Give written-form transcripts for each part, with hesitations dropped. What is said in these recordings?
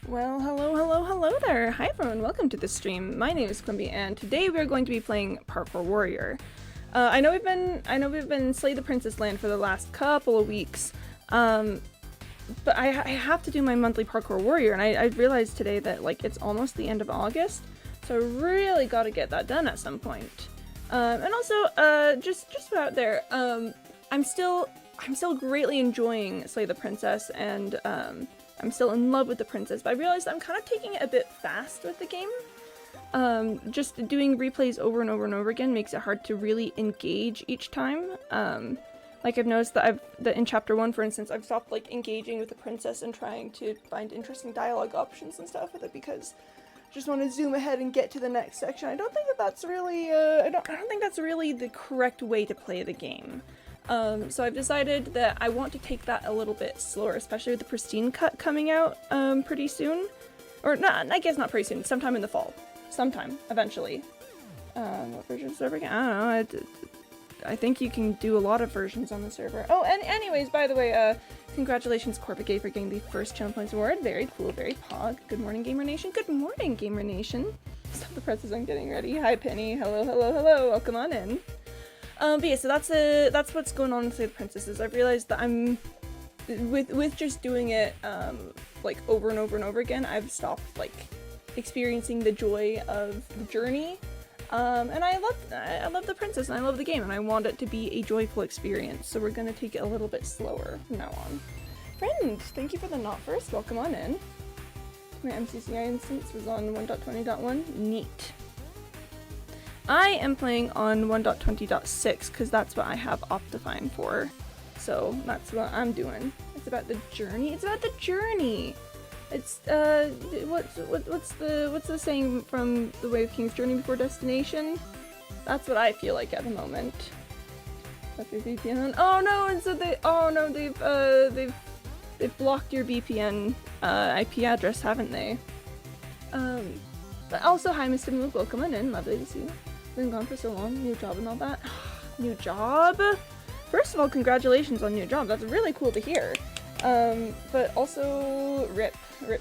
Well, hello there! Hi everyone, welcome to the stream. My name is Quimby, and today we are going to be playing Parkour Warrior. I know we've been Slay the Princess Land for the last couple of weeks, but I have to do my monthly Parkour Warrior, and I realized today that like it's almost the end of August, so I really got to get that done at some point. And also, just out there, I'm still greatly enjoying Slay the Princess, and I'm still in love with the princess, but I realized I'm kind of taking it a bit fast with the game. Just doing replays over and over and over again makes it hard to really engage each time. Like I've noticed that in chapter 1, for instance, I've stopped like engaging with the princess and trying to find interesting dialogue options and stuff with it because I just want to zoom ahead and get to the next section. I don't think that's really I don't think that's really the correct way to play the game. So I've decided that I want to take that a little bit slower, especially with the Pristine cut coming out pretty soon. Or not, I guess not pretty soon, sometime in the fall. Sometime, eventually. What version of the server again? I don't know, I think you can do a lot of versions on the server. Oh, and anyways, by the way, congratulations Corpigay for getting the first Channel Points Award. Very cool, very pog. Good morning, Gamer Nation. Good morning, Gamer Nation. Stop the presses, I'm getting ready. Hi, Penny. Hello, welcome on in. But yeah, so that's what's going on with Slay the Princesses. I've realized that I'm with just doing it like over and over and over again. I've stopped like experiencing the joy of the journey, and I love the princess and I love the game and I want it to be a joyful experience. So we're gonna take it a little bit slower from now on. Friend, thank you for the not first. Welcome on in. My MCCI instance was on 1.20.1. Neat. I am playing on 1.20.6 because that's what I have Optifine for. So that's what I'm doing. It's about the journey. It's about the journey. It's what's the saying from The Way of King's Journey Before Destination? That's what I feel like at the moment. That's your VPN. Oh no! And so they've blocked your VPN IP address, haven't they? But also, hi, Mr. Moog. Welcome on in. Lovely to see you. Been gone for so long. New job and all that. New job? First of all, congratulations on new job. That's really cool to hear. But also, rip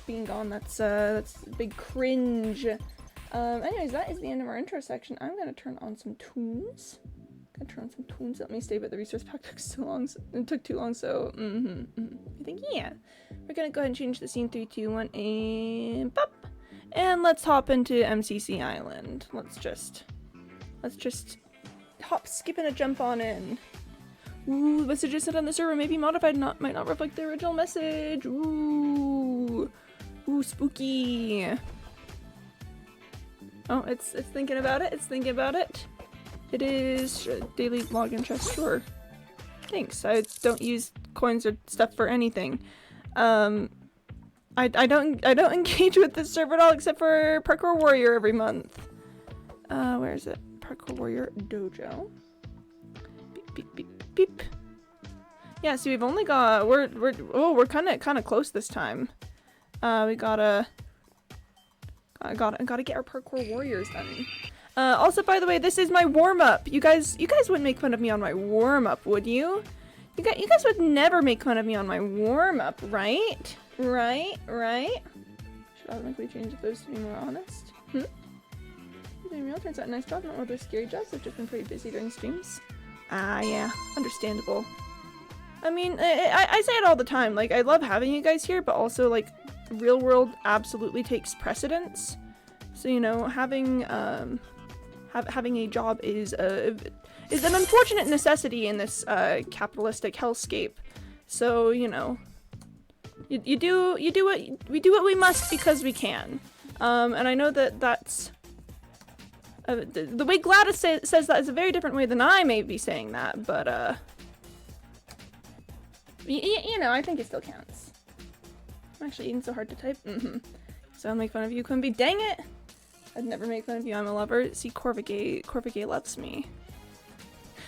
being gone. That's a big cringe. Anyways, that is the end of our intro section. I'm gonna turn on some tunes. Let me stay, but the resource pack took so long. It took too long, so I think yeah. We're gonna go ahead and change the scene. 3, 2, 1, and pop. And let's hop into MCC Island. Let's just hop, skip, and a jump on in. Ooh, the messages sent on the server may be modified, might not reflect the original message. Ooh, spooky. Oh, it's thinking about it. It is daily login chest. Sure. Thanks. I don't use coins or stuff for anything. I don't engage with this server at all except for Parkour Warrior every month. Where is it? Parkour Warrior Dojo. Beep beep beep beep. Yeah, so we've only got we're kind of close this time. We gotta get our Parkour Warriors done. Also, by the way, this is my warm up. You guys wouldn't make fun of me on my warm up, would you? You guys would never make fun of me on my warm up, right? Right? Should automatically change those to be more honest. Doing real turns out a nice job, not one of those scary jobs. I've just been pretty busy during streams. Yeah, understandable. I mean, I say it all the time. Like, I love having you guys here, but also like, real world absolutely takes precedence. So you know, having a job is an unfortunate necessity in this capitalistic hellscape. So you know. We do what we must because we can, and I know that's the way Gladys says that is a very different way than I may be saying that, but you know, I think it still counts. I'm actually eating so hard to type. So I'll make fun of you, Quimby. Dang it! I'd never make fun of you. I'm a lover. See, Corpigay loves me.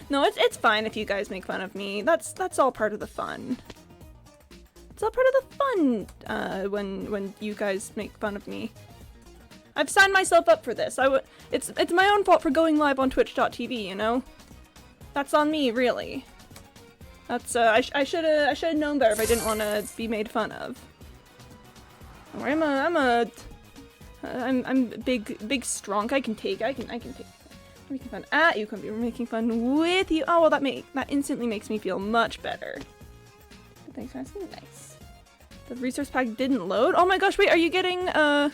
No, it's fine if you guys make fun of me. That's all part of the fun. It's all part of the fun when you guys make fun of me. I've signed myself up for this. It's my own fault for going live on twitch.tv, you know? That's on me, really. That's I should have known better if I didn't want to be made fun of. I'm big strong. I can take. We're making fun at you, Quimby. We're making fun with you. Oh well, that instantly makes me feel much better. Thanks for asking. Nice. The resource pack didn't load. Oh my gosh! Wait, are you getting oh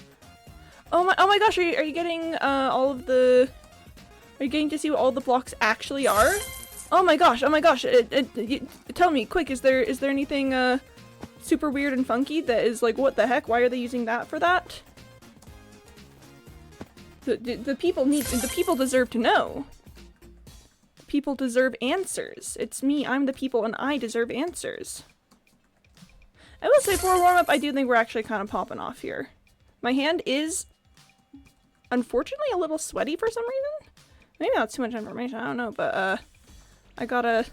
my gosh! Are you getting all of the? Are you getting to see what all the blocks actually are? Oh my gosh! Oh my gosh! Tell me quick. Is there anything super weird and funky that is like, what the heck? Why are they using that for that? The people deserve to know. The people deserve answers. It's me, I'm the people, and I deserve answers. I will say, for a warm-up, I do think we're actually kind of popping off here. My hand is, unfortunately, a little sweaty for some reason. Maybe that's too much information, I don't know, but I gotta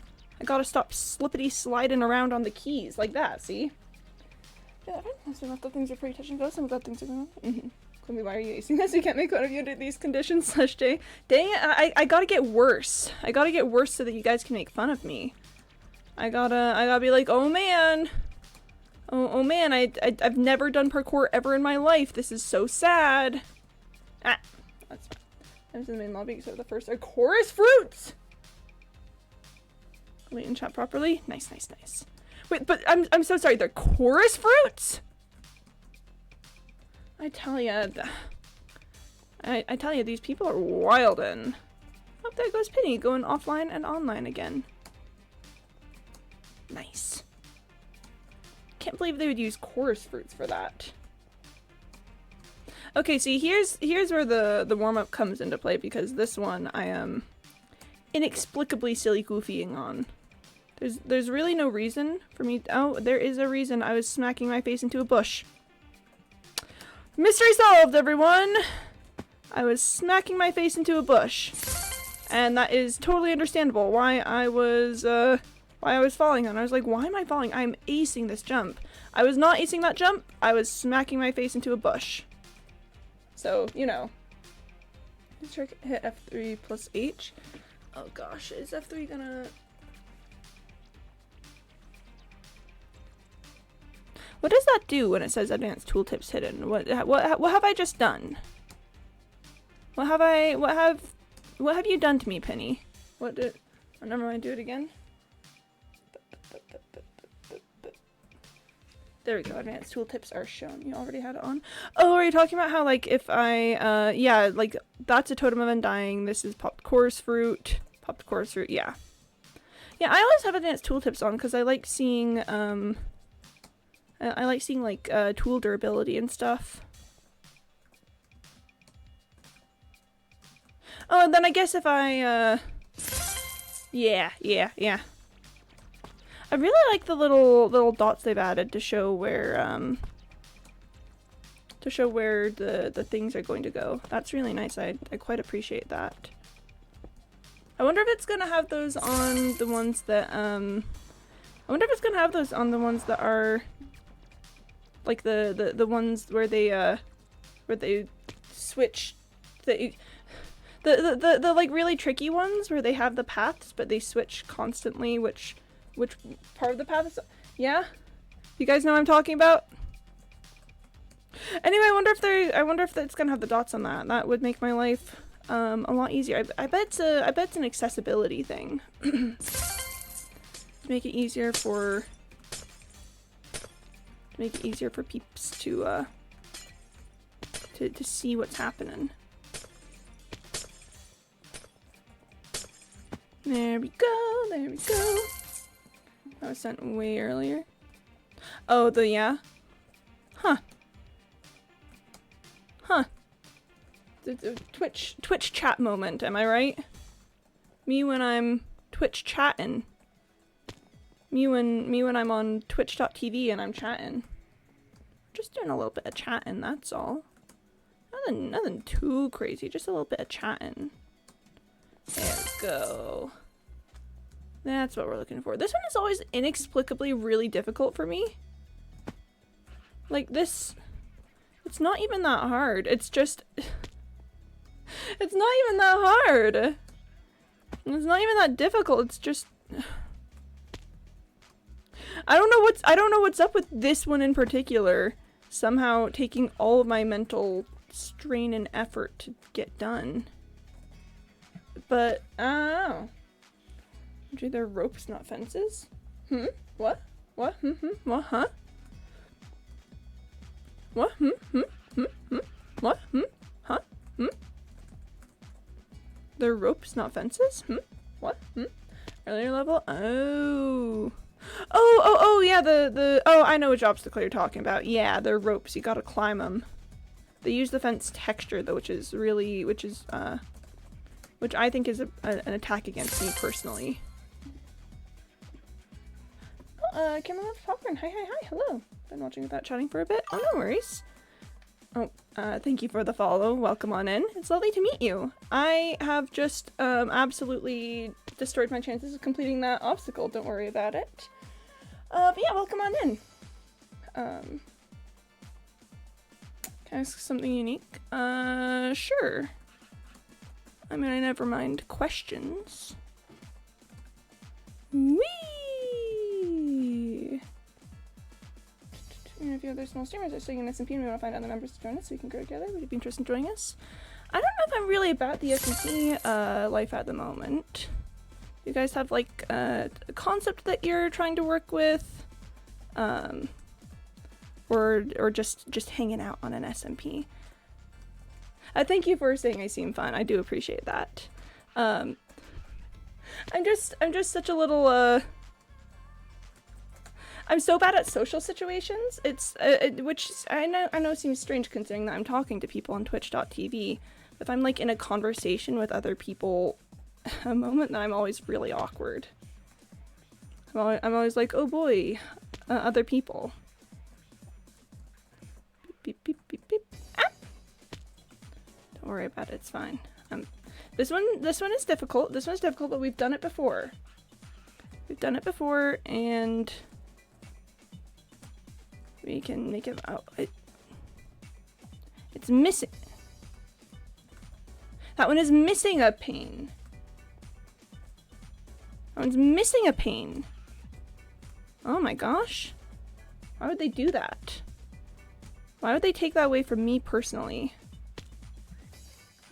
stop slippity sliding around on the keys like that, see? Yeah, some of the things are pretty touch and go, some of the things are going Quimby, why are you acing this? You can't make fun of you under these conditions, / J. Dang it, I gotta get worse. I gotta get worse so that you guys can make fun of me. I gotta be like, oh man. Oh man, I've never done parkour ever in my life. This is so sad. Ah, that's fine. I was in the main lobby except the first chorus fruits! Wait, and chat properly? Nice. Wait, but I'm so sorry, they're chorus fruits? I tell ya, I tell you, these people are wildin'. Oh, there goes Penny, going offline and online again. Nice. Can't believe they would use chorus fruits for that. Okay, see, here's where the warm-up comes into play, because this one I am inexplicably silly goofying on. There's really no reason for me. Oh, there is a reason. I was smacking my face into a bush. Mystery solved, everyone! I was smacking my face into a bush. And that is totally understandable why I was falling on. I was like, why am I falling? I'm acing this jump. I was not acing that jump. I was smacking my face into a bush. So, you know. Let's try to hit F3 plus H. Oh gosh, is F3 gonna... What does that do when it says advanced tooltips hidden? What have I just done? What have you done to me, Penny? Oh, never mind, do it again. There we go, advanced tooltips are shown. You already had it on. Oh, are you talking about how, like, if I, yeah, like, that's a totem of undying, this is popped chorus fruit, yeah. Yeah, I always have advanced tooltips on because I like seeing, like, tool durability and stuff. Oh, and then I guess if I, yeah. I really like the little dots they've added to show where the things are going to go. That's really nice. I quite appreciate that. I wonder if it's gonna have those on the ones that are like the ones where they switch the like really tricky ones where they have the paths but they switch constantly which part of the path is, yeah? You guys know what I'm talking about? Anyway, I wonder if it's gonna have the dots on that. That would make my life a lot easier. I bet it's an accessibility thing. Make it easier for peeps to see what's happening. There we go. That was sent way earlier. Oh, yeah? Huh. The Twitch chat moment, am I right? Me when I'm Twitch chatting. Me when I'm on twitch.tv and I'm chatting. Just doing a little bit of chatting, that's all. Nothing too crazy, just a little bit of chatting. There we go. That's what we're looking for. This one is always inexplicably really difficult for me. Like this, it's not even that hard. It's just, it's not even that hard. It's not even that difficult. It's just, I don't know what's up with this one in particular. somehow taking all of my mental strain and effort to get done. But, I don't know. Usually they're ropes, not fences? What? What? What? Huh? What? What? Huh? They're ropes, not fences? What? Earlier level? Oh. Oh, yeah, oh, I know which obstacle you're talking about. Yeah, they're ropes, you gotta climb them. They use the fence texture, though, which I think is an attack against me, personally. Oh, Camera Loves Popcorn, hi, hello. Been watching without chatting for a bit. Oh, no worries. Oh, thank you for the follow. Welcome on in. It's lovely to meet you. I have just, absolutely destroyed my chances of completing that obstacle. Don't worry about it. But yeah, welcome on in. Can I ask something unique? Sure. I mean, I never mind questions. Whee! And if you other small streamers are studying in SMP and we want to find other members to join us so we can grow together, would you be interested in joining us? I don't know if I'm really about the SMP life at the moment. You guys have like a concept that you're trying to work with, or just hanging out on an SMP. Thank you for saying I seem fun. I do appreciate that. I'm just such a little I'm so bad at social situations. It's which I know seems strange considering that I'm talking to people on twitch.tv. If I'm like in a conversation with other people a moment, then I'm always really awkward. I'm always like, oh boy, other people. Beep, beep, beep, beep. Ah! Don't worry about it, it's fine. This one is difficult. This one's difficult, but we've done it before. We've done it before, and we can make it out. It's missing. That one is missing a pane. That one's missing a pane. Oh my gosh. Why would they do that? Why would they take that away from me personally?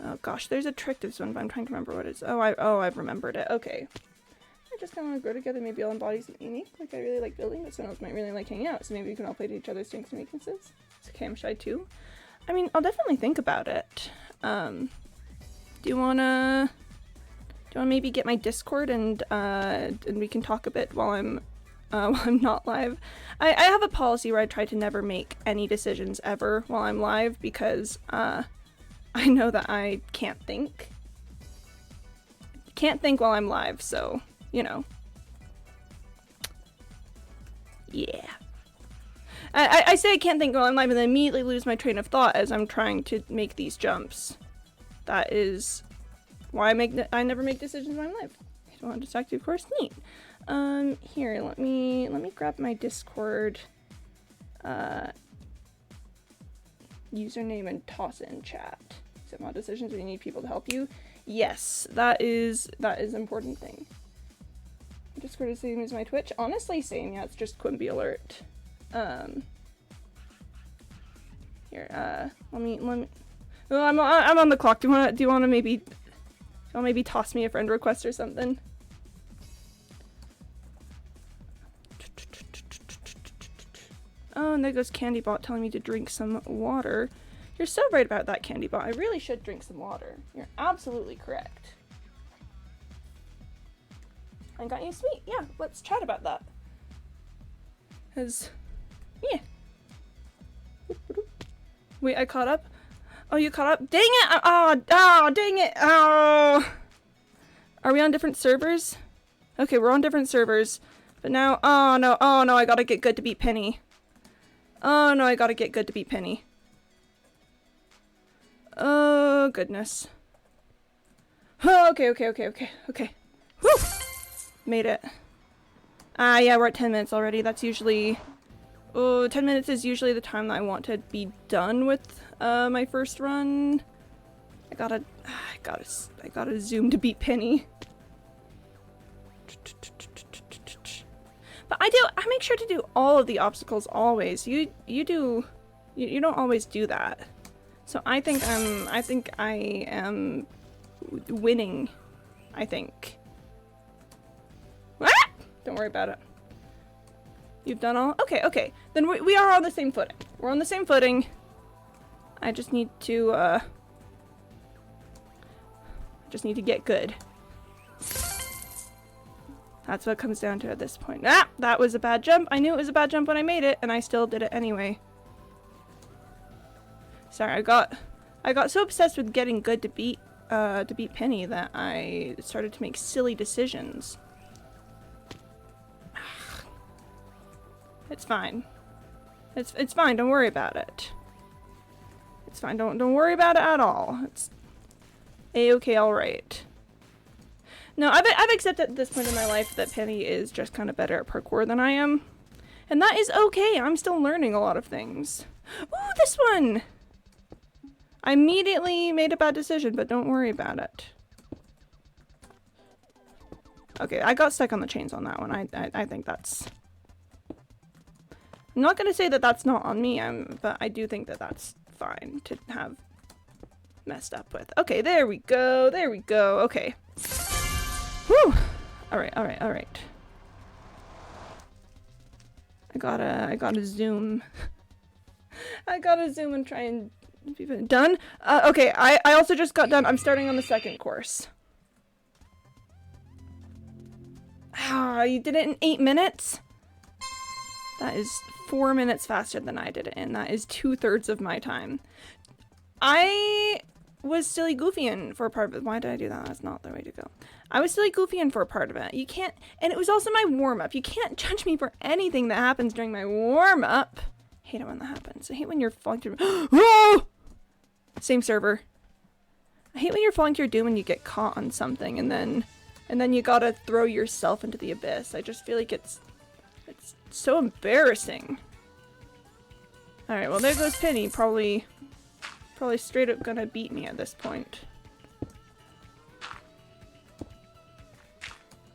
Oh gosh, there's a trick to this one, but I'm trying to remember what it is. Oh, I've remembered it. Okay. I just kind of want to grow together. Maybe all embody something unique. Like, I really like building, but someone else might really like hanging out. So maybe we can all play to each other's strengths and weaknesses. It's okay, I'm shy too. I mean, I'll definitely think about it. Do you wanna maybe get my Discord and we can talk a bit while I'm not live? I have a policy where I try to never make any decisions ever while I'm live because I know that I can't think. Can't think while I'm live, so you know. Yeah. I say I can't think while I'm live and then immediately lose my train of thought as I'm trying to make these jumps. That is why I never make decisions when I'm live. I don't want to distract you, of course. Neat. Here, let me grab my Discord username and toss it in chat. Set mod decisions when you need people to help you. Yes, that is an important thing. Discord is the same as my Twitch. Honestly, same. Yeah, it's just Quimby alert. Here. Let me. Oh, I'm on the clock. Do you want to maybe toss me a friend request or something? Oh, and there goes CandyBot telling me to drink some water. You're so right about that, CandyBot. I really should drink some water. You're absolutely correct. I got you sweet. Yeah, let's chat about that. Yeah. Wait, I caught up? Oh, you caught up? Dang it! Oh, dang it! Oh! Are we on different servers? Okay, we're on different servers. But now, oh no, I gotta get good to beat Penny. Oh no, I gotta get good to beat Penny. Oh, goodness. Oh, okay. Whew! Made it. Yeah, we're at 10 minutes already. That's usually... Oh, 10 minutes is usually the time that I want to be done with my first run. I gotta zoom to beat Penny. But I make sure to do all of the obstacles always. You do You don't always do that. So I think I am winning. I think. Ah! Don't worry about it. You've done all? Okay, okay. Then we are on the same footing. We're on the same footing. I just need to get good. That's what it comes down to at this point. Ah! That was a bad jump. I knew it was a bad jump when I made it, and I still did it anyway. Sorry, I got so obsessed with getting good to beat Penny that I started to make silly decisions. It's fine. It's fine. Don't worry about it. It's fine. Don't worry about it at all. It's a-okay, all right. No, I've accepted at this point in my life that Penny is just kind of better at parkour than I am, and that is okay. I'm still learning a lot of things. Ooh, this one! I immediately made a bad decision, but don't worry about it. Okay, I got stuck on the chains on that one. I think that's... I'm not gonna say that that's not on me, but I do think that that's fine to have messed up with. Okay, there we go. There we go. Okay. Whew! Alright, alright, alright. I gotta zoom. I gotta zoom and try and... Done? Okay, I also just got done. I'm starting on the second course. Ah, you did it in 8 minutes? That is 4 minutes faster than I did it in. That is 2/3 of my time. I was silly goofying for a part of it. Why did I do that? That's not the way to go. I was silly goofying for a part of it. You can't... And it was also my warm-up. You can't judge me for anything that happens during my warm-up. I hate it when that happens. I hate when you're falling through... Whoa! Same server. I hate when you're falling through doom and you get caught on something and then you gotta throw yourself into the abyss. I just feel like it's so embarrassing. Alright, well there goes Penny. Probably straight up gonna beat me at this point.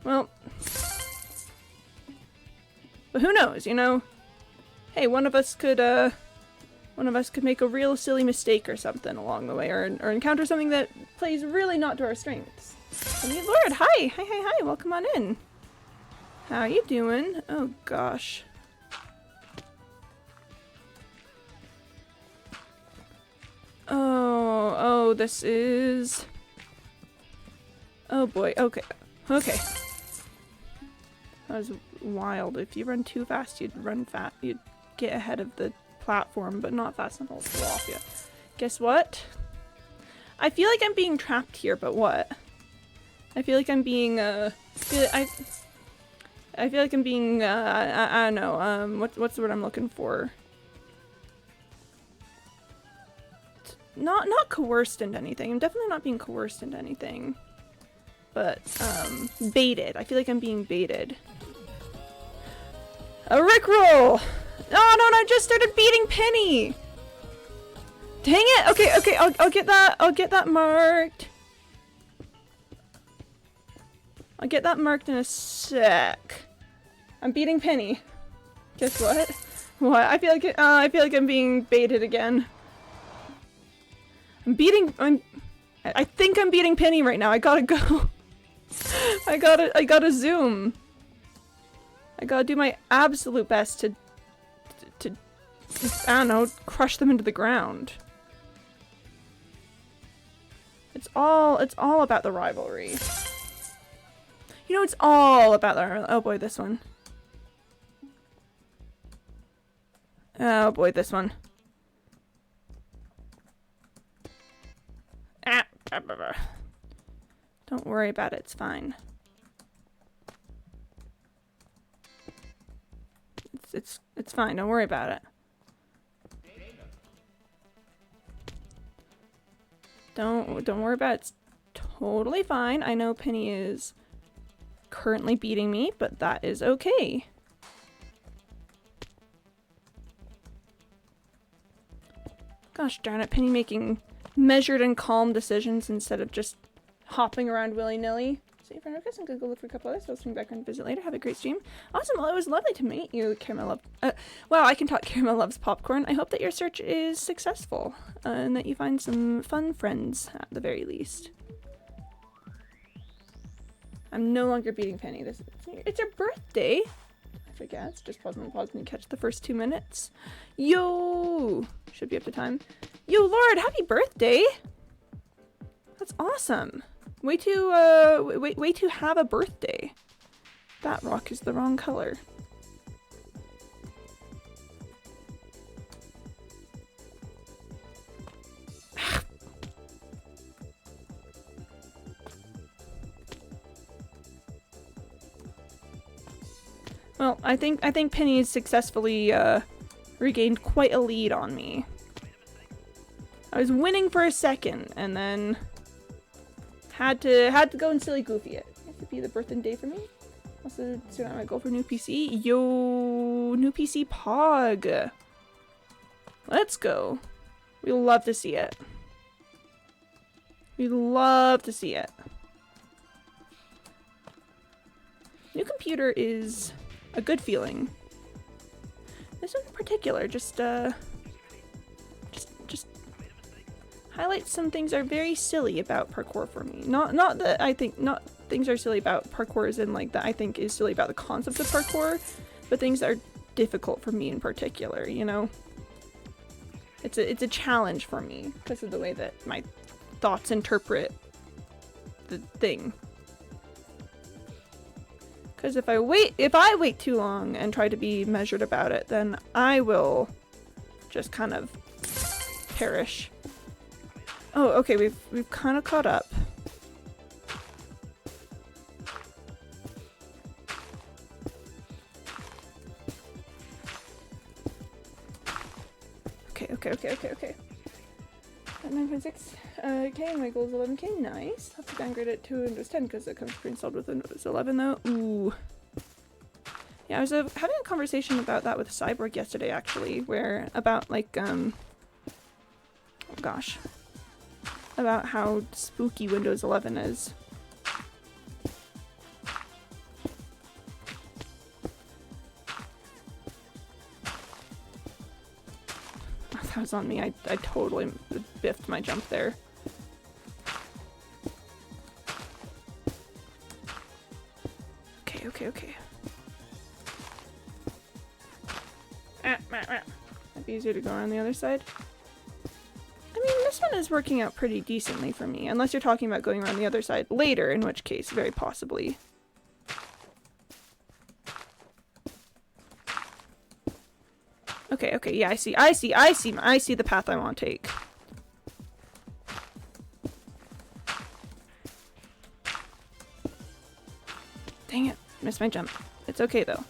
Well, but who knows, you know? Hey, one of us could make a real silly mistake or something along the way, or encounter something that plays really not to our strengths. I mean, Lord, hi! Hi, welcome on in. How you doing? Oh, gosh. Oh, this is... Oh boy, okay. Okay. That was wild. If you run too fast, you'd get ahead of the platform, but not fast enough to blow off you. Guess what? I feel like I'm being trapped here, but what? I feel like I'm being, I feel like I'm being, I don't know, what's the word I'm looking for? Not coerced into anything. I'm definitely not being coerced into anything. But, baited. I feel like I'm being baited. A rickroll! Oh no, I just started beating Penny! Dang it! Okay, I'll get that marked. I'll get that marked in a sec. I'm beating Penny. Guess what? What? I feel like I'm being baited again. I think I'm beating Penny right now. I gotta go. I gotta zoom. I gotta do my absolute best to I don't know, crush them into the ground. It's all about the rivalry. You know, it's all about the... Oh boy, this one. Oh boy, this one. Ah. Don't worry about it, it's fine. It's fine, don't worry about it. Don't worry about it, it's totally fine. I know Penny is currently beating me, but that is okay. Gosh darn it, Penny making measured and calm decisions instead of just hopping around willy-nilly. See your friend request. I'm gonna go look for a couple others. I'll swing back and visit later. Have a great stream. Awesome. Well, it was lovely to meet you, Caramel Love. Wow, I can talk. Caramel Loves Popcorn. I hope that your search is successful and that you find some fun friends at the very least. I'm no longer beating Penny. It's her birthday. I forget. Just pause and catch the first 2 minutes. Yo! Should be up to time. Yo, Lord, happy birthday! That's awesome. Way to have a birthday. That rock is the wrong color. Well, I think Penny has successfully regained quite a lead on me. I was winning for a second, and then had to go and silly goofy it. It could be the birthday day for me. Also, so I might go for new PC. Yo, new PC Pog. Let's go. We love to see it. We love to see it. New computer is a good feeling. This one in particular, just highlights some things are very silly about parkour for me. Not that I think not things are silly about parkour as in like that I think is silly about the concept of parkour, but things that are difficult for me in particular, you know? It's a challenge for me because of the way that my thoughts interpret the thing. Because if I wait too long and try to be measured about it, then I will just kind of perish. Oh, okay, we've kind of caught up. Okay. At 9.6 K, my goal is 11K. Nice. Have to downgrade it to Windows 10 because it comes pre-installed with Windows 11 though. Ooh. Yeah, I was having a conversation about that with Cyborg yesterday actually, where about like oh gosh. About how spooky Windows 11 is. Oh, that was on me. I totally biffed my jump there. Okay. Might be easier to go around the other side. I mean, this one is working out pretty decently for me, unless you're talking about going around the other side later, in which case, very possibly. Okay, yeah, I see the path I want to take. Dang it, missed my jump. It's okay though.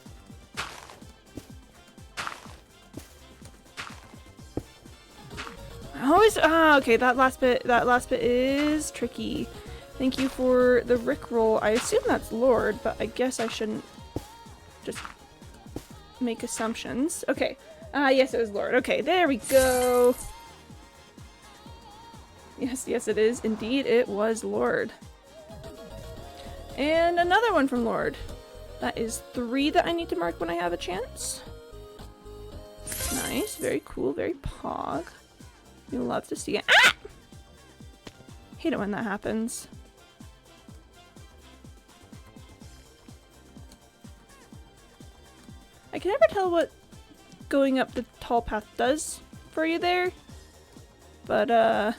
Okay, that last bit is tricky. Thank you for the Rickroll. I assume that's Lord, but I guess I shouldn't just make assumptions. Okay. Yes, it was Lord. Okay, there we go. Yes, it is. Indeed, it was Lord. And another one from Lord. That is 3 that I need to mark when I have a chance. Nice. Very cool. Very pog. You love to see it. Ah! Hate it when that happens. I can never tell what going up the tall path does for you there, but I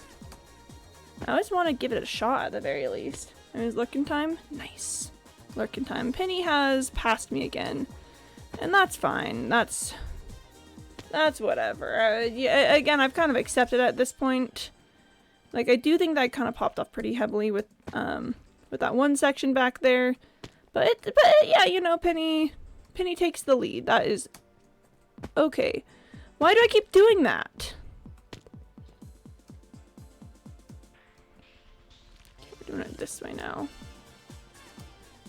always want to give it a shot at the very least. There's lurking time. Nice. Lurking time. Penny has passed me again, and that's fine. That's whatever. Yeah, again, I've kind of accepted at this point. Like, I do think that kind of popped off pretty heavily with that one section back there. But yeah, you know, Penny takes the lead. That is okay. Why do I keep doing that? We're doing it this way now.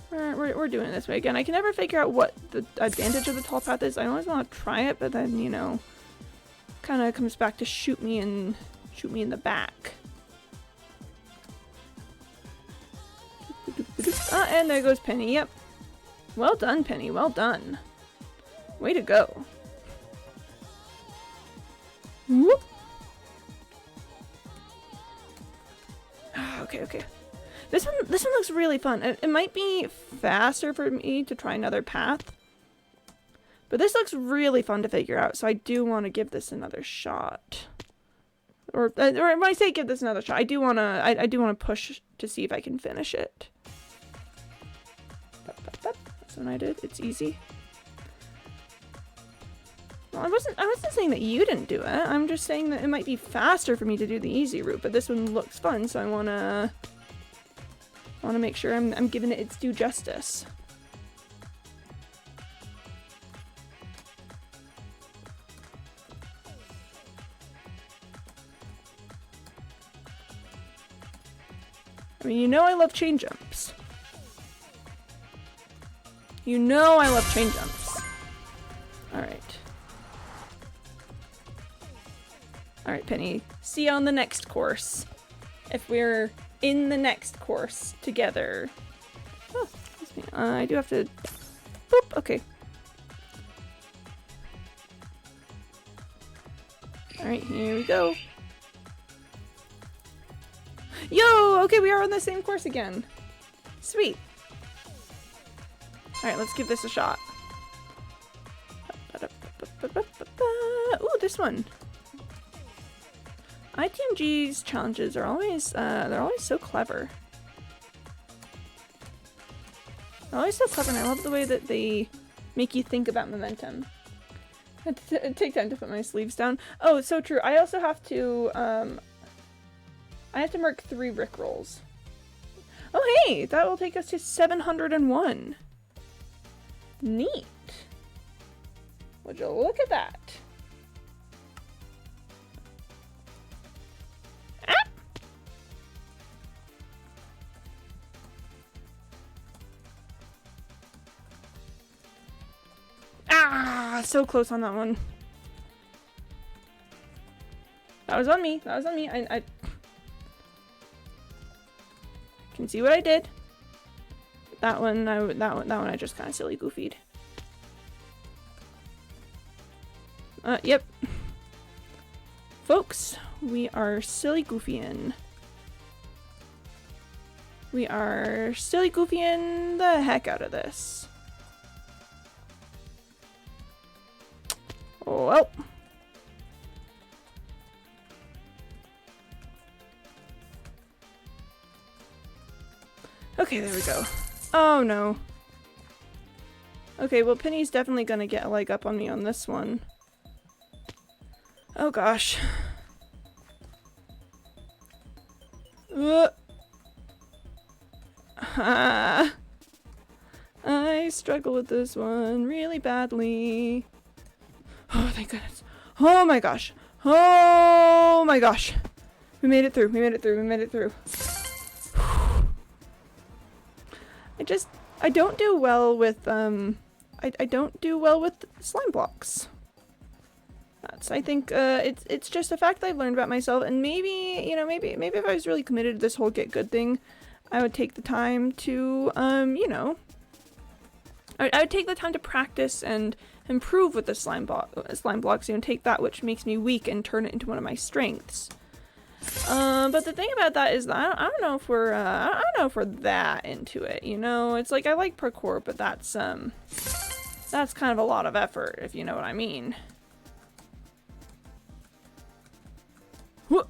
We're doing it this way again. I can never figure out what the advantage of the tall path is. I always want to try it, but then, you know, kind of comes back to shoot me in the back. And there goes Penny. Yep. Well done, Penny. Well done. Way to go. Whoop. Okay, okay. This one looks really fun. It might be faster for me to try another path. But this looks really fun to figure out, so I do want to give this another shot. Or when I say give this another shot, I do want to push to see if I can finish it. That's what I did. It's easy. Well, I wasn't saying that you didn't do it. I'm just saying that it might be faster for me to do the easy route, but this one looks fun, so I wanna make sure I'm giving it its due justice. I mean, you know I love chain jumps. You know I love chain jumps. Alright. Alright, Penny. See you on the next course. If we're in the next course together. Oh, excuse me. I do have to... Boop, okay. Alright, here we go. Yo! Okay, we are on the same course again. Sweet. Alright, let's give this a shot. Ooh, this one. ITMG's challenges are always, they're always so clever. They're always so clever, and I love the way that they make you think about momentum. I have to take time to put my sleeves down. Oh, so true. I also have to, mark 3 rickrolls. Oh, hey! That will take us to 701. Neat. Would you look at that? Ah, so close on that one. That was on me. That was on me. I can see what I did. That one I just kind of silly goofied. Yep. Folks, we are silly goofying. We are silly goofying the heck out of this. Well. Okay, there we go. Oh no. Okay, well Penny's definitely gonna get a leg up on me on this one. Oh gosh. I struggle with this one really badly. Oh, thank goodness. Oh my gosh. Oh my gosh. We made it through. We made it through. We made it through. I don't do well with, I don't do well with slime blocks. I think, it's just a fact that I've learned about myself, and maybe, you know, maybe if I was really committed to this whole get good thing, I would take the time to, you know, I would take the time to practice and improve with the slime blocks, you know, take that which makes me weak and turn it into one of my strengths. But the thing about that is that I don't know if we're, I don't know if we're that into it, you know? It's like, I like parkour, but that's kind of a lot of effort, if you know what I mean. Oh,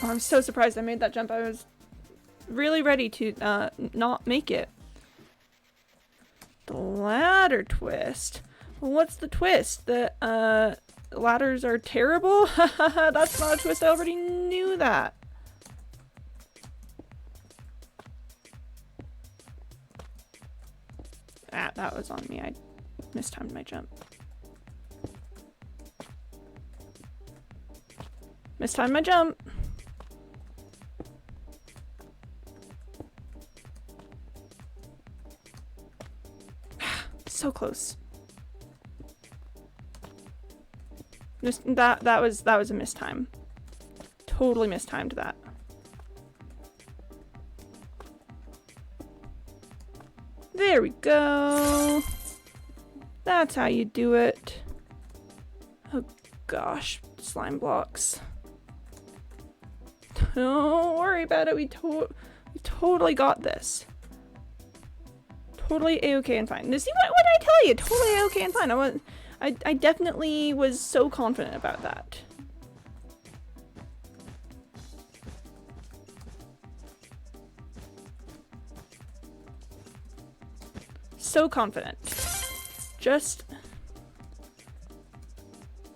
I'm so surprised I made that jump. I was really ready to, not make it. The ladder twist. Well, what's the twist? That, ladders are terrible? That's not a twist. I already knew that. Ah, that was on me. I mistimed my jump. Mistimed my jump. So close. That was a mistime. Totally mistimed that. There we go. That's how you do it. Oh gosh, slime blocks. Don't worry about it. We totally got this. Totally a-okay and fine. See, what did I tell you? Totally a-okay and fine. I definitely was so confident about that. So confident. Just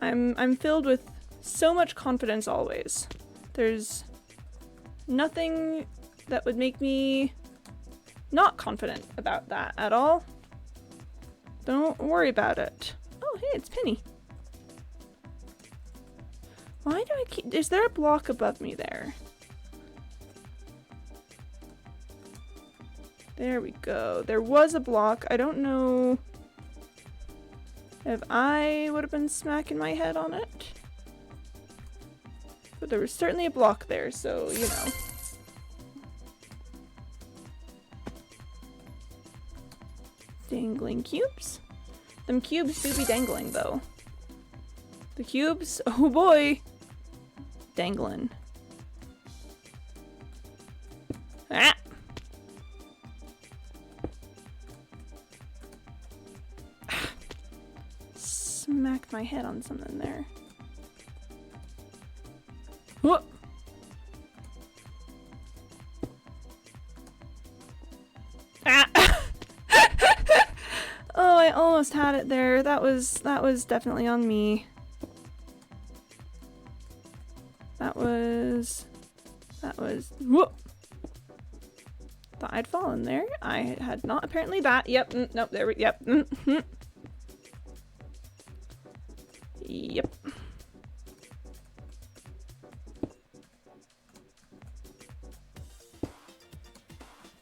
I'm filled with so much confidence always. There's nothing that would make me not confident about that at all. Don't worry about it. Oh, hey, it's Penny. Why do I keep... Is there a block above me there? There we go. There was a block. I don't know if I would have been smacking my head on it. But there was certainly a block there, so, you know. Dangling cubes. Them cubes do be dangling, though. The cubes, oh boy, dangling. Ah! Smacked my head on something there. What? Ah! Oh, I almost had it there. That was definitely on me. That was whoop. Thought I'd fallen there. I had not. Apparently that. Yep. Nope. There we. Yep. Yep.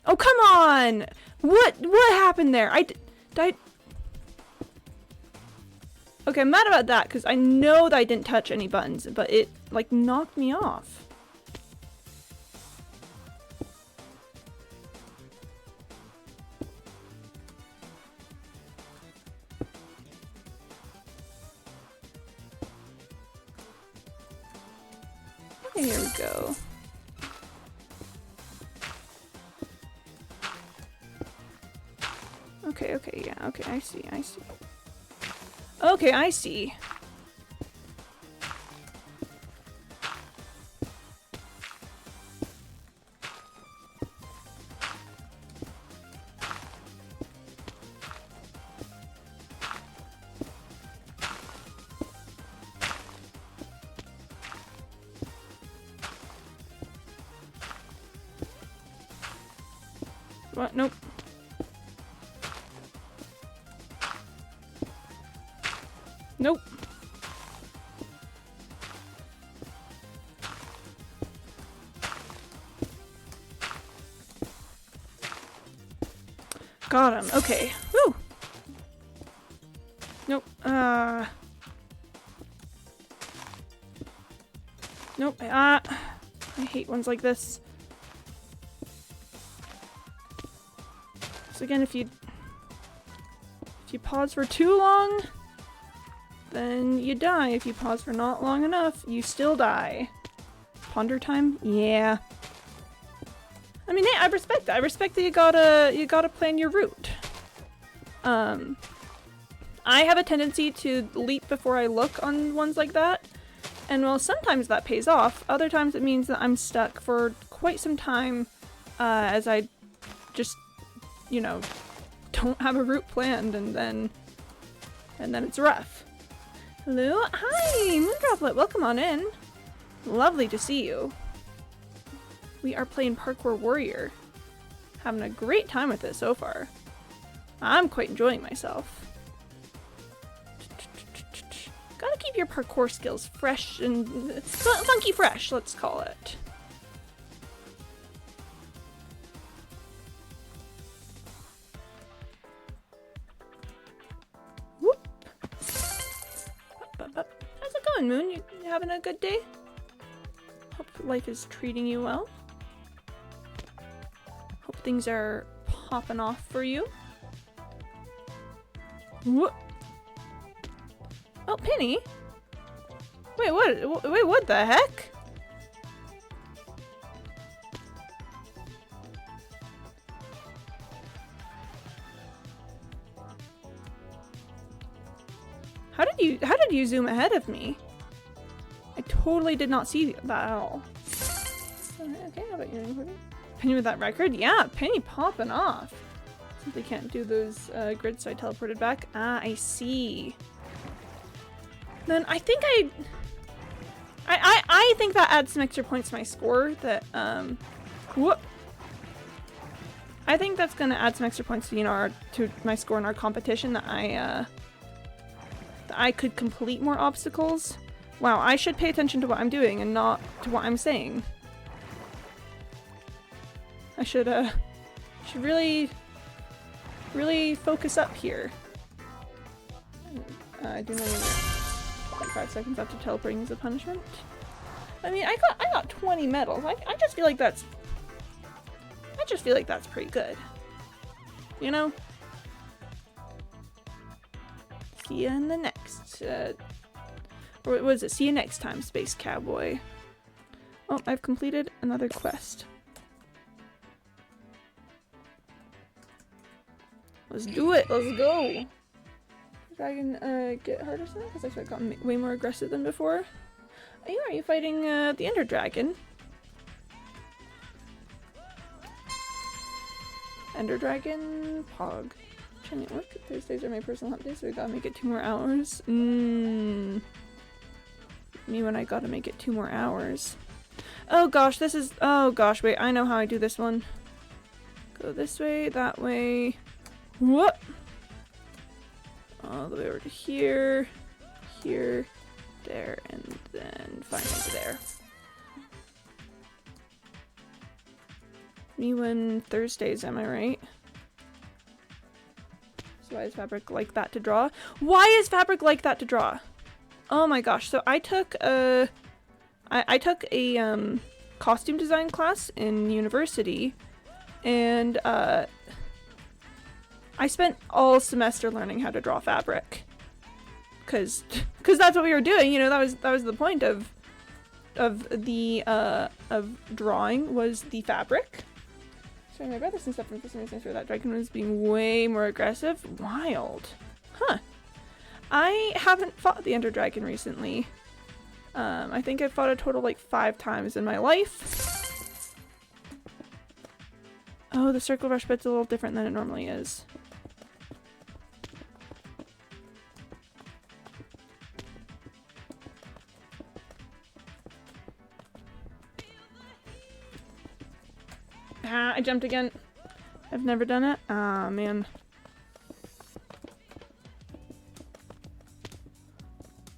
Oh, come on! What happened there? Okay, I'm mad about that because I know that I didn't touch any buttons, but it like knocked me off. Okay, here we go. Okay, yeah, okay, I see. Okay, I see. What? Nope. Nope. Got him. Okay. Woo. Nope. Nope. I hate ones like this. So again, if you pause for too long, then you die. If you pause for not long enough, you still die. Ponder time? Yeah. I mean, hey, I respect that. I respect that you gotta plan your route. I have a tendency to leap before I look on ones like that. And while sometimes that pays off, other times it means that I'm stuck for quite some time, as I just, you know, don't have a route planned, and then it's rough. Hello? Hi, Moondroplet, welcome on in. Lovely to see you. We are playing Parkour Warrior. Having a great time with it so far. I'm quite enjoying myself. Gotta keep your parkour skills fresh and funky fresh, let's call it. Whoop. How's it going, Moon? You having a good day? Hope life is treating you well. Hope things are popping off for you. What? Oh, Penny? Wait, what? Wait, what the heck? How did you zoom ahead of me? I totally did not see that at all. Okay, how about you? Penny with that record? Yeah, Penny popping off. Simply can't do those grids, so I teleported back. Ah, I see. Then I think I think that adds some extra points to my score. That whoop. I think that's gonna add some extra points to, you know, to my score in our competition. That I could complete more obstacles. Wow, I should pay attention to what I'm doing and not to what I'm saying. I should really focus up here. I do know 5 seconds after teleporting is a punishment. I mean, I got 20 medals. I just feel like that's pretty good. You know? See ya in the next or what was it? See you next time, Space Cowboy. Oh, I've completed another quest. Let's do it. Let's go. Dragon get harder now because I feel like I got way more aggressive than before. Oh, are you fighting the Ender Dragon? Ender Dragon Pog. Trying to work. Thursdays are my personal hump days, so we gotta make it 2 more hours. Me when I gotta make it 2 more hours. Oh gosh, this is. Oh gosh, wait. I know how I do this one. Go this way, that way. What? All the way over to here, here, there, and then finally there. Me when Thursdays, am I right? So why is fabric like that to draw? Why is fabric like that to draw? Oh my gosh, so I took a costume design class in university, and I spent all semester learning how to draw fabric, cause that's what we were doing. You know, that was the point of drawing was the fabric. Sorry, my brothers and stuff from some reason that dragon was being way more aggressive. Wild, huh? I haven't fought the Ender Dragon recently. I think I've fought a total like 5 times in my life. Oh, the circle rush bit's a little different than it normally is. Ah, I jumped again. I've never done it. Ah, man.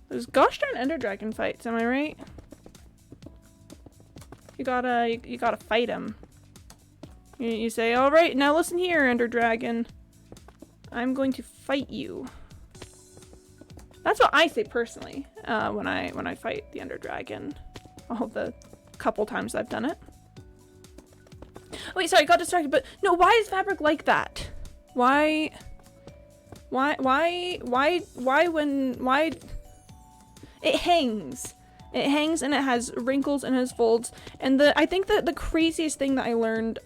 Those gosh darn Ender Dragon fights, am I right? You gotta fight him. You say, all right, now listen here, Ender Dragon. I'm going to fight you. That's what I say personally when I fight the Ender Dragon. All the couple times I've done it. Wait, sorry, I got distracted. But no, why is fabric like that? Why? It hangs. It hangs and it has wrinkles and it has folds. And I think that the craziest thing that I learned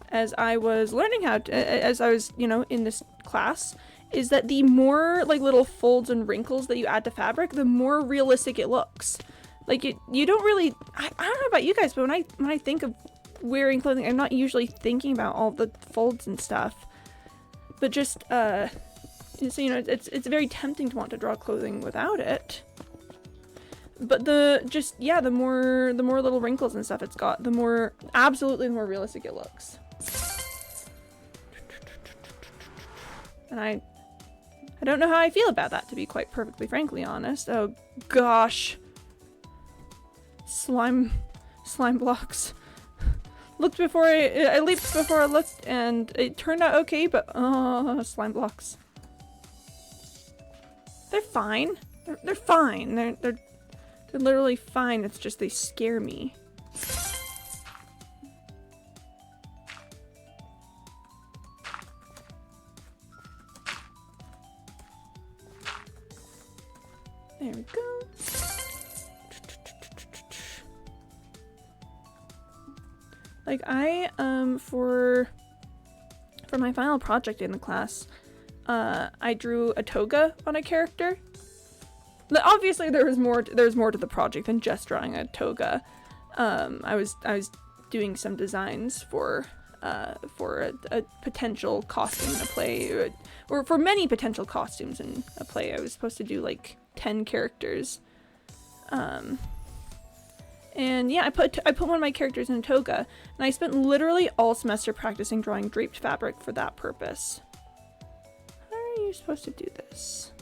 as I was learning how to, as I was, you know, in this class, is that the more like little folds and wrinkles that you add to fabric, the more realistic it looks. Like you don't really, I don't know about you guys, but when I think of wearing clothing, I'm not usually thinking about all the folds and stuff. But just so you know, it's very tempting to want to draw clothing without it. But the more little wrinkles and stuff it's got, the more realistic it looks. And I don't know how I feel about that, to be quite perfectly frankly honest. Oh gosh. Slime blocks. I leaped before I looked, and it turned out okay, but slime blocks. They're fine. They're fine. They're literally fine. It's just they scare me. There we go. Like for my final project in the class, I drew a toga on a character. But obviously there's more to the project than just drawing a toga. I was doing some designs for a potential costume in a play, or for many potential costumes in a play. I was supposed to do like 10 characters. And yeah, I put one of my characters in a toga, and I spent literally all semester practicing drawing draped fabric for that purpose. How are you supposed to do this?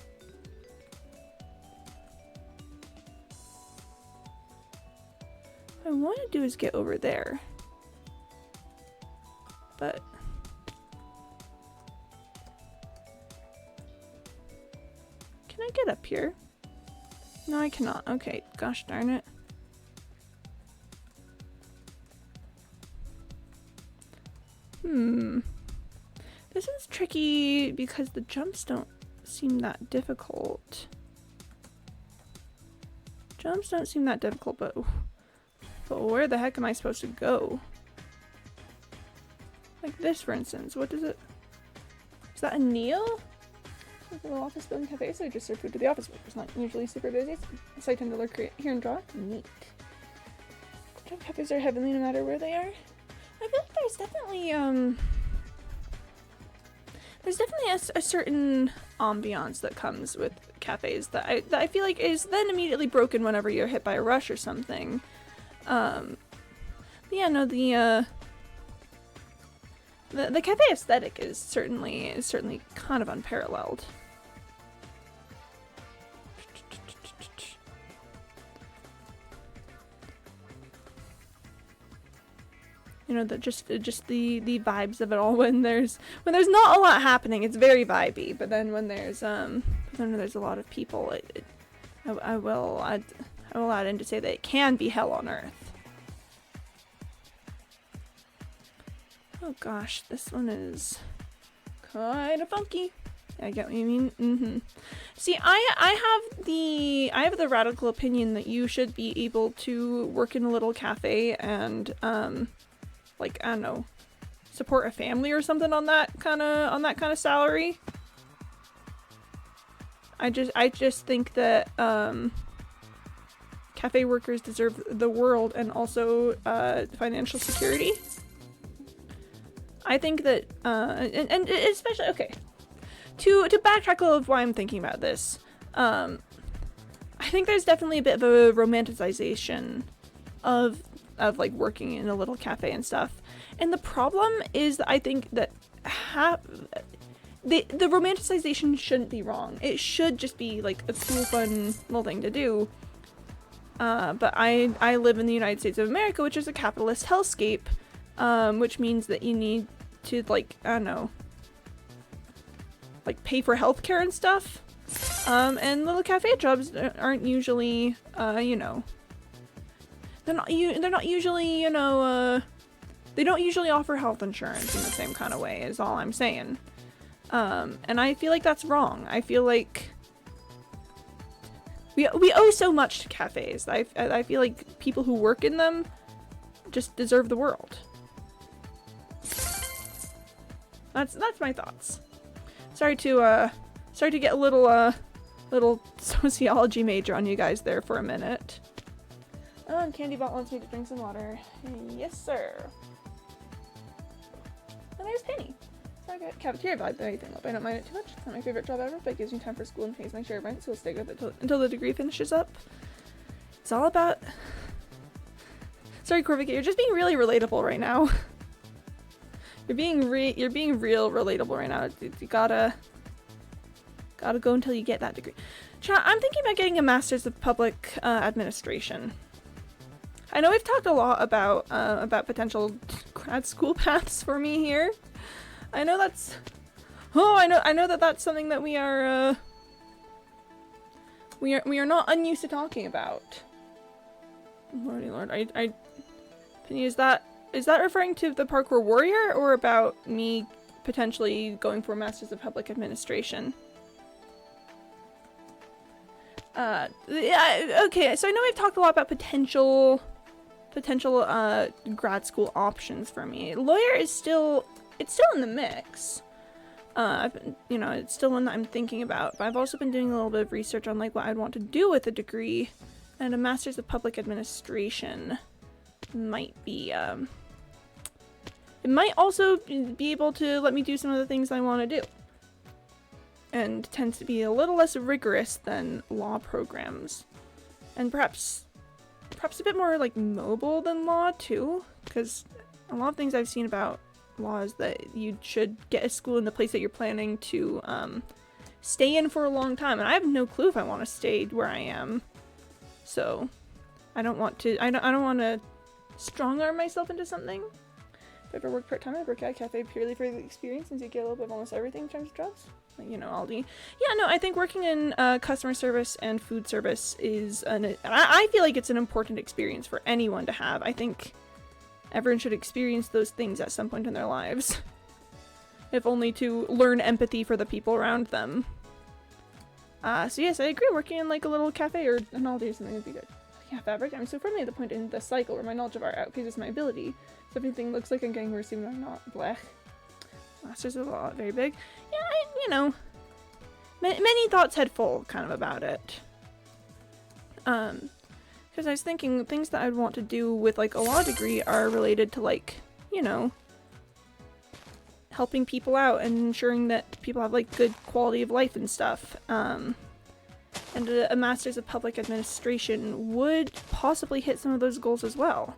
What I want to do is get over there. But can I get up here? No, I cannot. Okay, gosh darn it. This is tricky because the jumps don't seem that difficult. Jumps don't seem that difficult, but where the heck am I supposed to go? Like this, for instance. What is it? Is that a Neo? Like a little office building cafe, so I just serve food to the office workers. Not usually super busy, so I tend to lurk here and draw. Neat. Jump cafes are heavenly no matter where they are. I feel like there's definitely a certain ambiance that comes with cafes that I feel like is then immediately broken whenever you're hit by a rush or something. But yeah, no, the cafe aesthetic is certainly kind of unparalleled. You know, just the vibes of it all. When there's not a lot happening, it's very vibey. But then when there's a lot of people, I will add in to say that it can be hell on earth. Oh gosh, this one is kind of funky. I get what you mean. See, I have the radical opinion that you should be able to work in a little cafe and like, I don't know, support a family or something on that kind of salary. I just think that cafe workers deserve the world and also financial security. I think that and especially, okay, to backtrack a little of why I'm thinking about this, I think there's definitely a bit of a romanticization of like working in a little cafe and stuff. And the problem is that I think that the romanticization shouldn't be wrong. It should just be like a cool, fun little thing to do. But I live in the United States of America, which is a capitalist hellscape, which means that you need to, like, I don't know, like pay for healthcare and stuff. And little cafe jobs aren't usually, you know, they're not usually, you know, they don't usually offer health insurance in the same kind of way, is all I'm saying. And I feel like that's wrong. I feel like we owe so much to cafes. I feel like people who work in them just deserve the world. That's my thoughts. Sorry to get a little sociology major on you guys there for a minute. Oh, and Candybot wants me to drink some water. Yes, sir. And there's Penny. So I got cafeteria vibe, but anything up. I don't mind it too much. It's not my favorite job ever, but it gives me time for school and pays my share of rent, so we'll stick with it until the degree finishes up. It's all about... Sorry, Corvic, you're just being really relatable right now. You're being real relatable right now. You gotta go until you get that degree. Chat, I'm thinking about getting a master's of public administration. I know we've talked a lot about potential grad school paths for me here. I know that's... Oh, I know that's something that we are not unused to talking about. Lordy Lord, Penny, is that referring to the parkour warrior or about me potentially going for a master's of public administration? Yeah, okay, so I know we've talked a lot about potential grad school options for me. Lawyer is still in the mix. I've been, you know, it's still one that I'm thinking about, but I've also been doing a little bit of research on like what I'd want to do with a degree, and a master's of public administration might be, it might also be able to let me do some of the things I want to do, and tends to be a little less rigorous than law programs, and perhaps a bit more like mobile than law too, because a lot of things I've seen about law is that you should get a school in the place that you're planning to stay in for a long time, and I have no clue if I want to stay where I am, so I don't want to strong arm myself into something. If I ever work part-time, I'd work at a cafe purely for the experience, since you get a little bit of almost everything in terms of jobs. Like, you know, Aldi. Yeah, no, I think working in customer service and food service is I feel like it's an important experience for anyone to have. I think everyone should experience those things at some point in their lives, if only to learn empathy for the people around them. So yes, I agree, working in like a little cafe or an Aldi or something would be good. Yeah, fabric. I'm so firmly at the point in the cycle where my knowledge of art outpaces my ability. So everything looks like I'm getting worse even though I'm not. Blech. Masters of Law, very big. Yeah, you know, many thoughts head full kind of about it. Because I was thinking things that I'd want to do with like a law degree are related to like, you know, helping people out and ensuring that people have like good quality of life and stuff. And a master's of public administration would possibly hit some of those goals as well.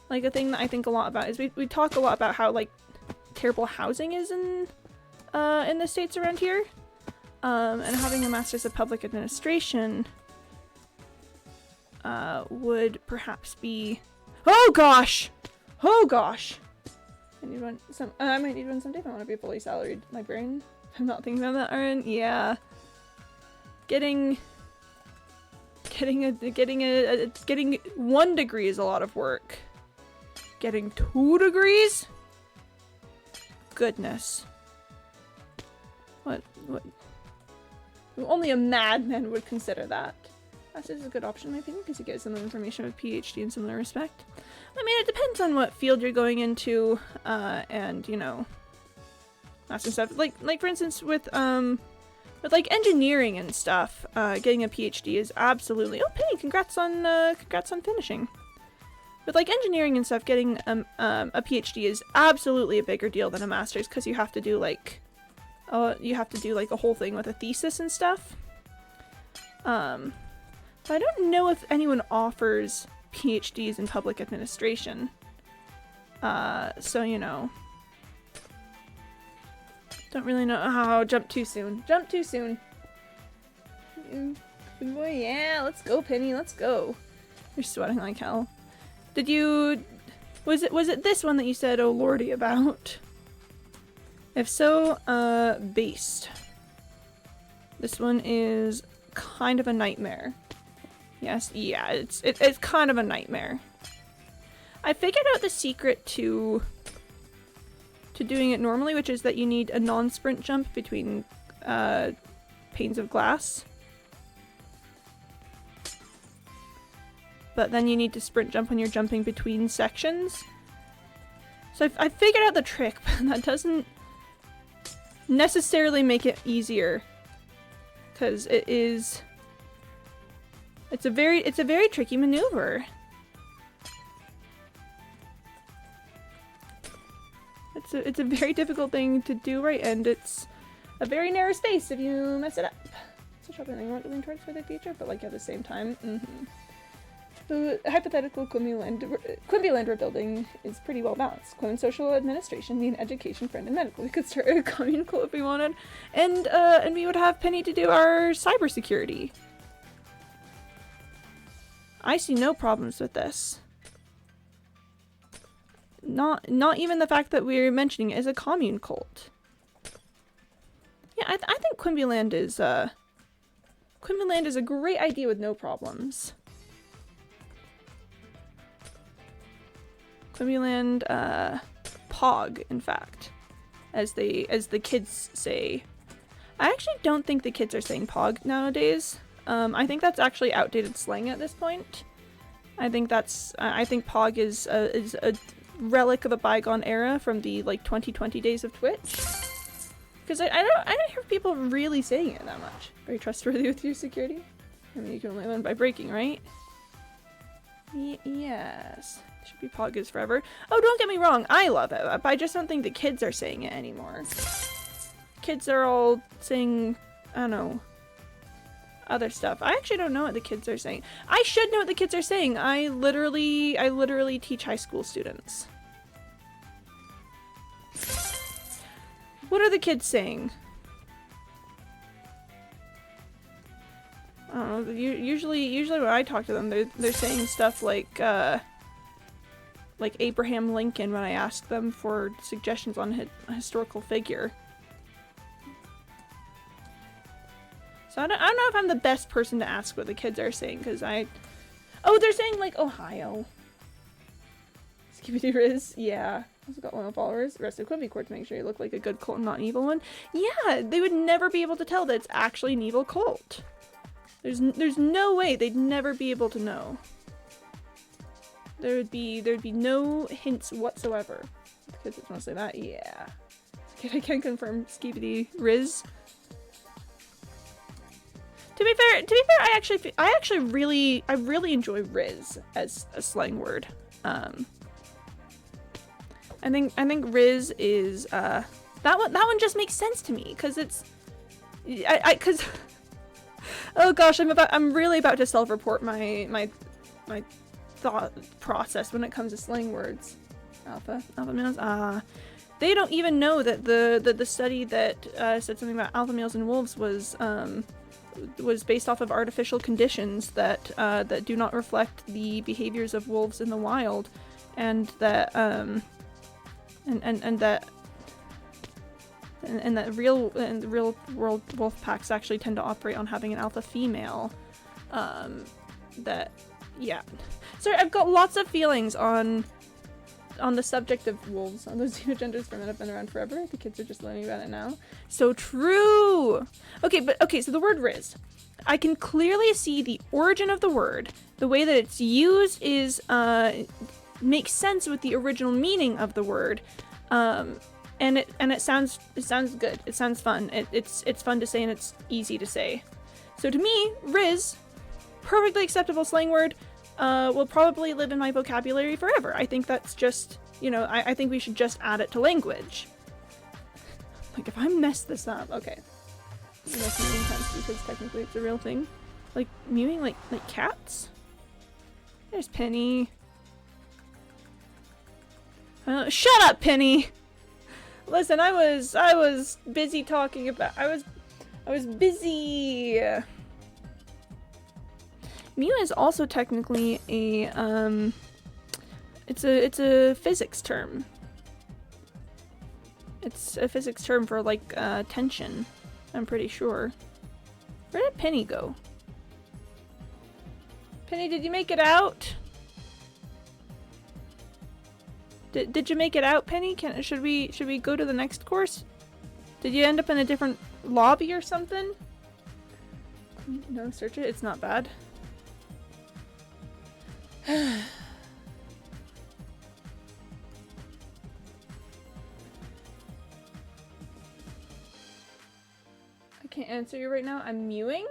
Like a thing that I think a lot about is we talk a lot about how like terrible housing is in the states around here, and having a master's of public administration would perhaps be. Oh gosh! I need one. I might need one someday if I want to be a fully salaried librarian. I'm not thinking about that, Aaron. Yeah, getting 1 degree is a lot of work. Getting 2 degrees? Goodness. What? Only a madman would consider that. Master's is a good option in my opinion, because you get similar information with PhD in similar respect. I mean, it depends on what field you're going into, and, you know, master stuff. Like for instance, with like engineering and stuff, getting a PhD is absolutely. Oh, Penny, congrats on finishing. With like engineering and stuff, getting a PhD is absolutely a bigger deal than a master's, because you have to do like a whole thing with a thesis and stuff. But I don't know if anyone offers PhDs in public administration. So you know, don't really know how. Jump too soon. Boy, yeah, let's go, Penny. Let's go. You're sweating like hell. Was it this one that you said oh lordy about? If so, based. This one is kind of a nightmare. Yes, yeah, it's kind of a nightmare. I figured out the secret to doing it normally, which is that you need a non-sprint jump between panes of glass. But then you need to sprint jump when you're jumping between sections. So I figured out the trick, but that doesn't necessarily make it easier, because it's a very tricky maneuver. It's a very difficult thing to do right, and it's a very narrow space if you mess it up. So shopping you want to lean towards for the future, but like at the same time. The hypothetical Quimby land we're building is pretty well balanced. Quimby social administration, me an education friend, and medical. We could start a commune club if we wanted, and we would have Penny to do our cybersecurity. I see no problems with this. Not even the fact that we're mentioning it as a commune cult. Yeah, I think Quimby land is a great idea with no problems. Quimbyland, Pog, in fact, as the kids say. I actually don't think the kids are saying Pog nowadays. I think that's actually outdated slang at this point. I think Pog is a relic of a bygone era from the like 2020 days of Twitch. Because I don't hear people really saying it that much. Are you trustworthy with your security? I mean, you can only win by breaking, right? Yes. Should be Pog is forever. Oh, don't get me wrong, I love it, but I just don't think the kids are saying it anymore. Kids are all saying, I don't know, other stuff. I actually don't know what the kids are saying. I should know what the kids are saying. I literally teach high school students. What are the kids saying? I don't know. Usually when I talk to them, they're saying stuff like Abraham Lincoln when I ask them for suggestions on a historical figure. So I don't know if I'm the best person to ask what the kids are saying, because oh, they're saying like Ohio. Skibidi Riz, yeah. Also got loyal followers. Rest of Quimby Court to make sure you look like a good cult and not an evil one. Yeah, they would never be able to tell that it's actually an evil cult. There's no way they'd never be able to know. There'd be no hints whatsoever. The kids just want to say that, yeah. I can confirm Skibidi Riz. To be fair, I actually really enjoy Riz as a slang word. I think Riz is that one just makes sense to me because it's because oh gosh, I'm really about to self-report my thought process when it comes to slang words. Alpha males. They don't even know that the study that said something about alpha males and wolves was based off of artificial conditions that do not reflect the behaviors of wolves in the wild, and that that real world wolf packs actually tend to operate on having an alpha female. Yeah. Sorry, I've got lots of feelings on the subject of wolves. Those xenogenders for men have been around forever. The kids are just learning about it now. So true! Okay, so the word Riz. I can clearly see the origin of the word. The way that it's used is, makes sense with the original meaning of the word. And it sounds good. It sounds fun. It's fun to say and it's easy to say. So to me, Riz, perfectly acceptable slang word, will probably live in my vocabulary forever. I think that's just, I think we should just add it to language. Like, if I mess this up, okay. That's mewing times because technically it's a real thing. Like, mewing like cats? There's Penny. Shut up, Penny! Listen, I was busy talking about, I was busy. Mew is also technically a, it's a physics term. It's a physics term for, like, tension, I'm pretty sure. Where did Penny go? Penny, did you make it out? Did you make it out, Penny? Should we go to the next course? Did you end up in a different lobby or something? No, search it. It's not bad. I can't answer you right now. I'm mewing.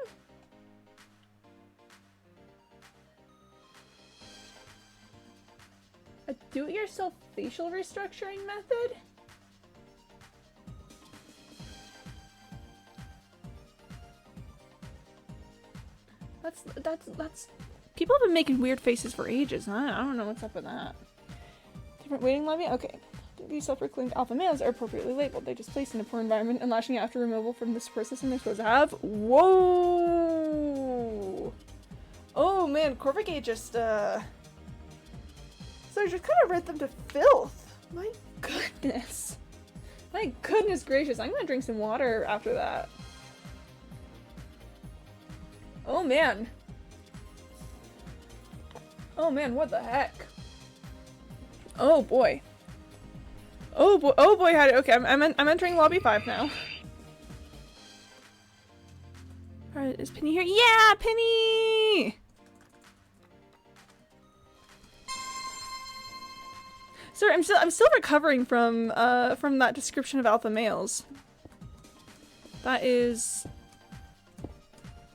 A do-it-yourself facial restructuring method? That's people have been making weird faces for ages. I don't know what's up with that. Different waiting lobby? Okay. These self-proclaimed alpha males are appropriately labeled. They just placed in a poor environment and lashing after removal from the support system they're supposed to have. Whoa! Oh man, Corvigate just so I just kind of read them to filth. My goodness. My goodness gracious. I'm gonna drink some water after that. Oh man. Oh man, what the heck? Oh boy. Oh boy, how did, okay, I'm entering lobby 5 now. Alright, is Penny here? Yeah, Penny! Sorry, I'm still recovering from that description of alpha males. That is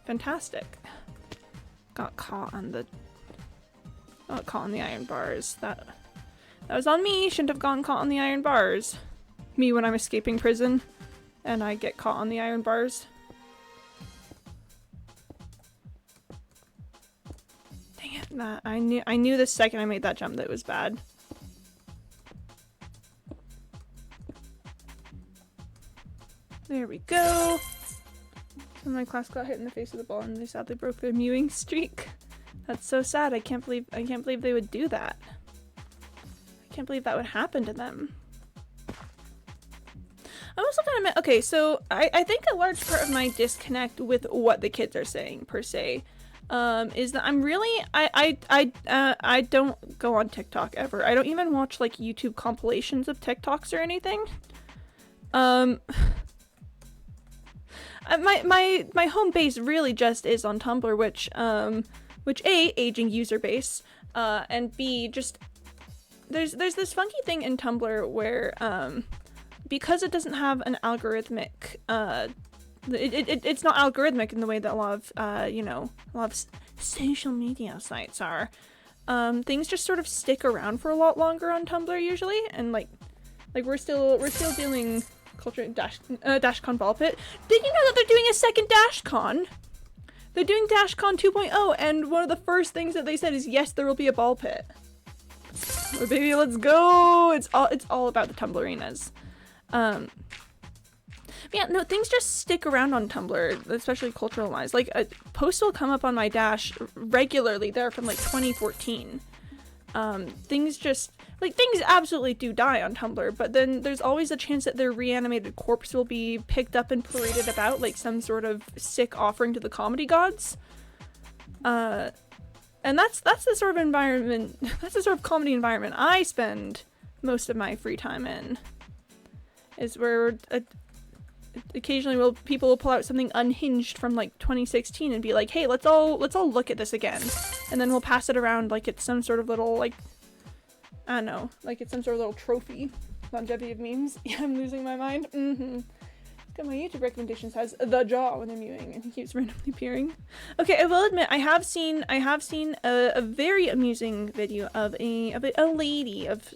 fantastic. Got caught on the iron bars. That was on me. Shouldn't have gotten caught on the iron bars. Me when I'm escaping prison and I get caught on the iron bars. Dang it. That I knew the second I made that jump that it was bad. There we go. Some of my class got hit in the face with the ball and they sadly broke their mewing streak. That's so sad. I can't believe they would do that. I can't believe that would happen to them. I'm also kind of okay, so I think a large part of my disconnect with what the kids are saying per se is that I'm really I don't go on TikTok ever. I don't even watch like YouTube compilations of TikToks or anything. My home base really just is on Tumblr, which A, aging user base, and B, just there's this funky thing in Tumblr where because it doesn't have an algorithmic it's not algorithmic in the way that a lot of social media sites are. Things just sort of stick around for a lot longer on Tumblr usually, and like we're still dealing culture DashCon ball pit. Did you know that they're doing a second DashCon? They're doing DashCon 2.0, and one of the first things that they said is yes, there will be a ball pit. Oh, baby, let's go! It's all about the Tumblrinas. Yeah, no, things just stick around on Tumblr, especially cultural wise. Like posts will come up on my Dash regularly. They're from like 2014. Things absolutely do die on Tumblr, but then there's always a chance that their reanimated corpse will be picked up and paraded about like some sort of sick offering to the comedy gods. And that's the sort of environment, that's the sort of comedy environment I spend most of my free time in. Is where occasionally people will pull out something unhinged from like 2016 and be like, hey, let's all look at this again, and then we'll pass it around like it's some sort of little, like, I don't know, like it's some sort of little trophy. Longevity of memes. Yeah, I'm losing my mind. Got my YouTube recommendations has the jaw when I'm mewing, and he keeps randomly appearing. Okay, I will admit I have seen a very amusing video of a lady of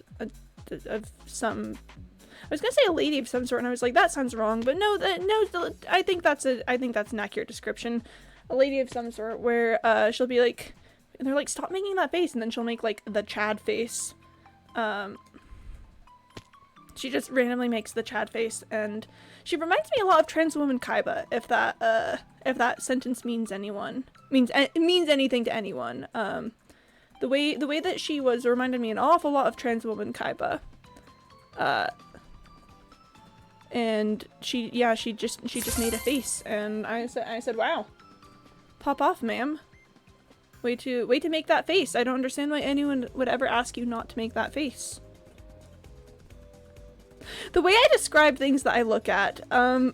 some. I was gonna say a lady of some sort, and I was like, that sounds wrong, but no, I think that's an accurate description. A lady of some sort, where she'll be like, and they're like, stop making that face, and then she'll make like the Chad face. She just randomly makes the Chad face, and she reminds me a lot of trans woman Kaiba, if that sentence means anything to anyone. The way that she was reminded me an awful lot of trans woman Kaiba. And she just made a face, and I said, wow, pop off, ma'am. Way to make that face. I don't understand why anyone would ever ask you not to make that face. The way I describe things that I look at, I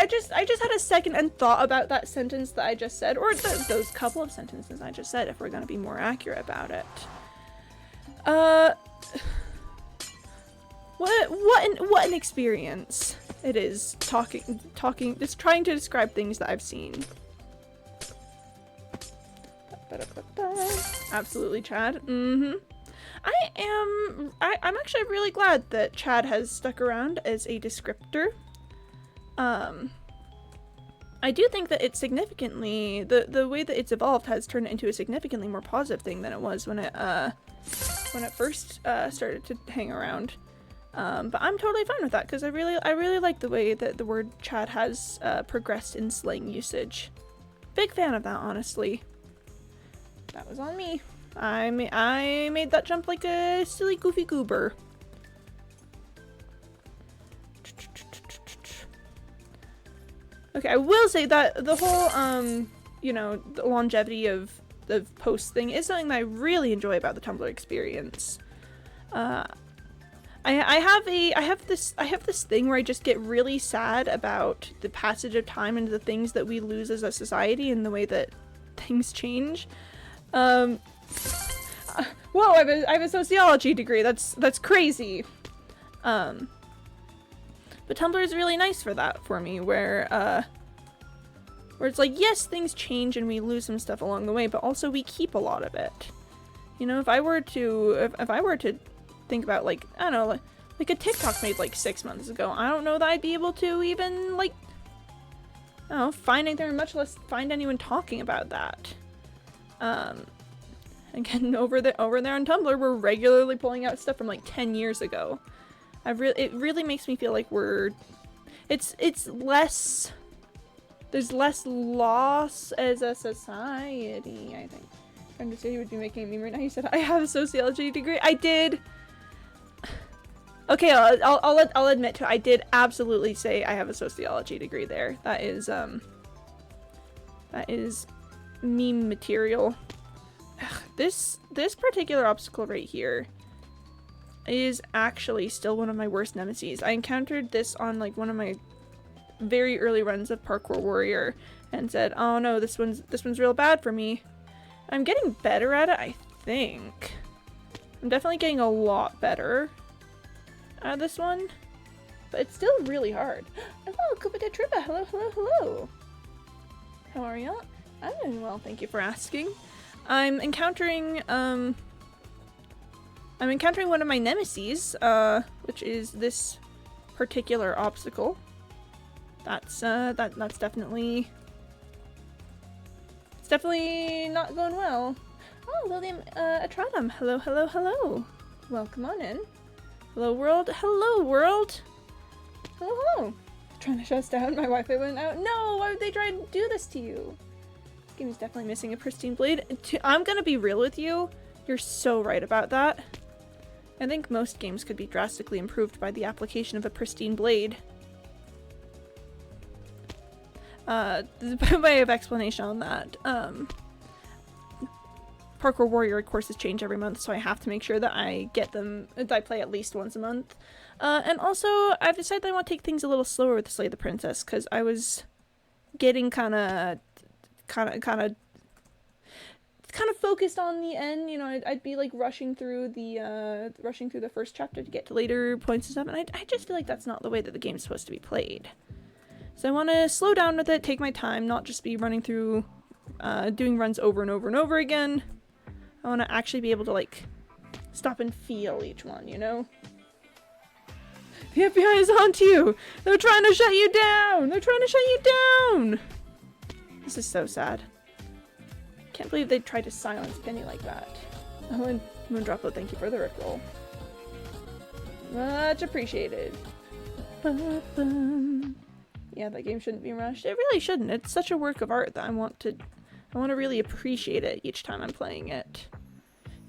just had a second and thought about that sentence that I just said, or those couple of sentences I just said, if we're gonna be more accurate about it. What an experience it is talking, just trying to describe things that I've seen. Absolutely, Chad. I'm actually really glad that Chad has stuck around as a descriptor. I do think that it's significantly, the way that it's evolved has turned it into a significantly more positive thing than it was when it first started to hang around. But I'm totally fine with that, because I really like the way that the word Chad has progressed in slang usage. Big fan of that, honestly. That was on me. I made that jump like a silly goofy goober. Okay, I will say that the whole the longevity of the post thing is something that I really enjoy about the Tumblr experience. I have this thing where I just get really sad about the passage of time and the things that we lose as a society and the way that things change. Whoa, I have a sociology degree. That's crazy. But Tumblr is really nice for that for me, where it's like, yes, things change and we lose some stuff along the way, but also we keep a lot of it. You know, if I were to think about, like, I don't know, like a TikTok made like 6 months ago, I don't know that I'd be able to even, like, I don't know, find anything, much less find anyone talking about that. Again, over there on Tumblr, we're regularly pulling out stuff from like 10 years ago. It really makes me feel like it's less, there's less loss as a society, I think. I'm trying to say you would be making a meme right now. You said, I have a sociology degree. I did. Okay, I'll admit to it. I did absolutely say I have a sociology degree there. That is meme material. Ugh, this particular obstacle right here is actually still one of my worst nemesis. I encountered this on like one of my very early runs of Parkour Warrior and said, oh no, this one's real bad for me. I'm getting better at it, I think. I'm definitely getting a lot better at this one, but it's still really hard. Hello, Kupita Tripa. Hello, hello, hello. How are ya? I'm doing well, thank you for asking. I'm encountering one of my nemesis, which is this particular obstacle. That's definitely, it's definitely not going well. Oh, Lilium Atratum. Hello, hello, hello. Welcome on in. Hello, world. Hello, world. Hello, hello. Trying to shut us down. My Wi-Fi went out. No, why would they try to do this to you? This game is definitely missing a pristine blade. I'm gonna be real with you. You're so right about that. I think most games could be drastically improved by the application of a pristine blade. By way of explanation on that, Parkour Warrior courses change every month, so I have to make sure that I get them, that I play at least once a month. And also, I've decided that I want to take things a little slower with Slay the Princess, because I was getting kind of focused on the end. You know, I'd be like rushing through the first chapter to get to later points and stuff, and I just feel like that's not the way that the game's supposed to be played. So I want to slow down with it, take my time, not just be running through, doing runs over and over and over again. I want to actually be able to, like, stop and feel each one, you know? The FBI is on to you! They're trying to shut you down! They're trying to shut you down! This is so sad. Can't believe they tried to silence Penny like that. Oh, and Moondroplet, thank you for the rickroll. Much appreciated. Yeah, that game shouldn't be rushed. It really shouldn't. It's such a work of art that I want to really appreciate it each time I'm playing it.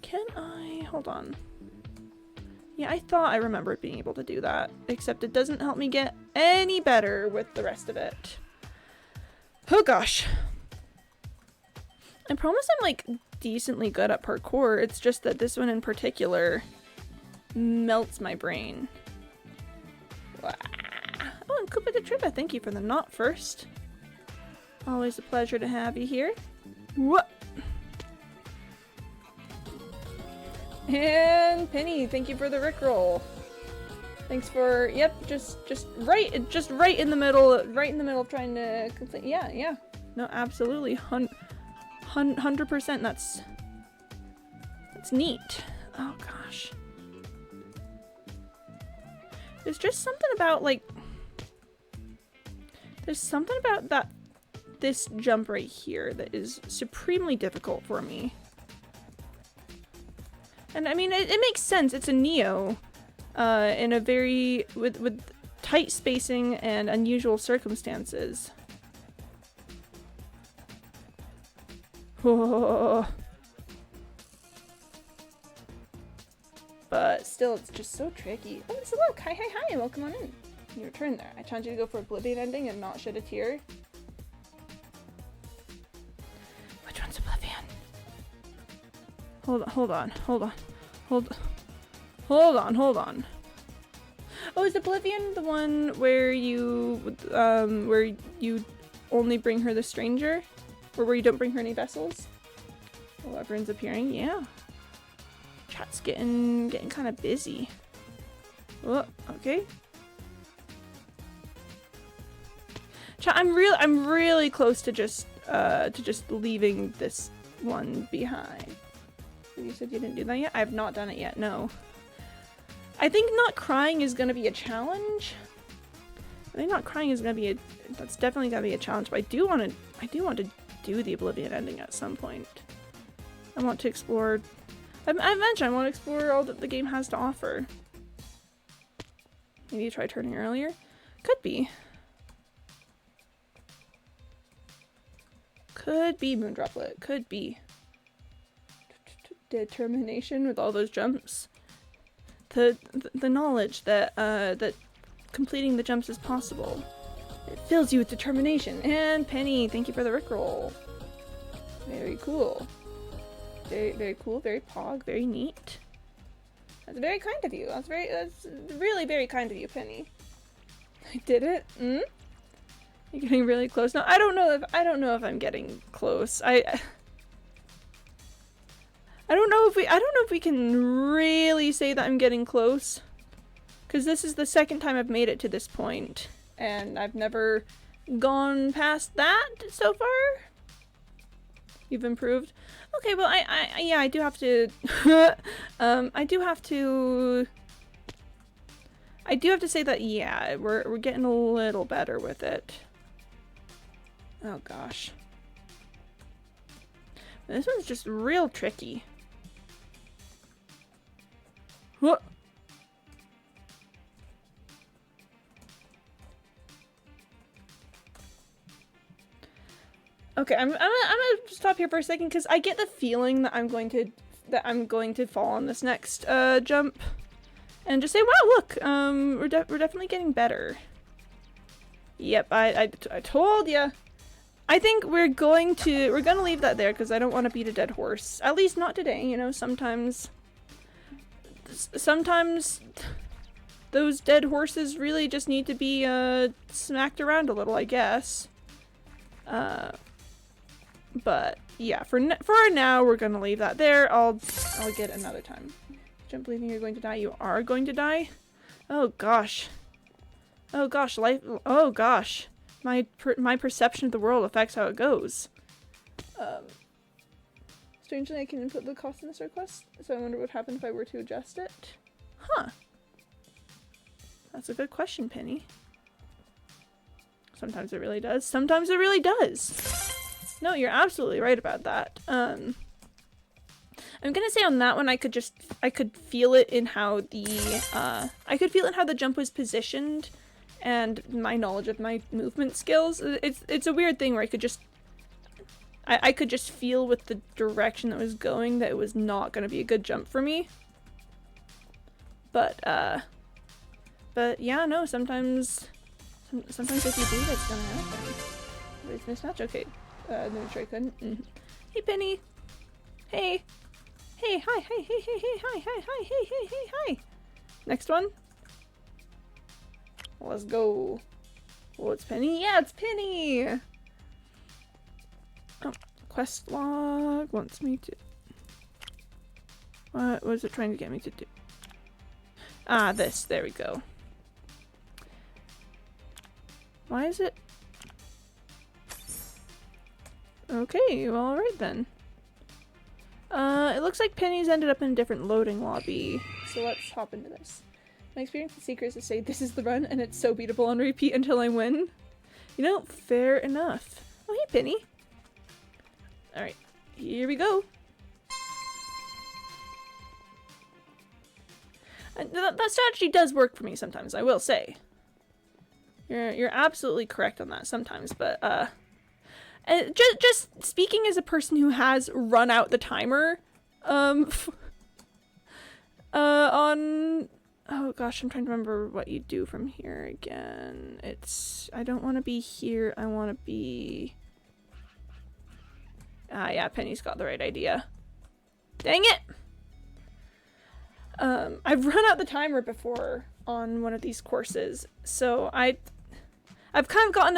Can I? Hold on. Yeah, I thought I remembered being able to do that, except it doesn't help me get any better with the rest of it. Oh gosh. I promise I'm like decently good at parkour. It's just that this one in particular melts my brain. Wow. Oh, and Koopa the Trippa, thank you for the knot first. Always a pleasure to have you here. What? And Penny, thank you for the rickroll. Thanks for, yep, just right in the middle of trying to complete. Yeah. No, absolutely, 100%. That's neat. Oh gosh. There's just something about this jump right here that is supremely difficult for me. And I mean, it makes sense. It's a Neo, in a very, with tight spacing and unusual circumstances. Oh. But still, it's just so tricky. Oh, so look! Hi, welcome on in. Your turn there. I challenge you to go for Oblivion ending and not shed a tear. Which one's Oblivion? Hold on. Oh, is Oblivion the one where you only bring her the stranger? Or where you don't bring her any vessels? Oh, everyone's appearing, yeah. Chat's getting kind of busy. Oh, okay. Chat, I'm really close to just leaving this one behind. You said you didn't do that yet? I have not done it yet, no. I think not crying is gonna be a challenge. I think not crying is gonna be that's definitely gonna be a challenge, but I do want to do the Oblivion ending at some point. I want to explore, I mentioned I want to explore all that the game has to offer. Maybe try turning earlier? Could be. Could be Moondroplet, could be. Determination with all those jumps. The knowledge that that completing the jumps is possible. It fills you with determination. And Penny, thank you for the rickroll. Very cool. Very cool, very pog, very neat. That's very kind of you. That's really very kind of you, Penny. I did it. You're getting really close now. I don't know if I'm getting close. I don't know if we can really say that I'm getting close. Cause this is the second time I've made it to this point, and I've never gone past that so far. You've improved. Okay, well yeah, I do have to I do have to say that yeah, we're getting a little better with it. Oh gosh. This one's just real tricky. What? Okay, I'm gonna stop here for a second because I get the feeling that I'm going to fall on this next jump, and just say, wow, look, we're definitely getting better. Yep, I told ya. I think we're gonna leave that there because I don't want to beat a dead horse. At least not today. You know, sometimes those dead horses really just need to be smacked around a little, I guess. But yeah, for now we're gonna leave that there. I'll get another time. Don't believing you're going to die. You are going to die. Oh gosh. Oh gosh, life. Oh gosh, my perception of the world affects how it goes. Strangely, I can input the cost in this request, so I wonder what happened if I were to adjust it. Huh. That's a good question, Penny. Sometimes it really does. Sometimes it really does. No, you're absolutely right about that. I'm gonna say on that one, I could feel it in how the jump was positioned, and my knowledge of my movement skills. It's a weird thing where I could just feel with the direction that was going that it was not gonna be a good jump for me. But yeah, no, sometimes if you do, that's gonna happen. Where's mismatch? Okay. No, sure I couldn't. Hey, Penny. Hey. Hey, hi, hey, hey, hey, hey, hi, hi, hi, hey, hey, hey, hi. Next one. Let's go. Oh, it's Penny. Yeah, it's Penny. Oh, quest log wants me to. What was it trying to get me to do? Ah, this. There we go. Why is it? Okay, well, alright then. It looks like Penny's ended up in a different loading lobby, so let's hop into this. My experience with Seeker is to say this is the run and it's so beatable on repeat until I win. You know, fair enough. Oh, hey, Penny. Alright, here we go. That strategy does work for me sometimes, I will say. You're absolutely correct on that sometimes, but, just speaking as a person who has run out the timer, on, oh gosh, I'm trying to remember what you do from here again. I don't want to be here, I want to be, yeah, Penny's got the right idea. Dang it! I've run out the timer before on one of these courses, so I've kind of gotten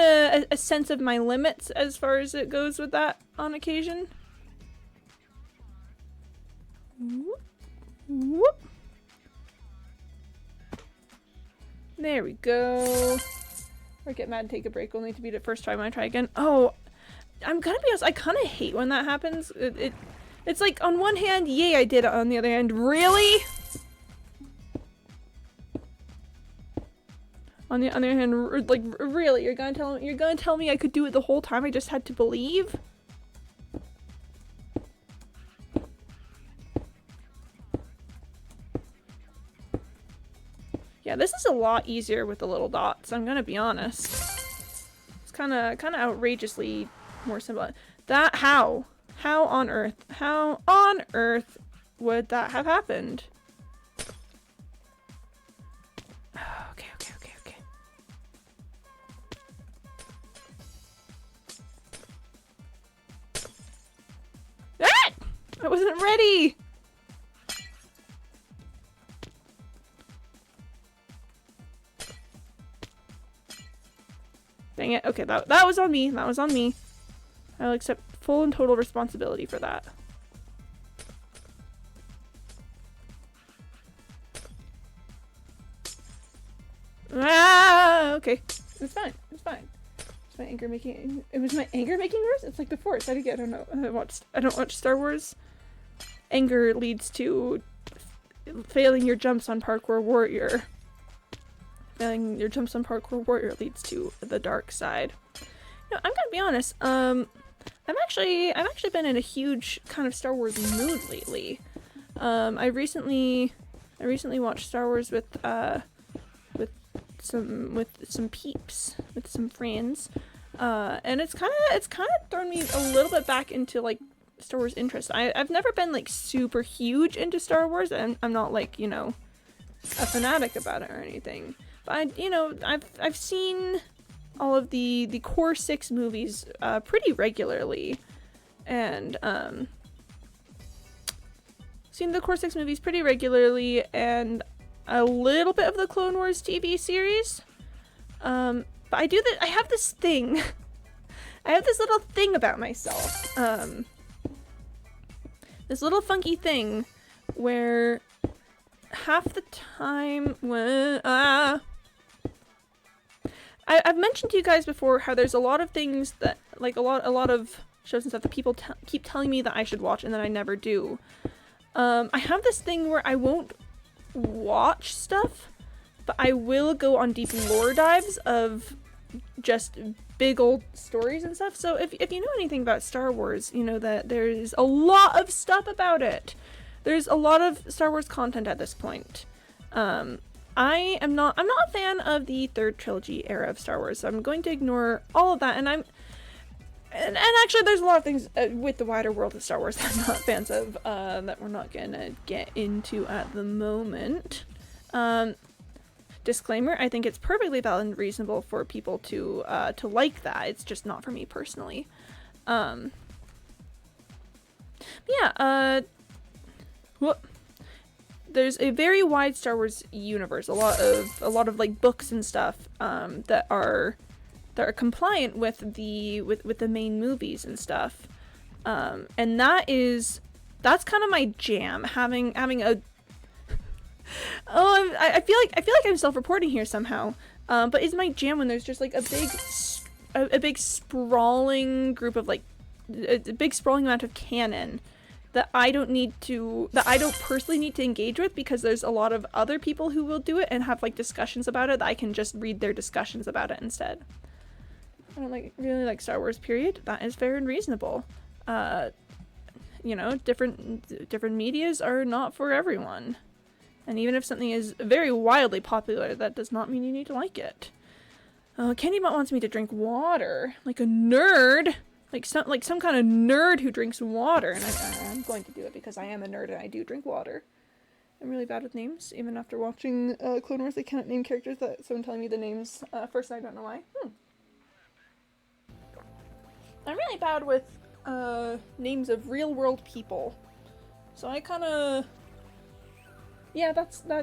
a sense of my limits as far as it goes with that on occasion. Whoop, whoop. There we go. Or get mad and take a break only to beat it first try when I try again. Oh, I'm gonna be honest, I kind of hate when that happens. It's like, on one hand, yay, I did it. On the other hand, really? On the other hand, like, really? You're gonna tell me I could do it the whole time? I just had to believe? Yeah, this is a lot easier with the little dots, I'm gonna be honest. It's kinda outrageously more simple. That, how? How on earth would that have happened? Okay. Ah! I wasn't ready! Dang it. Okay, that was on me. That was on me. I'll accept full and total responsibility for that. Ah, okay. It's fine. It's fine. It's my anger making. It was my anger making worse? It's like the Force. I don't know. I don't watch Star Wars. Anger leads to failing your jumps on Parkour Warrior. Failing your jumps on Parkour Warrior leads to the dark side. No, I'm gonna be honest. I've actually been in a huge kind of Star Wars mood lately. I recently watched Star Wars with some peeps, with some friends, and it's kind of thrown me a little bit back into like Star Wars interest. I've never been like super huge into Star Wars, and I'm not like, you know, a fanatic about it or anything. But I've seen all of the core 6 movies pretty regularly, and seen the core 6 movies pretty regularly, and a little bit of the Clone Wars TV series. But I have this thing. I have this little thing about myself. This little funky thing where half the time when I've mentioned to you guys before how there's a lot of things that, like, a lot of shows and stuff that people keep telling me that I should watch and then I never do. I have this thing where I won't watch stuff, but I will go on deep lore dives of just big old stories and stuff. So if you know anything about Star Wars, you know that there's a lot of stuff about it. There's a lot of Star Wars content at this point. I'm not a fan of the 3rd trilogy era of Star Wars, so I'm going to ignore all of that, and actually there's a lot of things with the wider world of Star Wars that I'm not fans of, that we're not gonna get into at the moment. Disclaimer, I think it's perfectly valid and reasonable for people to like that. It's just not for me personally. There's a very wide Star Wars universe, a lot of like books and stuff that are compliant with the main movies and stuff, and that's kind of my jam. Having a I feel like I'm self-reporting here somehow, but it's my jam when there's just like a big sprawling group of like a big sprawling amount of canon that I don't personally need to engage with, because there's a lot of other people who will do it and have like discussions about it that I can just read their discussions about it instead. I don't really like Star Wars, period. That is fair and reasonable. Different medias are not for everyone. And even if something is very wildly popular, that does not mean you need to like it. CandyBot wants me to drink water, like a nerd. Like some kind of nerd who drinks water, and I'm going to do it because I am a nerd and I do drink water. I'm really bad with names, even after watching Clone Wars. I cannot name characters that someone telling me the names first, and I don't know why. I'm really bad with names of real world people, so I kind of Yeah,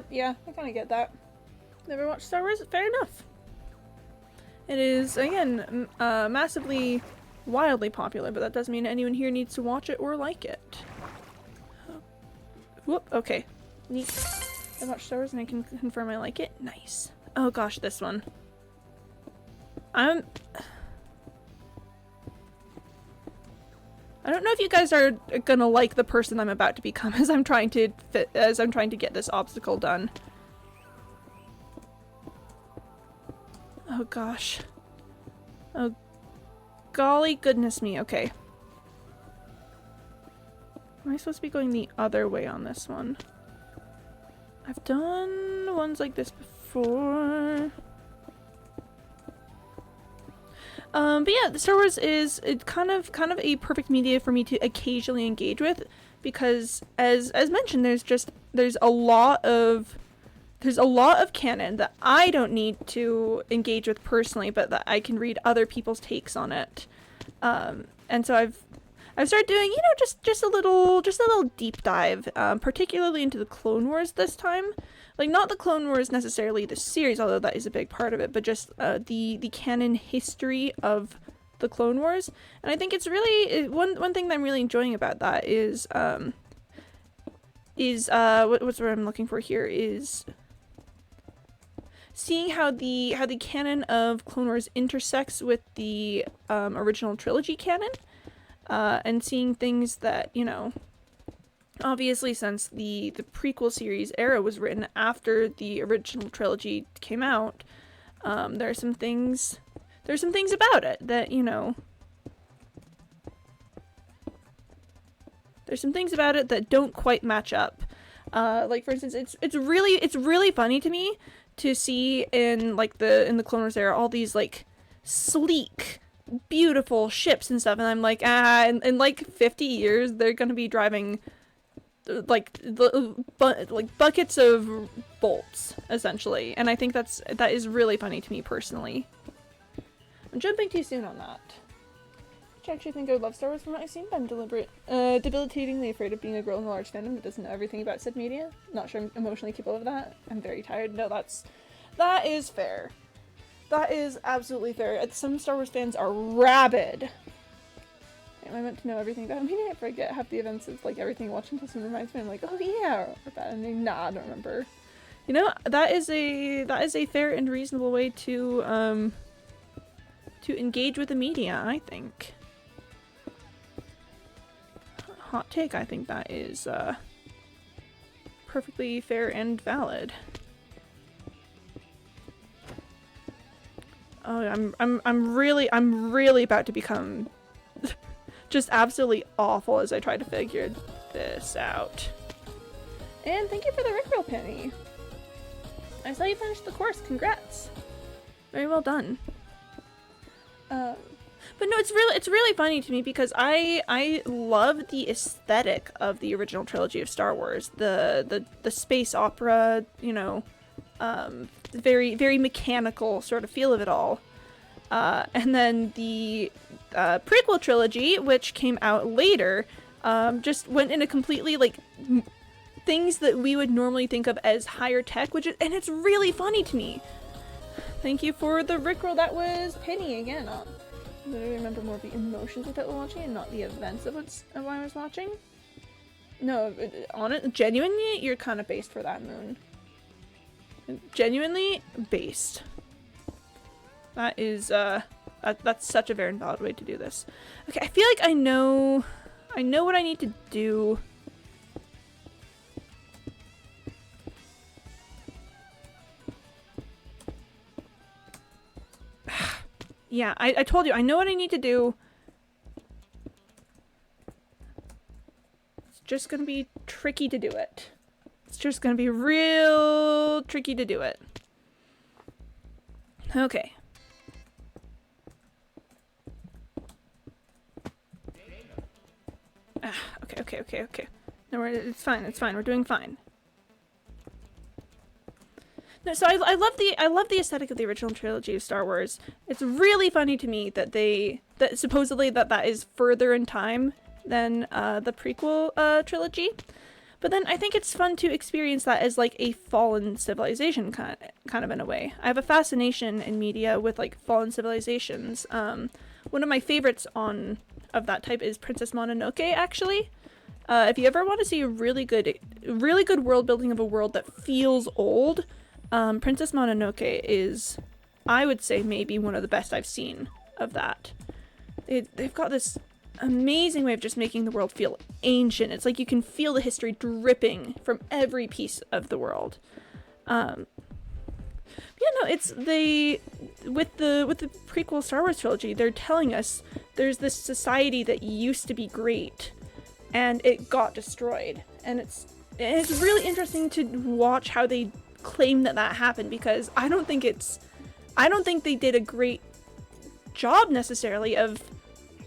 yeah, I kind of get that. Never watched Star Wars? Fair enough. It is, again, massively, wildly popular, but that doesn't mean anyone here needs to watch it or like it. Whoop, okay. Neat. I watched Star Wars and I can confirm I like it. Nice. Oh gosh, this one. I don't know if you guys are gonna like the person I'm about to become as I'm trying to get this obstacle done. Oh gosh. Oh golly goodness me, okay. Am I supposed to be going the other way on this one? I've done ones like this before. But yeah, the Star Wars is kind of a perfect media for me to occasionally engage with, because as mentioned, there's a lot of canon that I don't need to engage with personally, but that I can read other people's takes on it. And so I've started doing, you know, just a little deep dive, particularly into the Clone Wars this time. Like, not the Clone Wars necessarily the series, although that is a big part of it, but just the canon history of the Clone Wars. And I think it's really one thing that I'm really enjoying about that is what's what I'm looking for here is seeing how the canon of Clone Wars intersects with the original trilogy canon, and seeing things that, you know, obviously since the prequel series era was written after the original trilogy came out, there's some things about it that, you know, there's some things about it that don't quite match up. Like, for instance, it's really funny to me to see in the Clone Wars era all these like sleek, beautiful ships and stuff, and I'm like, in like 50 years they're gonna be driving like buckets of bolts essentially, and I think that is really funny to me personally. I'm jumping too soon on that. I actually think I would love Star Wars from what I've seen, but I'm debilitatingly afraid of being a girl in a large fandom that doesn't know everything about said media. Not sure I'm emotionally capable of that. I'm very tired. No, that is fair. That is absolutely fair. Some Star Wars fans are rabid. I meant to know everything about me. I forget half the events of like everything watching until someone reminds me. I'm like, oh yeah, or bad ending. Nah, I don't remember. You know, that is a fair and reasonable way to engage with the media, I think. Hot take, I think that is perfectly fair and valid. Oh, I'm really about to become just absolutely awful as I try to figure this out. And thank you for the Rickroll penny. I saw you finished the course. Congrats. Very well done. But no, it's really funny to me because I love the aesthetic of the original trilogy of Star Wars. The space opera, you know, very, very mechanical sort of feel of it all. And then the prequel trilogy, which came out later, just went in a completely, like, things that we would normally think of as higher tech, and it's really funny to me. Thank you for the Rickroll. That was Penny again. I remember more of the emotions of it while watching and not the events of what I was watching. No, genuinely, you're kind of based for that, Moon. Genuinely based. That is, that's such a very valid way to do this. Okay, I feel like I know what I need to do. Yeah, I told you, I know what I need to do. It's just gonna be tricky to do it. It's just gonna be real tricky to do it. Okay. Okay. No, it's fine, we're doing fine. No, so I love the aesthetic of the original trilogy of Star Wars. It's really funny to me that supposedly that is further in time than the prequel trilogy. But then I think it's fun to experience that as like a fallen civilization kind of in a way. I have a fascination in media with like fallen civilizations. One of my favorites of that type is Princess Mononoke, actually. If you ever want to see a really good world building of a world that feels old, Princess Mononoke is, I would say, maybe one of the best I've seen of that. They've got this amazing way of just making the world feel ancient. It's like you can feel the history dripping from every piece of the world. It's with the prequel Star Wars trilogy, they're telling us there's this society that used to be great and it got destroyed, and it's really interesting to watch how they claim that happened, because I don't think they did a great job necessarily of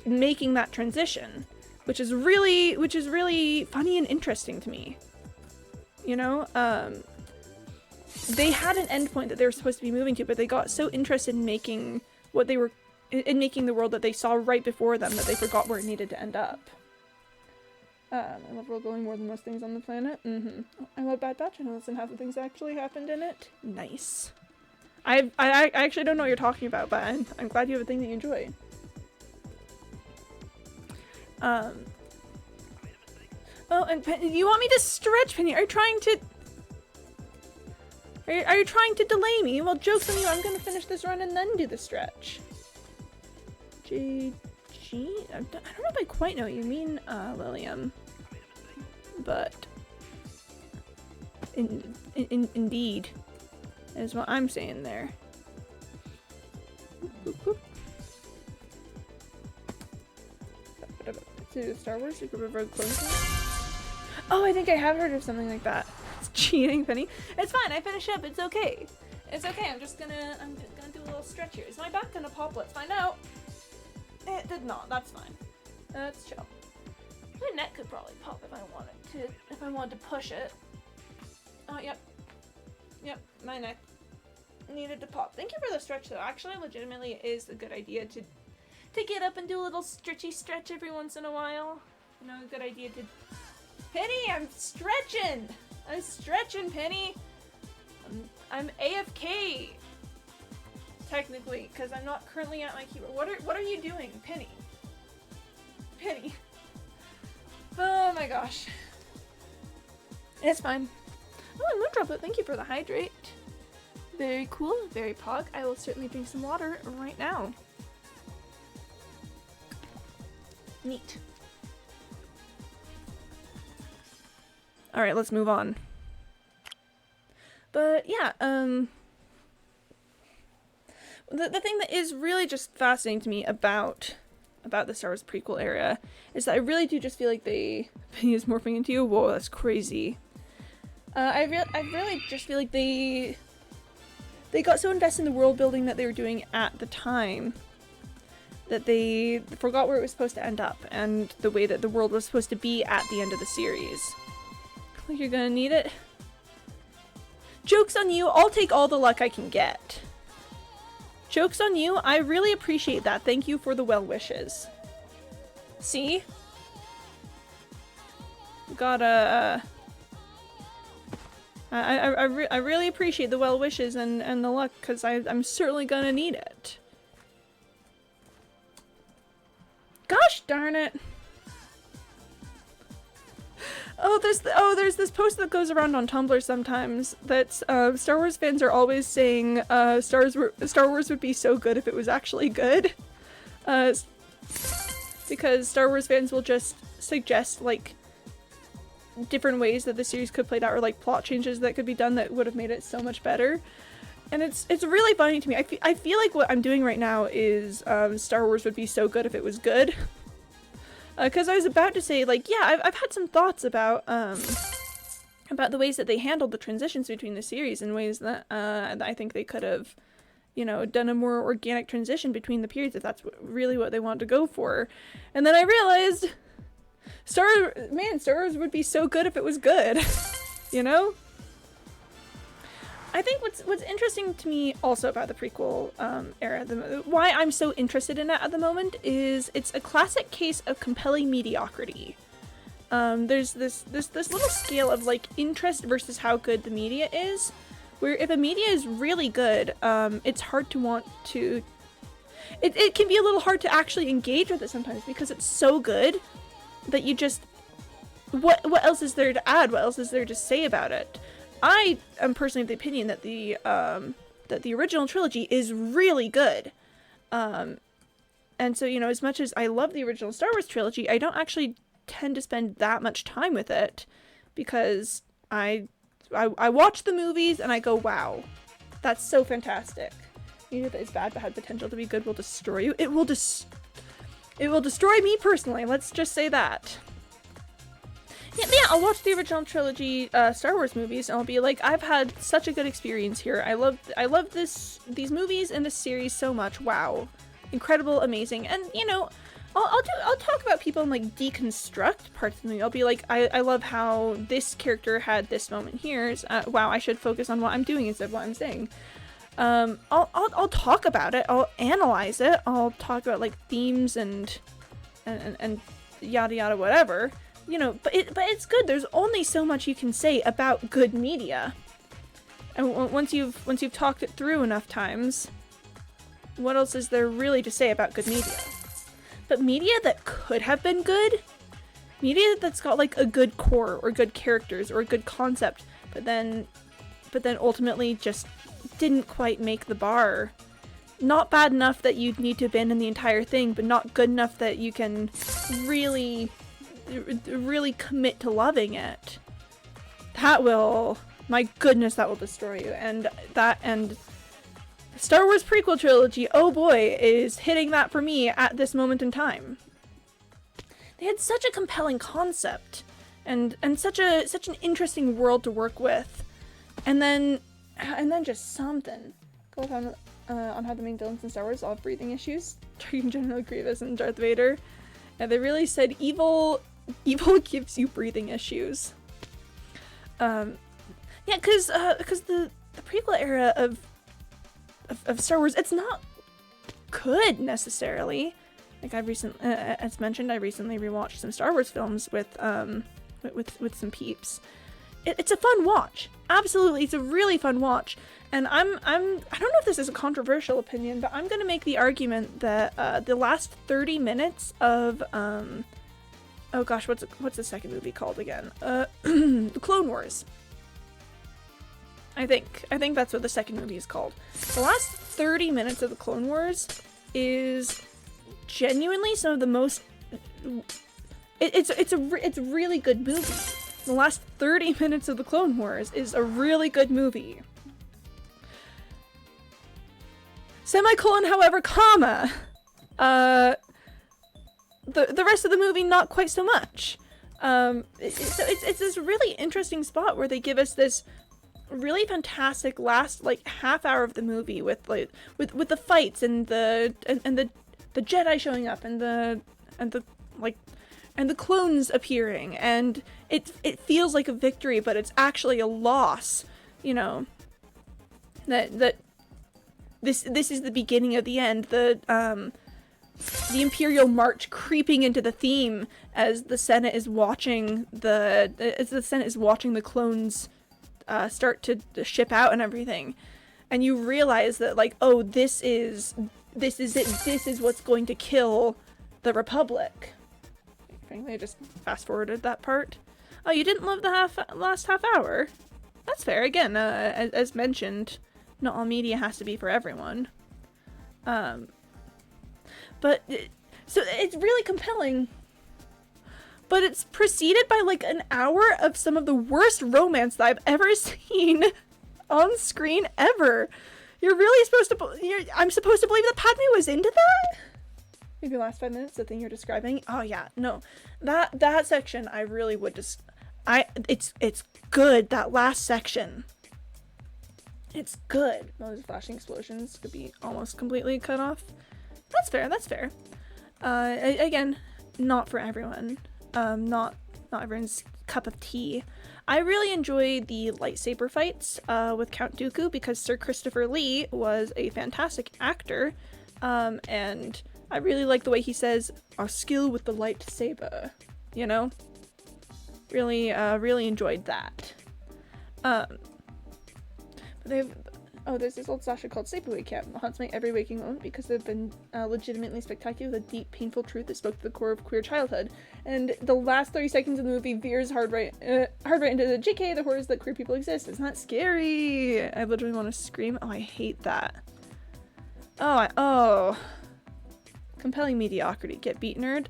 making that transition, which is really funny and interesting to me. You know, they had an endpoint that they were supposed to be moving to, but they got so interested in making making the world that they saw right before them that they forgot where it needed to end up. I love world building more than most things on the planet. I love Bad Batch, and less than half the things that actually happened in it. Nice. I actually don't know what you're talking about, but I'm glad you have a thing that you enjoy. Oh, and you want me to stretch, Penny? Are you trying to delay me? Well, joke's on you, I'm gonna finish this run and then do the stretch. JG? I don't know if I quite know what you mean, Lilium. But indeed is what I'm saying there. To Star Wars Secret of Rogue Clone Wars? Oh, I think I have heard of something like that. It's cheating, Penny. It's fine. I finish up. It's okay. It's okay. I'm just gonna do a little stretch here. Is my back gonna pop? Let's find out. It did not. That's fine. Let's chill. My neck could probably pop if I wanted to push it. Oh, yep. Yep, my neck needed to pop. Thank you for the stretch, though. Actually, legitimately, it is a good idea to get up and do a little stretchy stretch every once in a while. You know, a good idea to... Penny, I'm stretching! I'm stretching, Penny! I'm AFK! Technically, because I'm not currently at my keyboard. What are you doing, Penny? Penny. Oh my gosh. It's fine. Oh, and Moondroplet, thank you for the hydrate. Very cool, very pog. I will certainly drink some water right now. Neat. Alright, let's move on. But yeah, the thing that is really just fascinating to me about the Star Wars prequel era is that I really do just feel like Penny is morphing into you. Whoa, that's crazy. I really just feel like they got so invested in the world building that they were doing at the time that they forgot where it was supposed to end up and the way that the world was supposed to be at the end of the series. Like you're gonna need it. Joke's on you, I'll take all the luck I can get. Joke's on you, I really appreciate that. Thank you for the well wishes. See? Gotta, I really appreciate the well wishes and the luck, because I'm certainly gonna need it. Gosh darn it! There's this post that goes around on Tumblr sometimes that Star Wars fans are always saying Star Wars would be so good if it was actually good. Because Star Wars fans will just suggest like different ways that the series could play out, or like plot changes that could be done that would have made it so much better. And it's really funny to me. I feel like what I'm doing right now is Star Wars would be so good if it was good. Because I was about to say, like, yeah, I've had some thoughts about the ways that they handled the transitions between the series, in ways that I think they could have, you know, done a more organic transition between the periods if that's really what they wanted to go for. And then I realized, Star Wars would be so good if it was good, you know? I think what's interesting to me also about the prequel era, why I'm so interested in it at the moment, is it's a classic case of compelling mediocrity. there's this little scale of like interest versus how good the media is, where if a media is really good, it's hard to want to, it can be a little hard to actually engage with it sometimes because it's so good that you just, what else is there to add? What else is there to say about it? I am personally of the opinion that the original trilogy is really good. And so, you know, as much as I love the original Star Wars trilogy, I don't actually tend to spend that much time with it because I watch the movies and I go, wow, that's so fantastic. Media that is bad but had potential to be good will destroy you. It will destroy me personally. Let's just say that. Yeah, I'll watch the original trilogy Star Wars movies and I'll be like, I've had such a good experience here. I love these movies and this series so much. Wow. Incredible, amazing. And you know, I'll talk about people and like deconstruct parts of the movie. I'll be like, I love how this character had this moment here. Wow, I should focus on what I'm doing instead of what I'm saying. I'll talk about it. I'll analyze it. I'll talk about like themes and yada yada whatever. You know, but it's good. There's only so much you can say about good media. And once you've talked it through enough times, what else is there really to say about good media? But media that could have been good, media that's got like a good core or good characters or a good concept, but then ultimately just didn't quite make the bar. Not bad enough that you'd need to abandon the entire thing, but not good enough that you can really commit to loving it. That will, my goodness, that will destroy you. And Star Wars prequel trilogy, oh boy, is hitting that for me at this moment in time. They had such a compelling concept and such an interesting world to work with. And then just something goes on how the main villains in Star Wars all have breathing issues. Tarkin General Grievous and Darth Vader. And they really said evil gives you breathing issues. Yeah, because the prequel era of Star Wars, it's not good necessarily. Like as mentioned, I recently rewatched some Star Wars films with some peeps. It's a fun watch. Absolutely, it's a really fun watch. And I don't know if this is a controversial opinion, but I'm gonna make the argument that the last 30 minutes of oh gosh, what's the second movie called again? The Clone Wars. I think that's what the second movie is called. The last 30 minutes of the Clone Wars is genuinely some of the most. It's a really good movie. The last 30 minutes of the Clone Wars is a really good movie. Semicolon, however, comma. The rest of the movie, not quite so much. It's this really interesting spot where they give us this really fantastic last like half hour of the movie with the fights and the Jedi showing up and the clones appearing, and it feels like a victory, but it's actually a loss. You know, that this is the beginning of the end. The Imperial March creeping into the theme as the Senate is watching the clones start to ship out and everything, and you realize that like, oh, this is it. This is what's going to kill the Republic. Frankly, I just fast forwarded that part. Oh, you didn't love the last half hour? That's fair. Again, as mentioned, not all media has to be for everyone. But so it's really compelling. But it's preceded by like an hour of some of the worst romance that I've ever seen on screen ever. You're really supposed to. I'm supposed to believe that Padme was into that. Maybe the last 5 minutes, the thing you're describing. Oh yeah, no, that section I really would just. It's good. That last section. It's good. Those flashing explosions could be almost completely cut off. That's fair. That's fair. Again, not for everyone. Not everyone's cup of tea. I really enjoy the lightsaber fights with Count Dooku because Sir Christopher Lee was a fantastic actor, and I really like the way he says, "our skill with the lightsaber," you know? Really enjoyed that. But there's this old slasher called Sleepaway Camp. It haunts my every waking moment because they've been legitimately spectacular with a deep, painful truth that spoke to the core of queer childhood. And the last 30 seconds of the movie veers hard right into the JK, the horrors that queer people exist. It's not scary. I literally want to scream. Oh, I hate that. Oh. Compelling mediocrity. Get beat, nerd.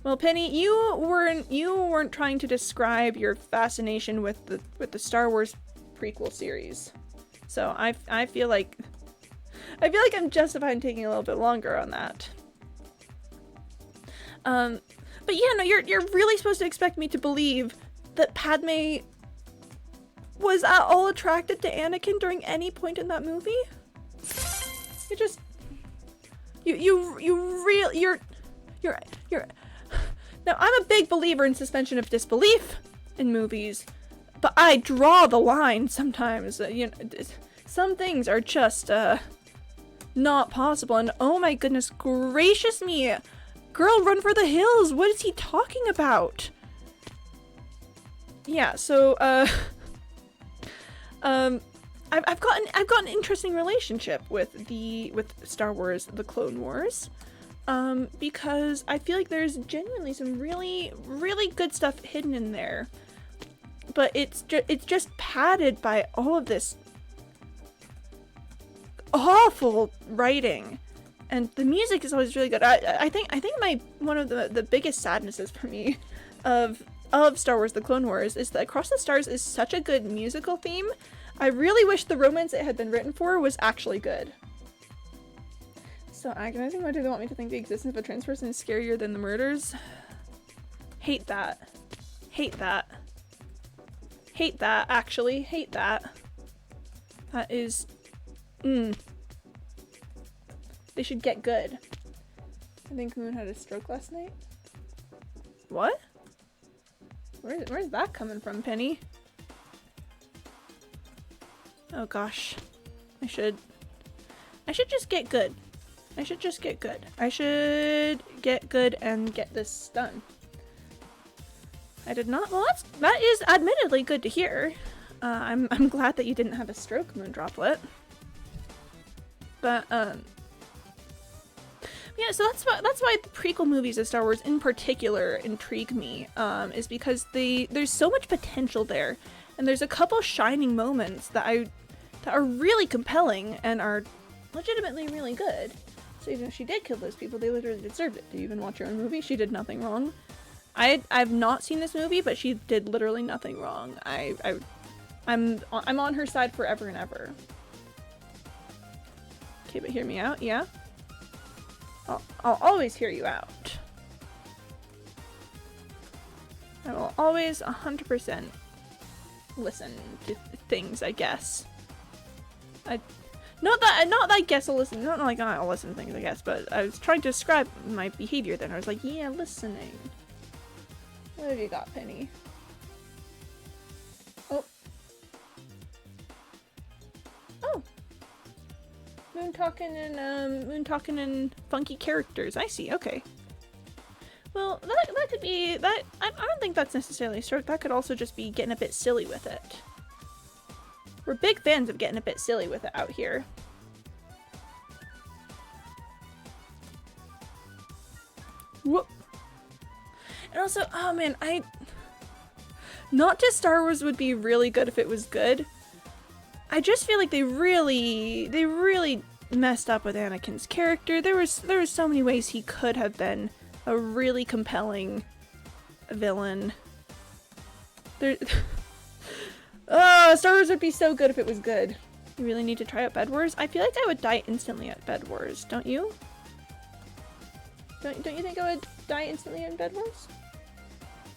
Well, Penny, you weren't trying to describe your fascination with the Star Wars prequel series, so I feel like I'm justified in taking a little bit longer on that. But yeah, no, you're really supposed to expect me to believe that Padme was at all attracted to Anakin during any point in that movie? You're now, I'm a big believer in suspension of disbelief in movies, but I draw the line sometimes. Some things are just not possible, and oh my goodness gracious me, girl, run for the hills. What is he talking about? Yeah, so I've got an interesting relationship with Star Wars: The Clone Wars, because I feel like there's genuinely some really good stuff hidden in there, but it's just padded by all of this awful writing, and the music is always really good. I think one of the biggest sadnesses for me of Star Wars: The Clone Wars is that Across the Stars is such a good musical theme. I really wish the romance it had been written for was actually good. So agonizing, why do they want me to think the existence of a trans person is scarier than the murders? Hate that. Hate that. Hate that, actually. Hate that. That is... They should get good. I think Moon had a stroke last night. What? Where's that coming from, Penny? Oh gosh. I should just get good. I should just get good. I should get good and get this done. I did not. Well, that is admittedly good to hear. I'm glad that you didn't have a stroke, Moon Droplet. But yeah, so that's why the prequel movies of Star Wars in particular intrigue me. Is because there's so much potential there, and there's a couple shining moments that are really compelling and are legitimately really good. So even if she did kill those people, they literally deserved it. Do you even watch your own movie? She did nothing wrong. I've not seen this movie, but she did literally nothing wrong. I'm on her side forever and ever. Okay, but hear me out, yeah? I'll always hear you out. I will always 100% listen to things, I guess. Not that I guess I'll listen. Not like I'll listen to things, I guess. But I was trying to describe my behavior then. I was like, yeah, listening. What have you got, Penny? Oh. Moon talking and funky characters. I see. Okay. Well, that could be that. I don't think that's necessarily a stroke. That could also just be getting a bit silly with it. We're big fans of getting a bit silly with it out here. Whoop. And also, oh man, not just Star Wars would be really good if it was good. I just feel like they really messed up with Anakin's character. There was so many ways he could have been a really compelling villain. Star Wars would be so good if it was good. You really need to try out Bed Wars? I feel like I would die instantly at Bed Wars, don't you? Don't you think I would die instantly in Bed Wars?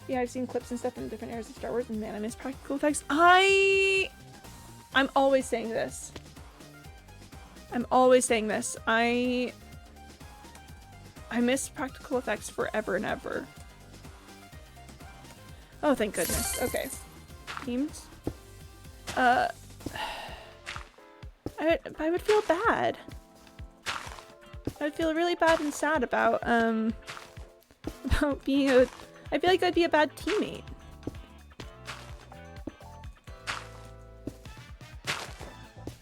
Yeah, I've seen clips and stuff from different eras of Star Wars, and man, I miss practical effects. I'm always saying this. I'm always saying this. I miss practical effects forever and ever. Oh, thank goodness. Okay. Teams. I would feel bad. I would feel really bad and sad about being a I feel like I'd be a bad teammate.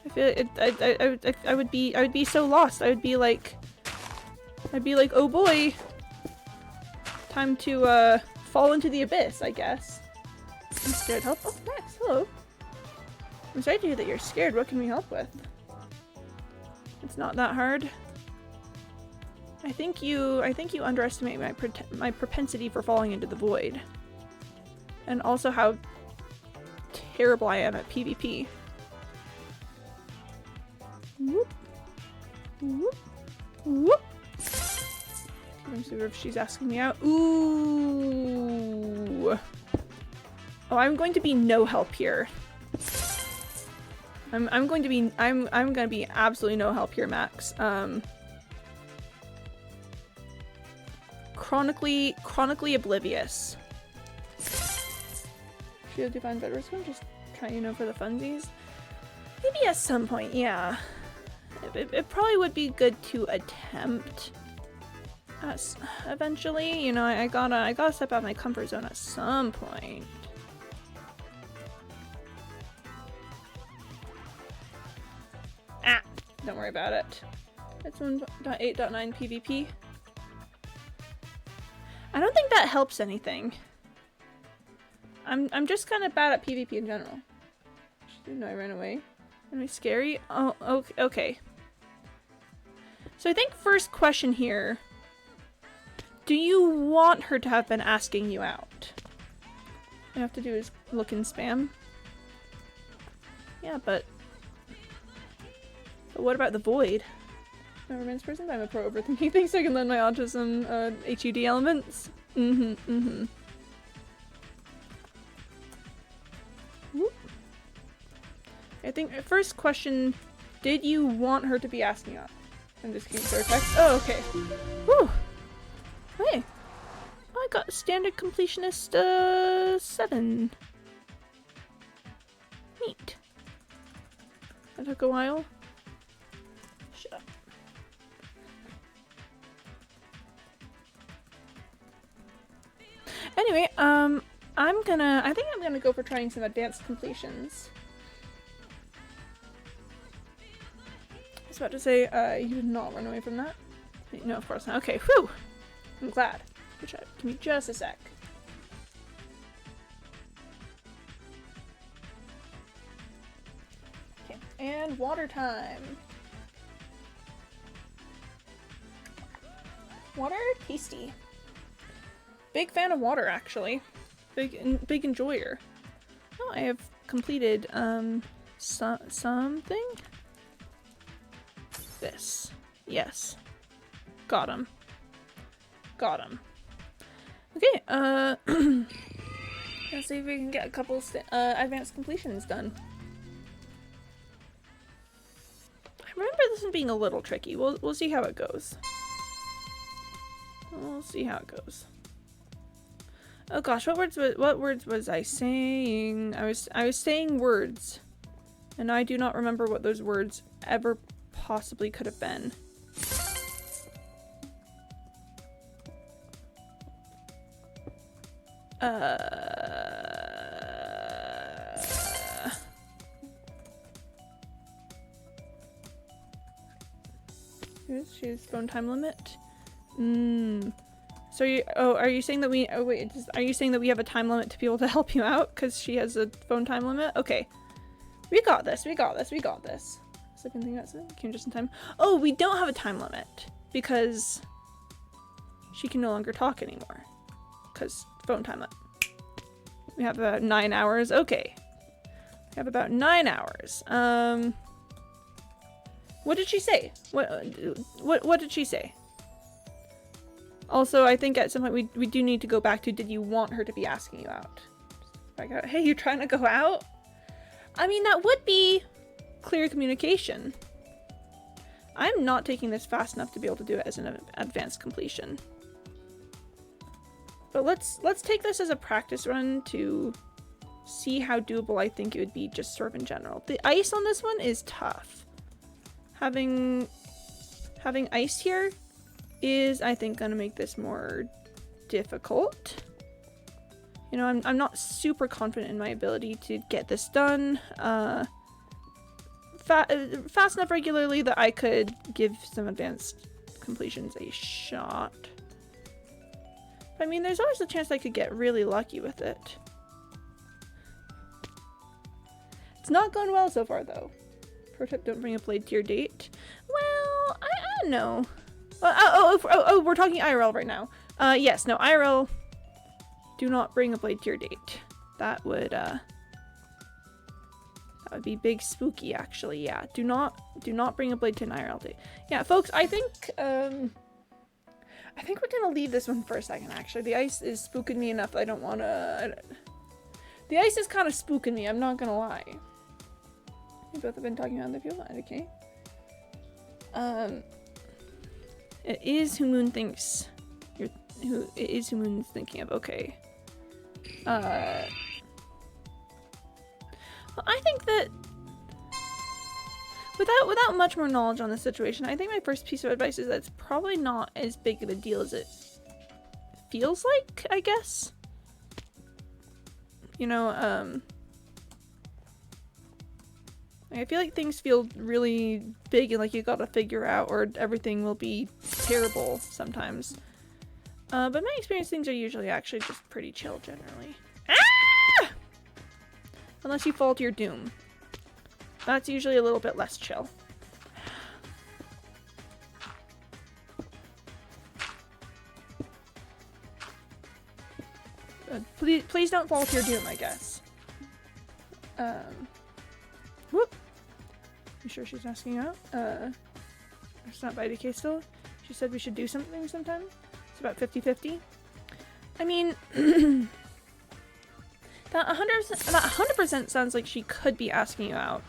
I feel like I would be so lost. I'd be like, oh boy, time to fall into the abyss, I guess. I'm scared. Help! Oh, Max, hello. I'm sorry to hear that you're scared. What can we help with? It's not that hard. I think you underestimate my propensity for falling into the void, and also how terrible I am at PvP. Whoop, whoop, whoop. Let me see if she's asking me out. Ooh. Oh, I'm going to be no help here. I'm going to be absolutely no help here, Max. Chronically oblivious. Should I define better risk one? Just trying, for the funsies. Maybe at some point, yeah. It probably would be good to attempt. Eventually, I gotta step out of my comfort zone at some point. Ah, don't worry about it. It's 1.8.9 PvP. I don't think that helps anything. I'm just kind of bad at PvP in general. She didn't know I ran away. Am I scary? Oh, okay. So I think first question here. Do you want her to have been asking you out? All you have to do is look in spam. Yeah, but what about the void? I'm a romance person, but I'm a pro overthinking things so I can learn my autism HUD elements. Whoop. I think first question, did you want her to be asking out? I'm just keeping her text. Oh, okay. Whew. Hey. I got standard completionist 7. Neat. That took a while. Shut up. Anyway, I think I'm gonna go for trying some advanced completions. I was about to say, you did not run away from that. No, of course not. Okay, whew! I'm glad. Good job. Give me just a sec. Okay, and water time. Water, tasty. Big fan of water, actually. Big enjoyer. Oh, I have completed something. This, yes. Got him. Okay. Let's see if we can get a couple advanced completions done. I remember this one being a little tricky. We'll see how it goes. We'll see how it goes. Oh gosh, what words was I saying? I was saying words, and I do not remember what those words ever possibly could have been. She's phone time limit. So are you saying that we? Oh wait, are you saying that we have a time limit to be able to help you out because she has a phone time limit? Okay, we got this. Second thing that's it. Came just in time. Oh, we don't have a time limit because she can no longer talk anymore because phone time limit. We have about 9 hours. Okay, we have about 9 hours. What did she say? What did she say? Also, I think at some point we do need to go back to, did you want her to be asking you out? Back out. Hey, you trying to go out? I mean, that would be clear communication. I'm not taking this fast enough to be able to do it as an advanced completion. But let's take this as a practice run to see how doable I think it would be just sort of in general. The ice on this one is tough. Having ice here is, I think, gonna make this more difficult. You know, I'm not super confident in my ability to get this done fast enough regularly that I could give some advanced completions a shot. But, I mean, there's always a chance I could get really lucky with it. It's not going well so far, though. Pro tip, don't bring a blade to your date. Well, I don't know. Oh, we're talking IRL right now. Yes, no, IRL, do not bring a blade to your date. That would be big spooky, actually. Yeah, do not bring a blade to an IRL date. Yeah, folks, I think we're gonna leave this one for a second, actually. The ice is spooking me enough that I don't wanna... The ice is kind of spooking me, I'm not gonna lie. We both have been talking on the fuel line, okay? It is who Moon thinks it is who Moon's thinking of, okay. Well, I think that without much more knowledge on the situation, I think my first piece of advice is that it's probably not as big of a deal as it feels like, I guess. You know, I feel like things feel really big and like you gotta figure out or everything will be terrible sometimes. But my experience, things are usually actually just pretty chill generally. Ah! Unless you fall to your doom. That's usually a little bit less chill. Please don't fall to your doom, I guess. Whoop. You sure she's asking out? It's not by decay still. She said we should do something sometime. It's about 50-50. I mean, that 100% sounds like she could be asking you out,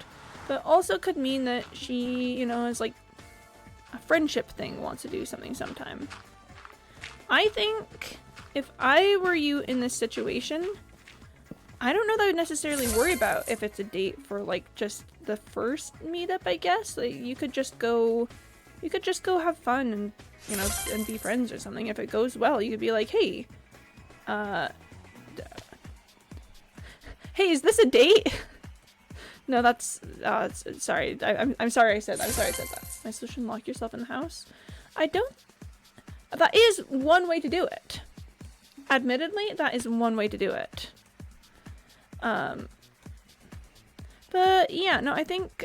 but also could mean that she, you know, is like a friendship thing, wants to do something sometime. I think if I were you in this situation, I don't know that I would necessarily worry about if it's a date for like just the first meetup, I guess. Like you could just go have fun and, you know, and be friends or something. If it goes well, you could be like, hey, hey, is this a date? No, that's, sorry. I'm sorry I said that. Am I solution, lock yourself in the house? That is one way to do it. Admittedly, that is one way to do it. But yeah, no, I think,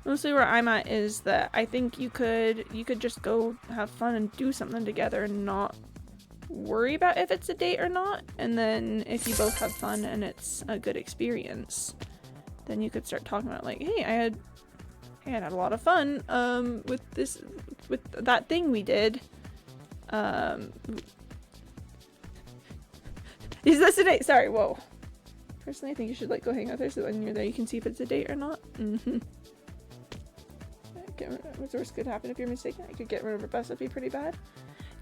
mostly where I'm at is that I think you could just go have fun and do something together and not worry about if it's a date or not. And then if you both have fun and it's a good experience, then you could start talking about like, hey, I had a lot of fun, with that thing we did. Is this a date? Sorry, whoa. Personally, I think you should like go hang out there so when you're there you can see if it's a date or not. What's the worst could happen if you're mistaken? I could get run over a bus, that'd be pretty bad.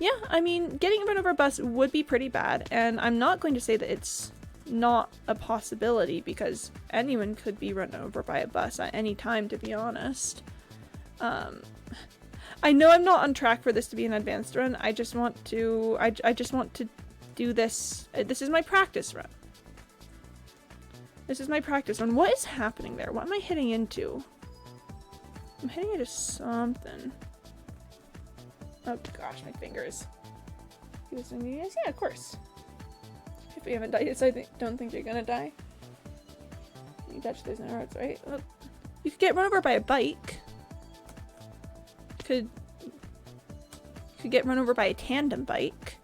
Yeah, I mean, getting run over a bus would be pretty bad, and I'm not going to say that it's not a possibility, because anyone could be run over by a bus at any time, to be honest. I know I'm not on track for this to be an advanced run. I just want to do this. This is my practice run. This is my practice run. What is happening there? What am I hitting into? I'm hitting into something. Oh gosh, my fingers. Yes, yeah, of course. If we haven't died yet, so I don't think you're gonna die. You touch those roads, right? Well, you could get run over by a bike. You could get run over by a tandem bike.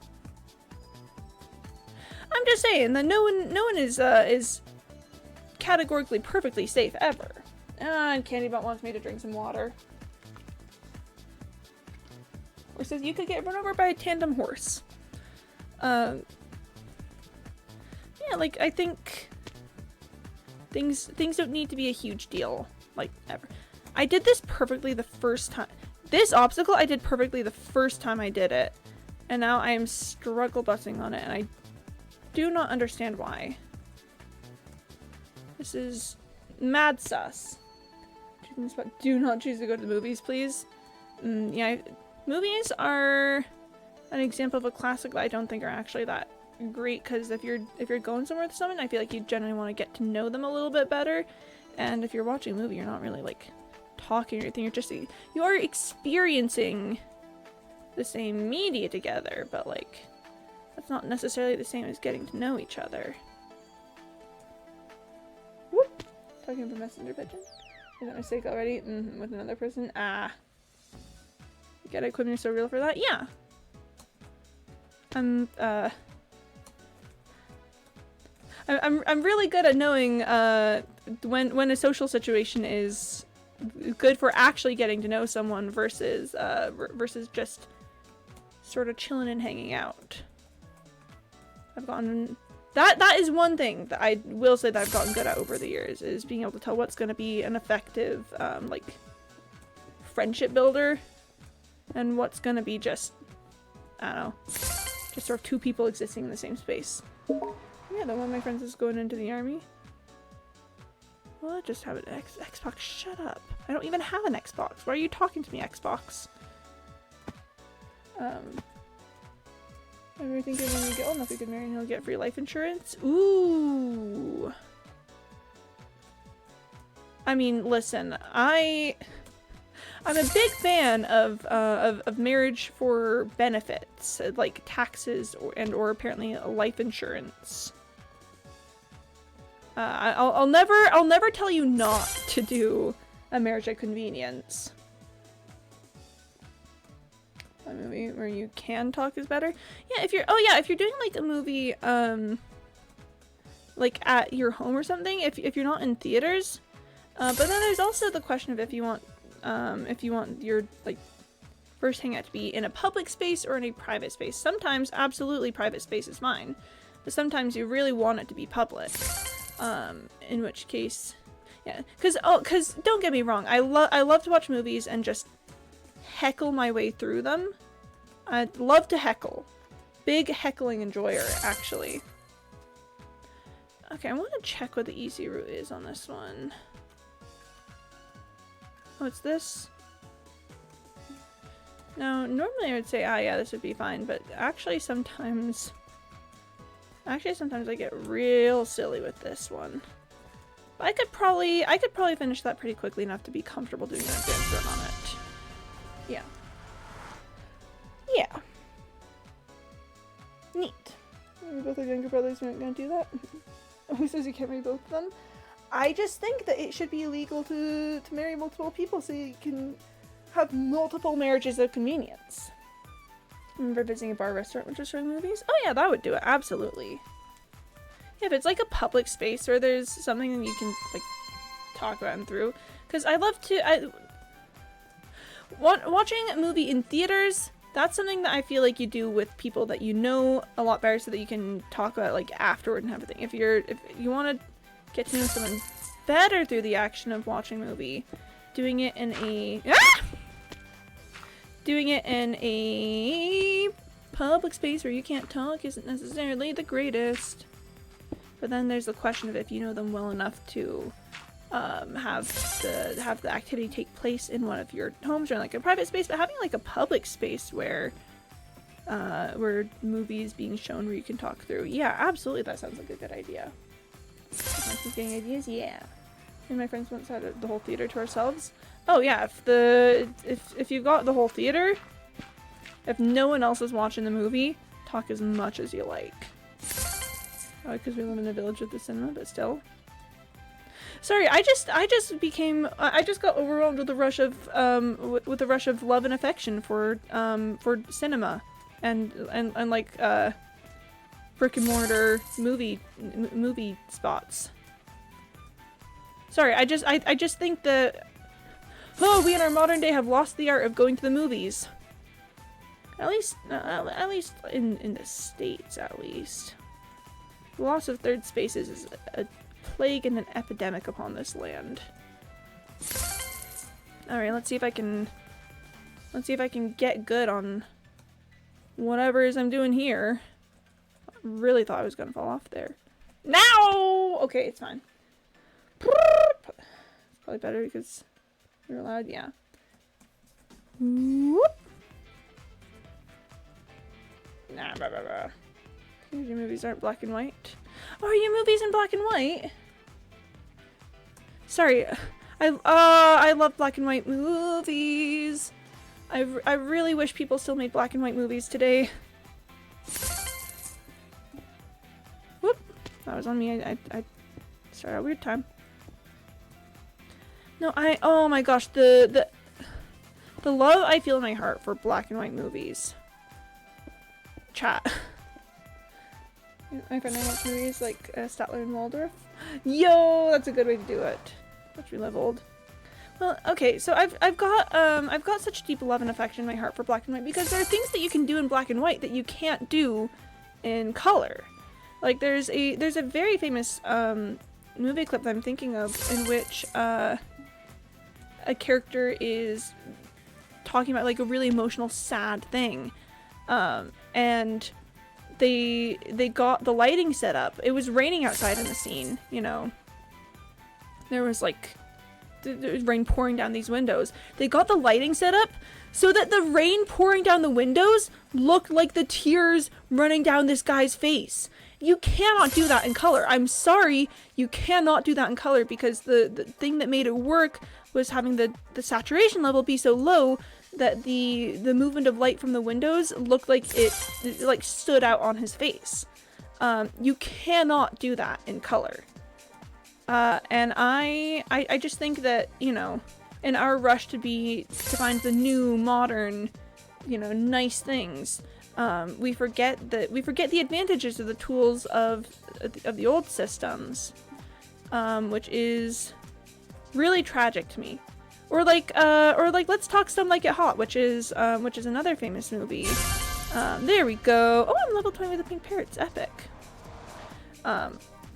I'm just saying that no one is categorically perfectly safe ever. And Candybot wants me to drink some water. Or says you could get run over by a tandem horse. Yeah, like I think things don't need to be a huge deal, like ever. I did this perfectly the first time. This obstacle I did perfectly the first time I did it, and now I am struggle busting on it, and I do not understand why. This is mad sus. Do not choose to go to the movies, please. Yeah, movies are an example of a classic that I don't think are actually that great, because if you're going somewhere with someone, I feel like you generally want to get to know them a little bit better. And if you're watching a movie, you're not really like talking or anything. You are experiencing the same media together, but like that's not necessarily the same as getting to know each other. Whoop! Talking to the messenger pigeon. Is that a mistake already? With another person? Ah. You get equipment so real for that? Yeah. I'm really good at knowing when a social situation is good for actually getting to know someone versus versus just sort of chilling and hanging out. I've gotten that is one thing that I will say that I've gotten good at over the years, is being able to tell what's going to be an effective like friendship builder and what's going to be just, I don't know, just sort of two people existing in the same space. Yeah, one of my friends is going into the army. Well, I just have an Xbox. Shut up. I don't even have an Xbox. Why are you talking to me, Xbox? I'm thinking when we get old enough we could marry and he'll get free life insurance. Ooh. I mean, listen, I'm a big fan of marriage for benefits, like taxes or apparently life insurance. I'll never tell you not to do a marriage at convenience. A movie where you can talk is better. Yeah, if you're doing like a movie like at your home or something, if you're not in theaters. But then there's also the question of if you want your like first hangout to be in a public space or in a private space. Sometimes absolutely private space is fine, but sometimes you really want it to be public. In which case, yeah, because don't get me wrong, I love to watch movies and just heckle my way through them. I love to heckle. Big heckling enjoyer, actually. Okay, I want to check what the easy route is on this one. Oh, it's this? No, normally I would say, ah, yeah, this would be fine, but actually sometimes I get real silly with this one. But I could probably finish that pretty quickly enough to be comfortable doing an advanced run on it. Yeah. Yeah. Neat. We both have younger brothers, we're not gonna do that. Who says you can't marry both of them? I just think that it should be illegal to marry multiple people so you can have multiple marriages of convenience. Remember visiting a bar or restaurant when just showing movies? Oh yeah, that would do it, absolutely. Yeah, if it's like a public space where there's something that you can like talk about and through. Because I love to, watching a movie in theaters, that's something that I feel like you do with people that you know a lot better so that you can talk about like afterward and everything. If you want to get to know someone better through the action of watching a movie, doing it in a public space where you can't talk isn't necessarily the greatest. But then there's the question of if you know them well enough to have the activity take place in one of your homes or like a private space, but having like a public space where movies being shown where you can talk through. Yeah, absolutely, that sounds like a good idea. Keep getting ideas, yeah. And my friends once had the whole theater to ourselves. Oh yeah, if you've got the whole theater, if no one else is watching the movie, talk as much as you like. Because we live in a village with the cinema, but still. Sorry, I just got overwhelmed with the rush of love and affection for cinema, and like brick and mortar movie spots. Sorry, I just think that we in our modern day have lost the art of going to the movies. At least in the States, at least. The loss of third spaces is a plague and an epidemic upon this land. Alright, let's see if I can get good on whatever it is I'm doing here. I really thought I was gonna fall off there. Now! Okay, it's fine. It's probably better because you're allowed, yeah. Whoop. Nah, blah, blah, blah. Your movies aren't black and white. Oh, are your movies in black and white? Sorry, I love black and white movies. I really wish people still made black and white movies today. Whoop, that was on me. I started a weird time. No, oh my gosh, the love I feel in my heart for black and white movies. Chat. My friend watch movies like Statler and Waldorf. Yo, that's a good way to do it. Watch me live old. Well, okay, so I've got such deep love and affection in my heart for black and white because there are things that you can do in black and white that you can't do in color. Like there's a very famous movie clip that I'm thinking of in which a character is talking about like a really emotional, sad thing, and they got the lighting set up. It was raining outside in the scene, you know. There was like rain pouring down these windows. They got the lighting set up so that the rain pouring down the windows looked like the tears running down this guy's face. You cannot do that in color. I'm sorry, you cannot do that in color because the thing that made it work was having the saturation level be so low that the movement of light from the windows looked like it like stood out on his face. You cannot do that in color. And I just think that, you know, in our rush to find the new, modern, you know, nice things, we forget the advantages of the tools of the old systems, which is really tragic to me. Or like Let's Talk Some Like It Hot, which is another famous movie. There we go. Oh, I'm level 20 with the pink parrots. Epic.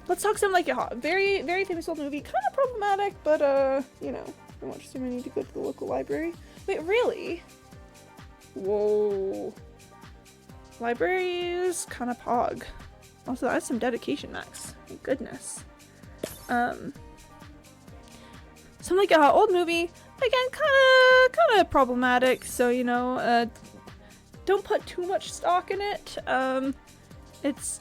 Let's Talk Some Like It Hot. Very, very famous old movie. Kind of problematic, but, you know, if I watch too many to go to the local library. Wait, really? Whoa. Library is kind of pog. Also, that's some dedication, Max. Thank goodness. Some Like It Hot, old movie. Again, kind of problematic, so, you know, don't put too much stock in it. It's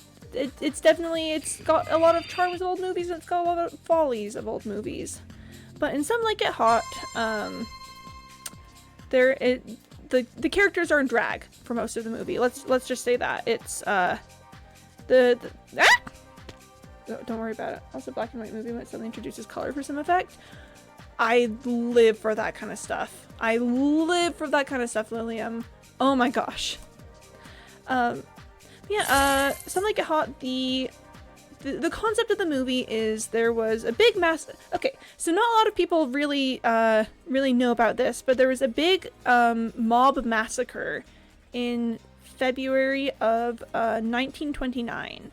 got a lot of charms of old movies, and it's got a lot of follies of old movies. But in Some Like It Hot, the characters are in drag for most of the movie. Let's just say that. It's don't worry about it. Also, black and white movie when it suddenly introduces color for some effect. I live for that kind of stuff. I live for that kind of stuff, Lilium. Oh my gosh. Yeah, Some Like It Hot, the concept of the movie is there was a big okay, so not a lot of people really know about this, but there was a big mob massacre in February of 1929.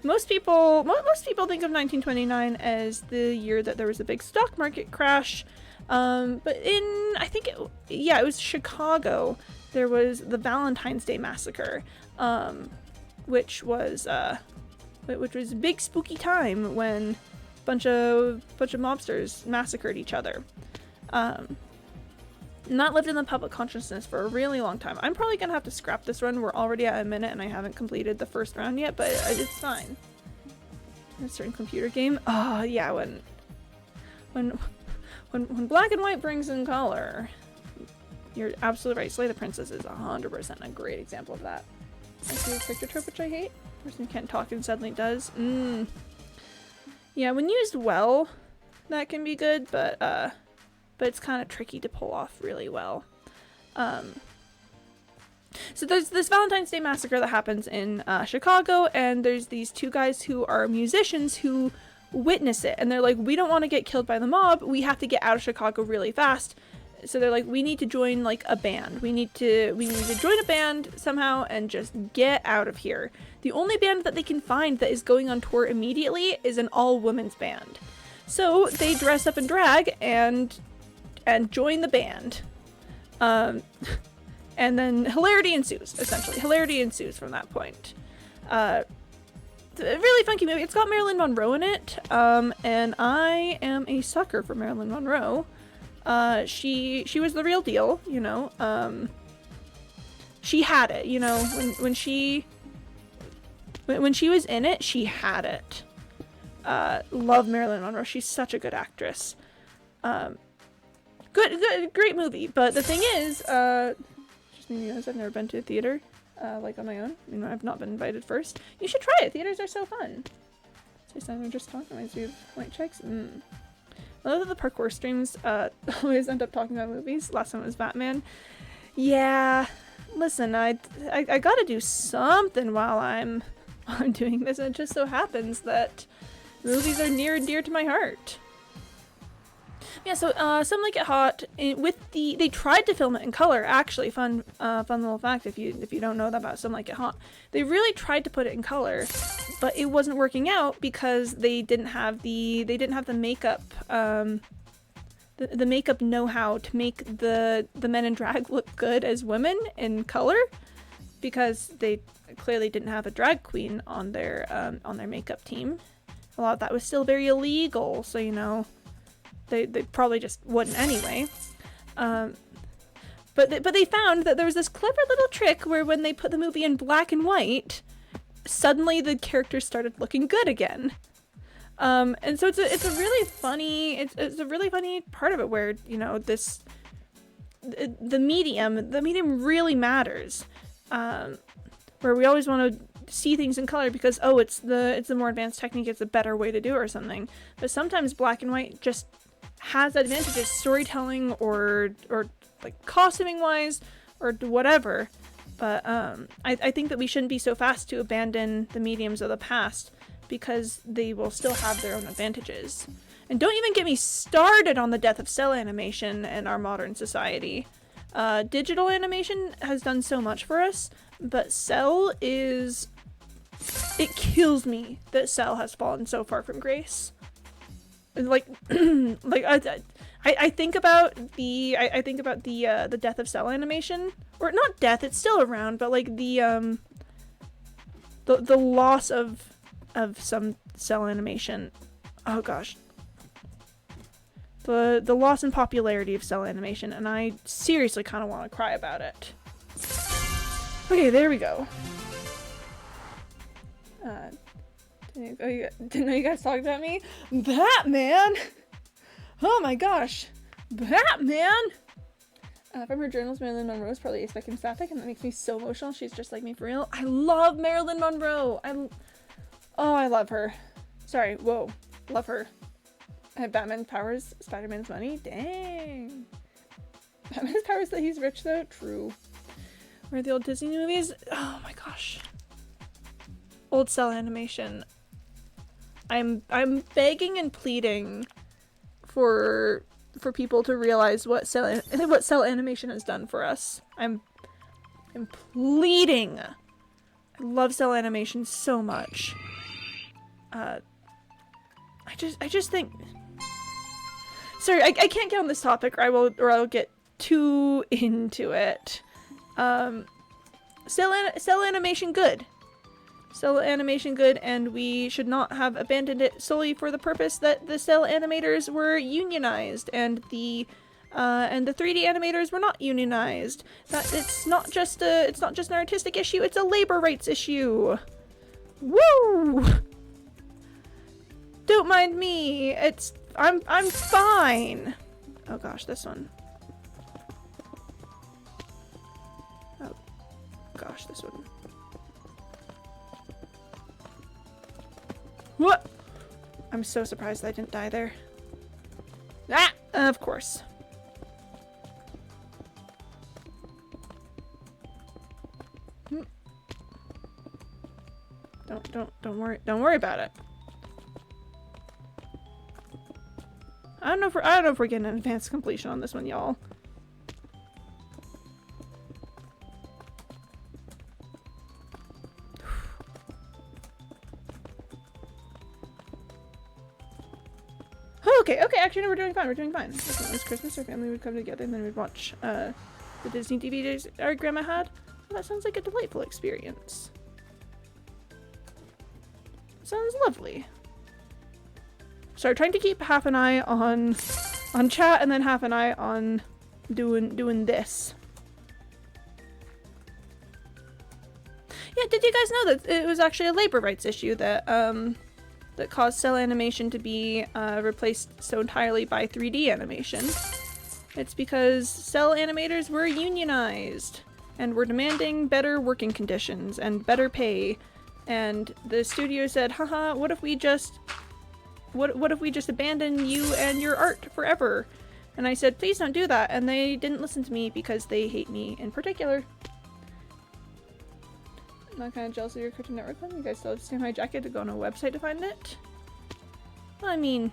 Most people think of 1929 as the year that there was a big stock market crash, but it was Chicago. There was the Valentine's Day Massacre, which was a big spooky time when bunch of mobsters massacred each other. Not lived in the public consciousness for a really long time. I'm probably gonna have to scrap this run. We're already at a minute and I haven't completed the first round yet, but it's fine. A certain computer game. Oh yeah, when black and white brings in color. You're absolutely right. Slay the Princess is 100% a great example of that. I see a character trope which I hate. Person can't talk and suddenly does. Yeah, when used well, that can be good, but it's kind of tricky to pull off really well. So there's this Valentine's Day Massacre that happens in Chicago, and there's these two guys who are musicians who witness it, and they're like, we don't want to get killed by the mob, we have to get out of Chicago really fast. So they're like, we need to join like a band. We need to join a band somehow and just get out of here. The only band that they can find that is going on tour immediately is an all-women's band. So they dress up in drag and join the band. And then hilarity ensues, essentially. Hilarity ensues from that point. It's a really funky movie. It's got Marilyn Monroe in it. And I am a sucker for Marilyn Monroe. She was the real deal, you know. she had it, you know, when she was in it, she had it. Love Marilyn Monroe. She's such a good actress. Great movie. But the thing is, just me because I've never been to a theater, like on my own. You know, I've not been invited first. You should try it. Theaters are so fun. So I'm just talking reminds me of white chicks. A lot of the parkour streams always end up talking about movies. Last time it was Batman. Yeah, listen, I gotta do something while I'm doing this, and it just so happens that movies are near and dear to my heart. Yeah, so Some Like It Hot they tried to film it in color. Actually, fun little fact if you don't know that about Some Like It Hot, they really tried to put it in color, but it wasn't working out because they didn't have the makeup the makeup know-how to make the men in drag look good as women in color, because they clearly didn't have a drag queen on their makeup team. A lot of that was still very illegal, so you know. They probably just wouldn't anyway. But they found that there was this clever little trick where when they put the movie in black and white, suddenly the characters started looking good again. And so it's a really funny part of it where, you know, the medium really matters. Where we always want to see things in color because it's the more advanced technique, it's a better way to do it or something. But sometimes black and white just has advantages, storytelling or like costuming wise or whatever. But I think that we shouldn't be so fast to abandon the mediums of the past because they will still have their own advantages. And don't even get me started on the death of cell animation in our modern society. Digital animation has done so much for us, but cell is... It kills me that cell has fallen so far from grace. Like, I think about the death of cell animation, or not death, it's still around, but like the loss of some cell animation. Oh gosh. The loss in popularity of cell animation, and I seriously kind of want to cry about it. Okay, there we go. Didn't know you guys talked about me? Batman! Oh my gosh. Batman! From her journals, Marilyn Monroe is probably a spectrum sapphic, and that makes me so emotional. She's just like me for real. I love Marilyn Monroe! I love her. Sorry, whoa. Love her. I have Batman's powers, Spider-Man's money. Dang. Batman's powers that he's rich though? True. Where are the old Disney movies? Oh my gosh. Old cell animation. I'm begging and pleading for people to realize what cell animation has done for us. I'm pleading. I love cell animation so much. I just think. Sorry, I can't get on this topic, or I'll get too into it. Cell animation good. Cell animation good, and we should not have abandoned it solely for the purpose that the cell animators were unionized and the 3D animators were not unionized. That it's not just an artistic issue, it's a labor rights issue. Woo! Don't mind me. I'm fine. Oh gosh, this one. Oh gosh, this one. What? I'm so surprised I didn't die there. Ah, of course. Don't worry about it. I don't know if we're getting an advanced completion on this one, y'all. Okay, actually no, we're doing fine, Listen, it was Christmas, our family would come together and then we'd watch the Disney DVDs our grandma had. Well, that sounds like a delightful experience. Sounds lovely. So trying to keep half an eye on chat and then half an eye on doing this. Yeah, did you guys know that it was actually a labor rights issue that that caused cell animation to be replaced so entirely by 3D animation? It's because cell animators were unionized and were demanding better working conditions and better pay, and the studio said, haha, what if we just abandon you and your art forever? And I said, please don't do that, and they didn't listen to me because they hate me in particular. I'm not kind of jealous of your Cartoon Network one. You guys still have to Samurai Jacket to go on a website to find it? I mean,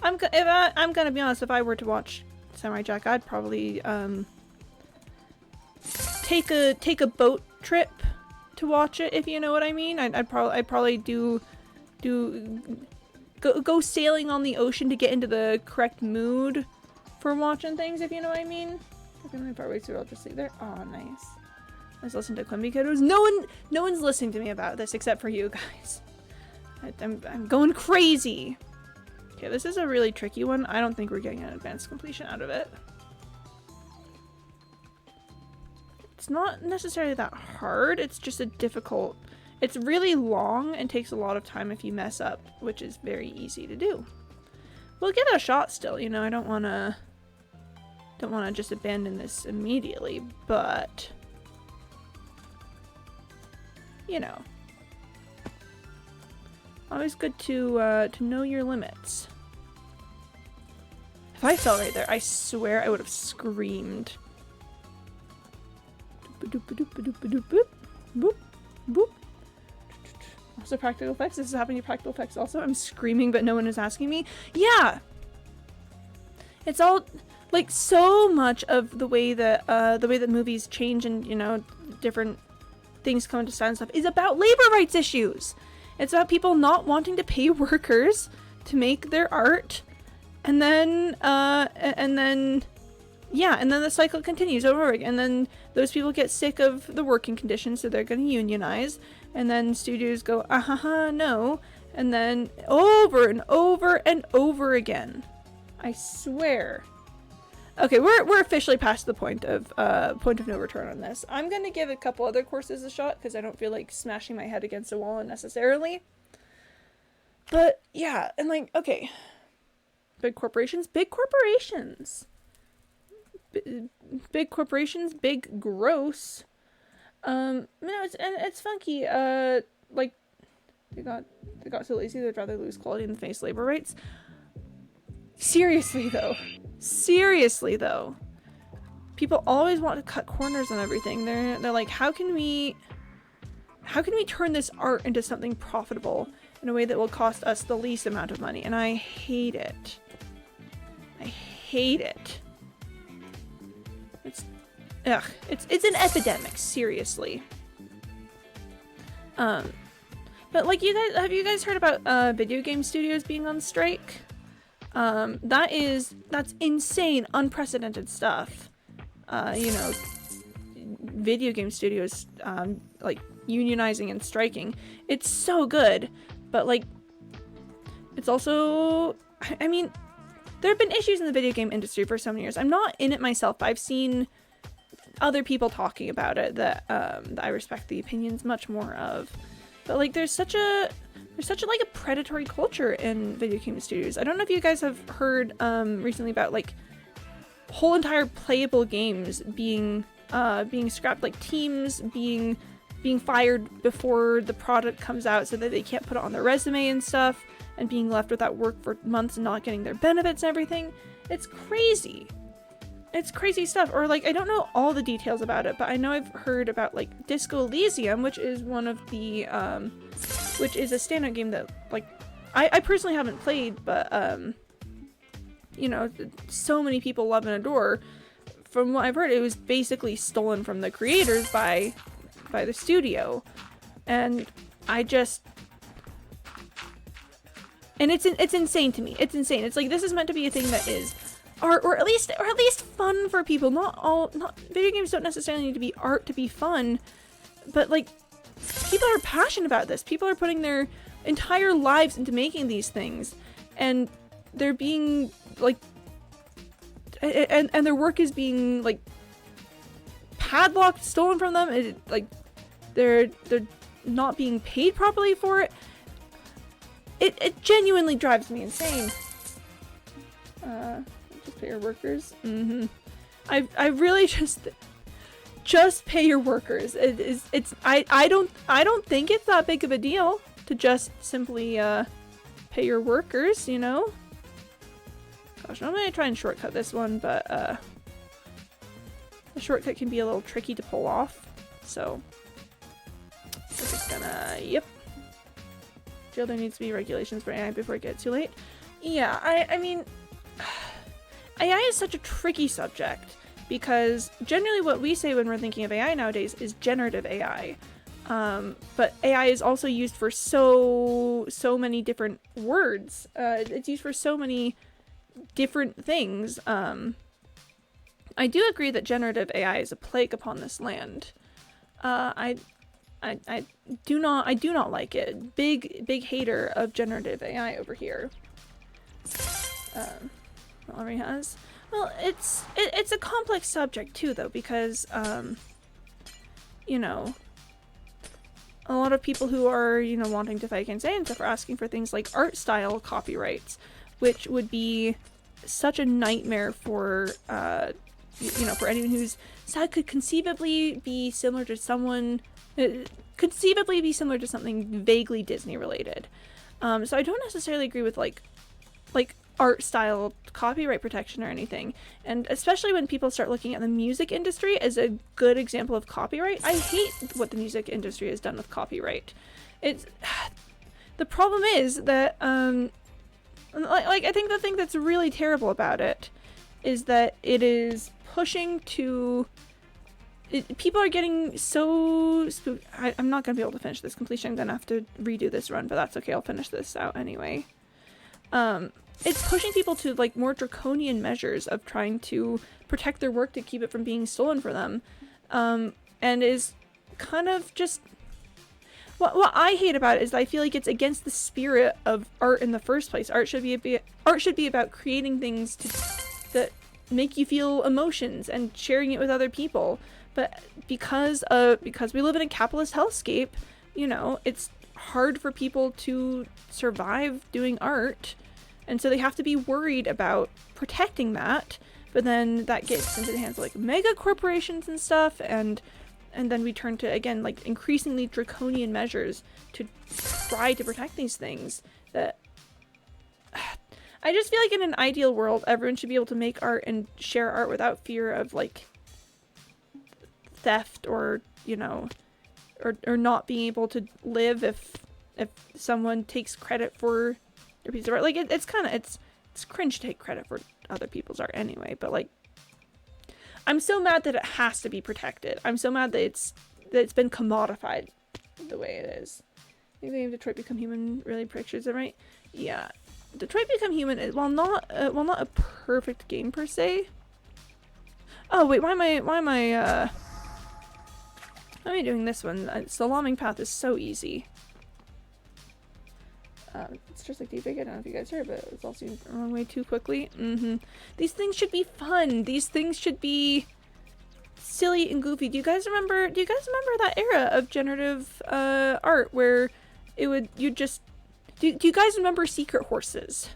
I'm gonna be honest, if I were to watch Samurai Jack, I'd probably take a boat trip to watch it, if you know what I mean. I'd probably go sailing on the ocean to get into the correct mood for watching things, if you know what I mean. If I'm far away, so I'll just sleep there. Oh, nice. Let's listen to Quimby Kiddos. No one's listening to me about this except for you guys. I'm going crazy. Okay, this is a really tricky one. I don't think we're getting an advanced completion out of it. It's not necessarily that hard. It's just a difficult. It's really long and takes a lot of time if you mess up, which is very easy to do. We'll give it a shot still, you know. I don't want to just abandon this immediately, but you know, always good to know your limits. If I fell right there, I swear I would have screamed. Also practical effects. This is happening to practical effects also. I'm screaming, but no one is asking me. Yeah! It's all, like, so much of the way that movies change and, you know, different things come into style and stuff is about labor rights issues. It's about people not wanting to pay workers to make their art, and then the cycle continues over again. And then those people get sick of the working conditions, so they're going to unionize. And then studios go, no. And then over and over and over again. I swear. Okay, we're officially past the point of no return on this. I'm going to give a couple other courses a shot because I don't feel like smashing my head against a wall unnecessarily. But yeah, and like, okay. Big corporations. Big corporations, big gross. No, it's funky. Like they got so lazy they'd rather lose quality than face labor rights. Seriously though, people always want to cut corners on everything. They're like, how can we turn this art into something profitable in a way that will cost us the least amount of money? And I hate it. It's an epidemic, seriously. But like, have you guys heard about video game studios being on strike? That's insane, unprecedented stuff. You know, video game studios like unionizing and striking. It's so good, but like, it's also, I mean, there have been issues in the video game industry for so many years. I'm not in it myself, but I've seen other people talking about it that I respect the opinions much more of. But like, there's such a like a predatory culture in video game studios. I don't know if you guys have heard recently about like whole entire playable games being scrapped, like teams being fired before the product comes out so that they can't put it on their resume and stuff, and being left without work for months and not getting their benefits and everything. It's crazy. It's crazy stuff. Or like, I don't know all the details about it, but I know I've heard about like Disco Elysium, which is one of the which is a standout game that like I personally haven't played, but you know, so many people love and adore. From what I've heard, it was basically stolen from the creators by the studio, and it's insane to me. It's insane. It's like, this is meant to be a thing that is art, or at least fun for people. Not video games don't necessarily need to be art to be fun, but like, people are passionate about this. People are putting their entire lives into making these things, and they're being like, and their work is being like padlocked, stolen from them. they're not being paid properly for it. It genuinely drives me insane. Just pay your workers. I really just pay your workers. I don't think it's that big of a deal to just simply pay your workers, you know? Gosh, I'm gonna try and shortcut this one, but the shortcut can be a little tricky to pull off. So we're just gonna, yep. Feel there needs to be regulations for AI before it gets too late. Yeah, I mean, AI is such a tricky subject because generally what we say when we're thinking of AI nowadays is generative AI. But AI is also used for so many different words. It's used for so many different things. I do agree that generative AI is a plague upon this land. I do not like it. Big hater of generative AI over here. Mallory has. Well, it's a complex subject too, though, because you know, a lot of people who are, you know, wanting to fight against AI and stuff are asking for things like art style copyrights, which would be such a nightmare for you know, for anyone who's sad. Could conceivably be similar to someone, conceivably be similar to something vaguely Disney related. So I don't necessarily agree with like art style copyright protection or anything. And especially when people start looking at the music industry as a good example of copyright. I hate what the music industry has done with copyright. It's the problem is that like I think the thing that's really terrible about it is that it is pushing to people are getting so spooked. I'm not gonna be able to finish this completion. I'm gonna have to redo this run, but that's okay. I'll finish this out anyway. It's pushing people to like more draconian measures of trying to protect their work to keep it from being stolen from them, and is kind of just what I hate about it is that I feel like it's against the spirit of art in the first place. Art should be about creating things that make you feel emotions and sharing it with other people. But because we live in a capitalist hellscape, you know, it's hard for people to survive doing art. And so they have to be worried about protecting that, but then that gets into the hands of like mega corporations and stuff, and then we turn to, again, like increasingly draconian measures to try to protect these things. That I just feel like in an ideal world, everyone should be able to make art and share art without fear of like theft or, you know, or not being able to live if someone takes credit for their piece of art. Like it's cringe to take credit for other people's art anyway, but like I'm so mad that it has to be protected. I'm so mad that it's been commodified the way it is. Maybe Detroit Become Human really pictures it right. Yeah, Detroit Become Human is while not a perfect game per se. Oh wait, why am I doing this one? The Longing Path is so easy. It's just like Deep. I don't know if you guys heard, but it's also the wrong way too quickly. These things should be fun. These things should be silly and goofy. Do you guys remember that era of generative art where do you guys remember secret horses?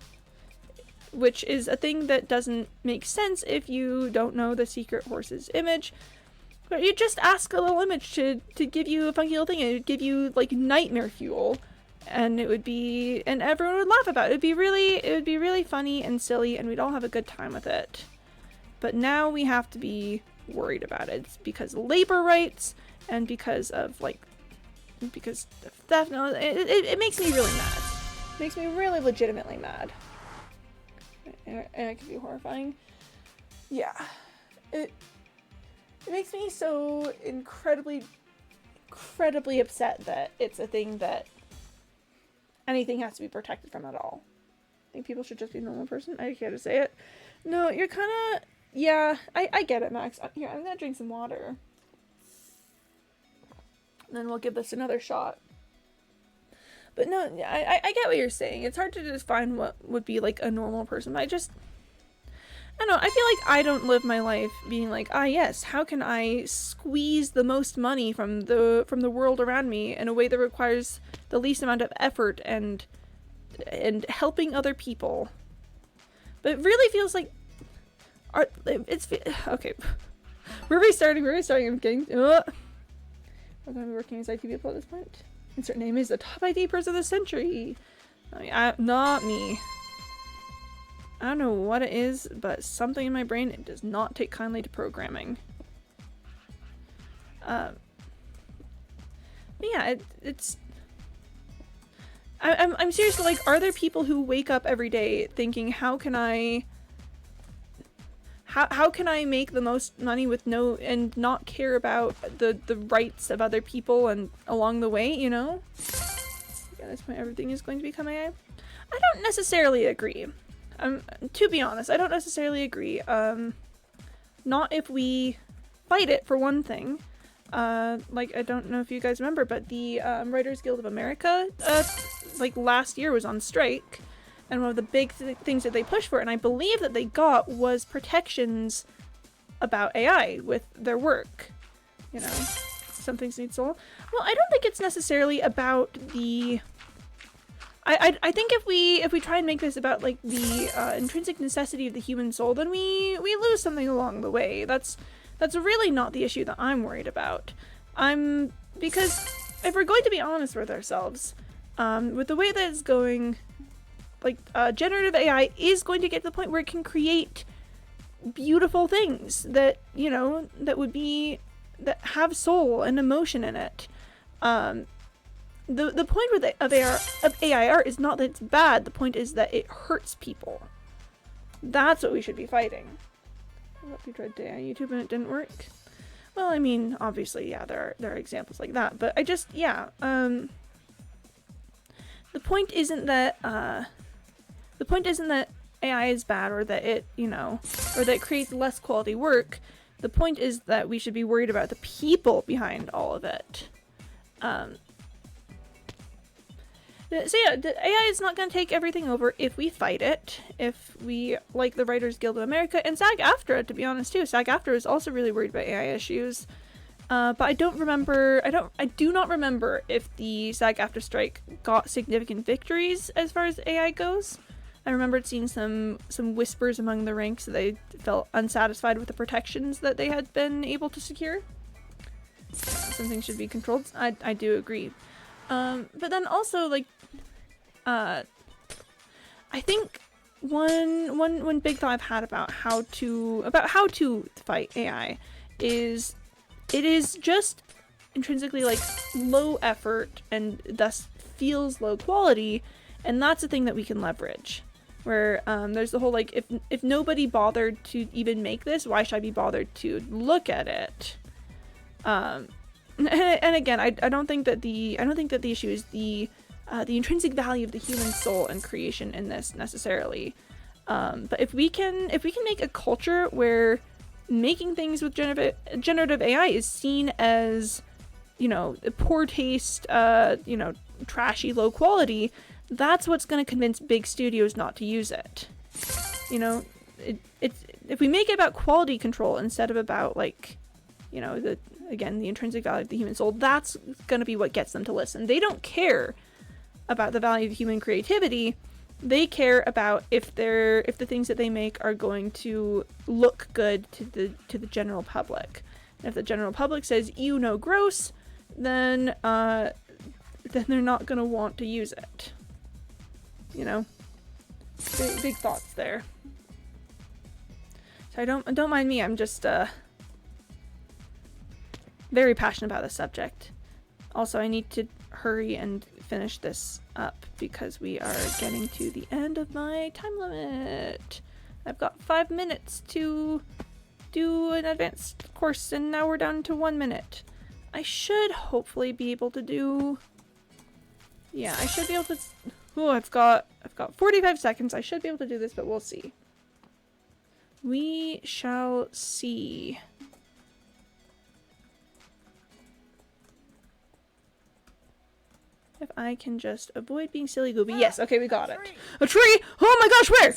Which is a thing that doesn't make sense if you don't know the secret horses image. But you just ask a little image to give you a funky little thing, and it would give you like nightmare fuel. And everyone would laugh about it. It would be really funny and silly, and we'd all have a good time with it. But now we have to be worried about it. It's because of labor rights and because of theft. No, it makes me really mad. It makes me really legitimately mad. And it can be horrifying. Yeah. It makes me so incredibly upset that it's a thing that anything has to be protected from at all. I think people should just be a normal person. I can't say it. No, you're kind of... Yeah, I get it, Max. Here, I'm gonna drink some water. And then we'll give this another shot. But no, I get what you're saying. It's hard to define what would be like a normal person. But I don't know, I feel like I don't live my life being like, ah yes, how can I squeeze the most money from the world around me in a way that requires the least amount of effort and helping other people. But it really feels like it's okay. We're restarting, I'm getting we're going to be working as IT people at this point. Insert name is the top IT person of the century. I mean, not me. I don't know what it is, but something in my brain, it does not take kindly to programming. But yeah, it's... I'm seriously like, are there people who wake up every day thinking, how can I make the most money with and not care about the rights of other people and along the way, you know? At this point, everything is going to become AI. I don't necessarily agree. To be honest, I don't necessarily agree. Not if we fight it, for one thing. Like, I don't know if you guys remember, but the Writers Guild of America, like last year was on strike, and one of the big things that they pushed for, and I believe that they got, was protections about AI with their work. You know, some things need soul. Well, I don't think it's necessarily about the... I think if we try and make this about like the intrinsic necessity of the human soul, then we lose something along the way. That's really not the issue that I'm worried about. Because if we're going to be honest with ourselves, with the way that it's going, like generative AI is going to get to the point where it can create beautiful things that, you know, that have soul and emotion in it. The point of AI art is not that it's bad, the point is that it hurts people. That's what we should be fighting. What if you tried AI YouTube and it didn't work? Well, I mean, obviously, yeah, there are examples like that, but I just, yeah, the point isn't that AI is bad or that it, you know, or that it creates less quality work. The point is that we should be worried about the people behind all of it. So yeah, AI is not going to take everything over if we fight it, if we, like the Writers Guild of America, and SAG-AFTRA, to be honest too. SAG-AFTRA is also really worried about AI issues. But I do not remember if the SAG-AFTRA strike got significant victories as far as AI goes. I remembered seeing some whispers among the ranks that they felt unsatisfied with the protections that they had been able to secure. Some things should be controlled. I do agree. But then also, like, I think one big thought I've had about how to fight AI is it is just intrinsically like low effort and thus feels low quality, and that's a thing that we can leverage. Where there's the whole like, if nobody bothered to even make this, why should I be bothered to look at it? And again, I don't think that the issue is the intrinsic value of the human soul and creation in this necessarily. But if we can make a culture where making things with generative AI is seen as, you know, poor taste, you know, trashy, low quality, that's what's going to convince big studios not to use it. You know, it's if we make it about quality control instead of about, like, you know, the intrinsic value of the human soul, that's going to be what gets them to listen. They don't care about the value of human creativity. They care about if the things that they make are going to look good to the general public. And if the general public says, "Ew, no, gross," then they're not going to want to use it. You know, big thoughts there. So don't mind me. I'm just very passionate about this subject. Also, I need to hurry and finish this up because we are getting to the end of my time limit. I've got 5 minutes to do an advanced course, and now we're down to 1 minute. I should hopefully be able to do... Yeah, I should be able to... Oh, I've got 45 seconds. I should be able to do this, but we'll see. We shall see. If I can just avoid being silly goofy. Yes, okay, we got it. A tree! Oh my gosh, where?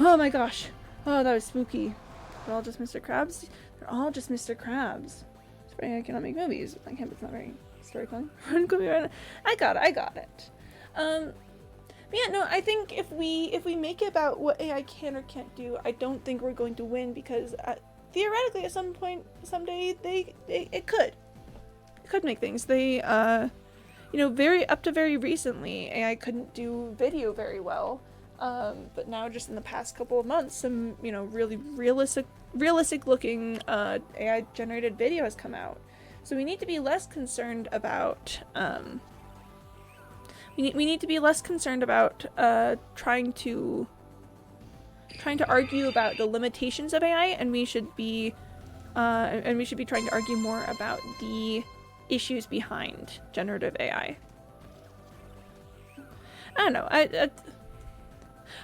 Oh my gosh. Oh, that was spooky. They're all just Mr. Krabs? They're all just Mr. Krabs. Sorry, I cannot make movies. I can't, it's not very storytelling. I got it. But yeah, no, I think if we make it about what AI can or can't do, I don't think we're going to win because theoretically at some point, someday, it could make things. They, you know, up to very recently, AI couldn't do video very well. But now just in the past couple of months, some, you know, really realistic looking AI generated video has come out. So we need to be less concerned about we need to be less concerned about trying to argue about the limitations of AI, and we should be trying to argue more about the issues behind generative AI. I don't know.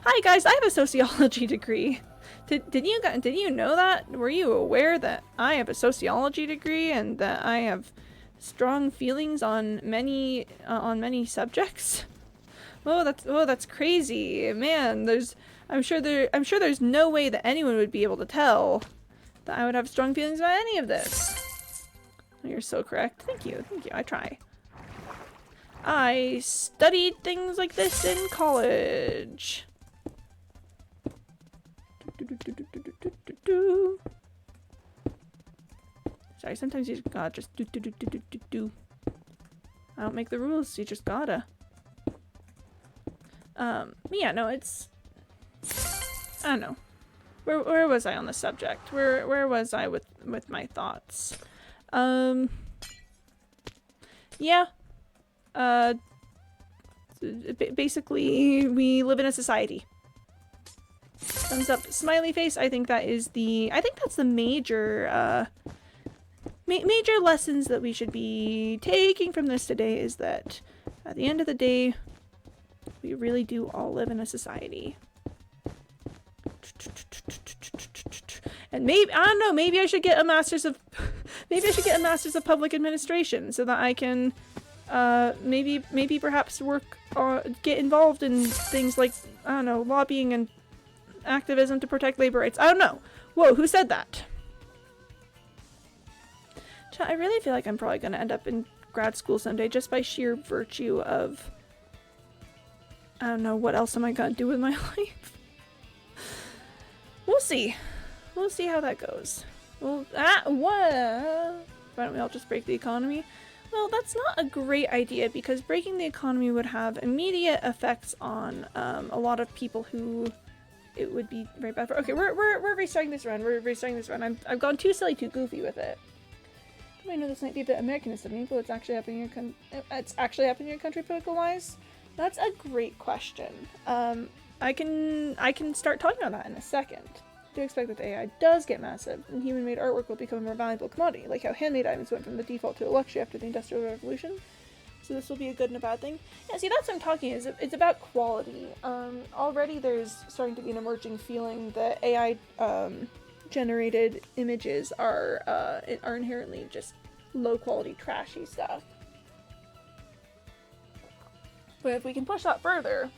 Hi guys, I have a sociology degree. Did you know that? Were you aware that I have a sociology degree and that I have strong feelings on many subjects? Oh, that's crazy, man. I'm sure there's no way that anyone would be able to tell that I would have strong feelings about any of this. Oh, you're so correct. Thank you. I try. I studied things like this in college. Sorry, sometimes you just gotta just do. I don't make the rules, you just gotta. Yeah, no, it's... I don't know. Where was I on the subject? Where was I with my thoughts? Yeah. Basically, we live in a society. Thumbs up, smiley face. I think that's the major major lessons that we should be taking from this today, is that at the end of the day, we really do all live in a society. And maybe, I don't know, maybe I should get a master's of public administration so that I can maybe perhaps get involved in things like, I don't know, lobbying and activism to protect labor rights. I don't know. Whoa, who said that? I really feel like I'm probably going to end up in grad school someday just by sheer virtue of, I don't know, what else am I going to do with my life? We'll see. We'll see how that goes. Well, what? Why don't we all just break the economy? Well, that's not a great idea because breaking the economy would have immediate effects on a lot of people who it would be very bad for. Okay, we're restarting this run. I've gone too silly, too goofy with it. I know this might be a bit Americanist of me, but it's actually happening in your country political wise. That's a great question. I can start talking about that in a second. I do expect that the AI does get massive, and human-made artwork will become a more valuable commodity, like how handmade items went from the default to a luxury after the Industrial Revolution. So this will be a good and a bad thing. Yeah, see, that's what I'm talking is it's about quality. Already there's starting to be an emerging feeling that AI generated images are inherently just low-quality, trashy stuff. But if we can push that further,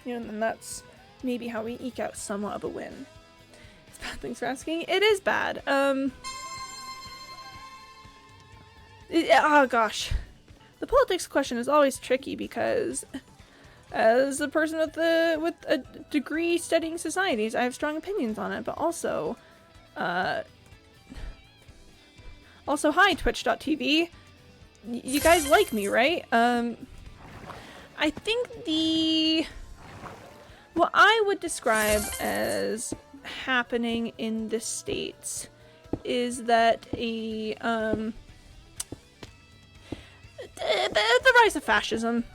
you know, then that's maybe how we eke out somewhat of a win. It's bad, thanks for asking. It is bad. Oh gosh. The politics question is always tricky because as a person with a degree studying societies, I have strong opinions on it, but also hi Twitch.tv. You guys like me, right? I think what I would describe as happening in the States is that the rise of fascism.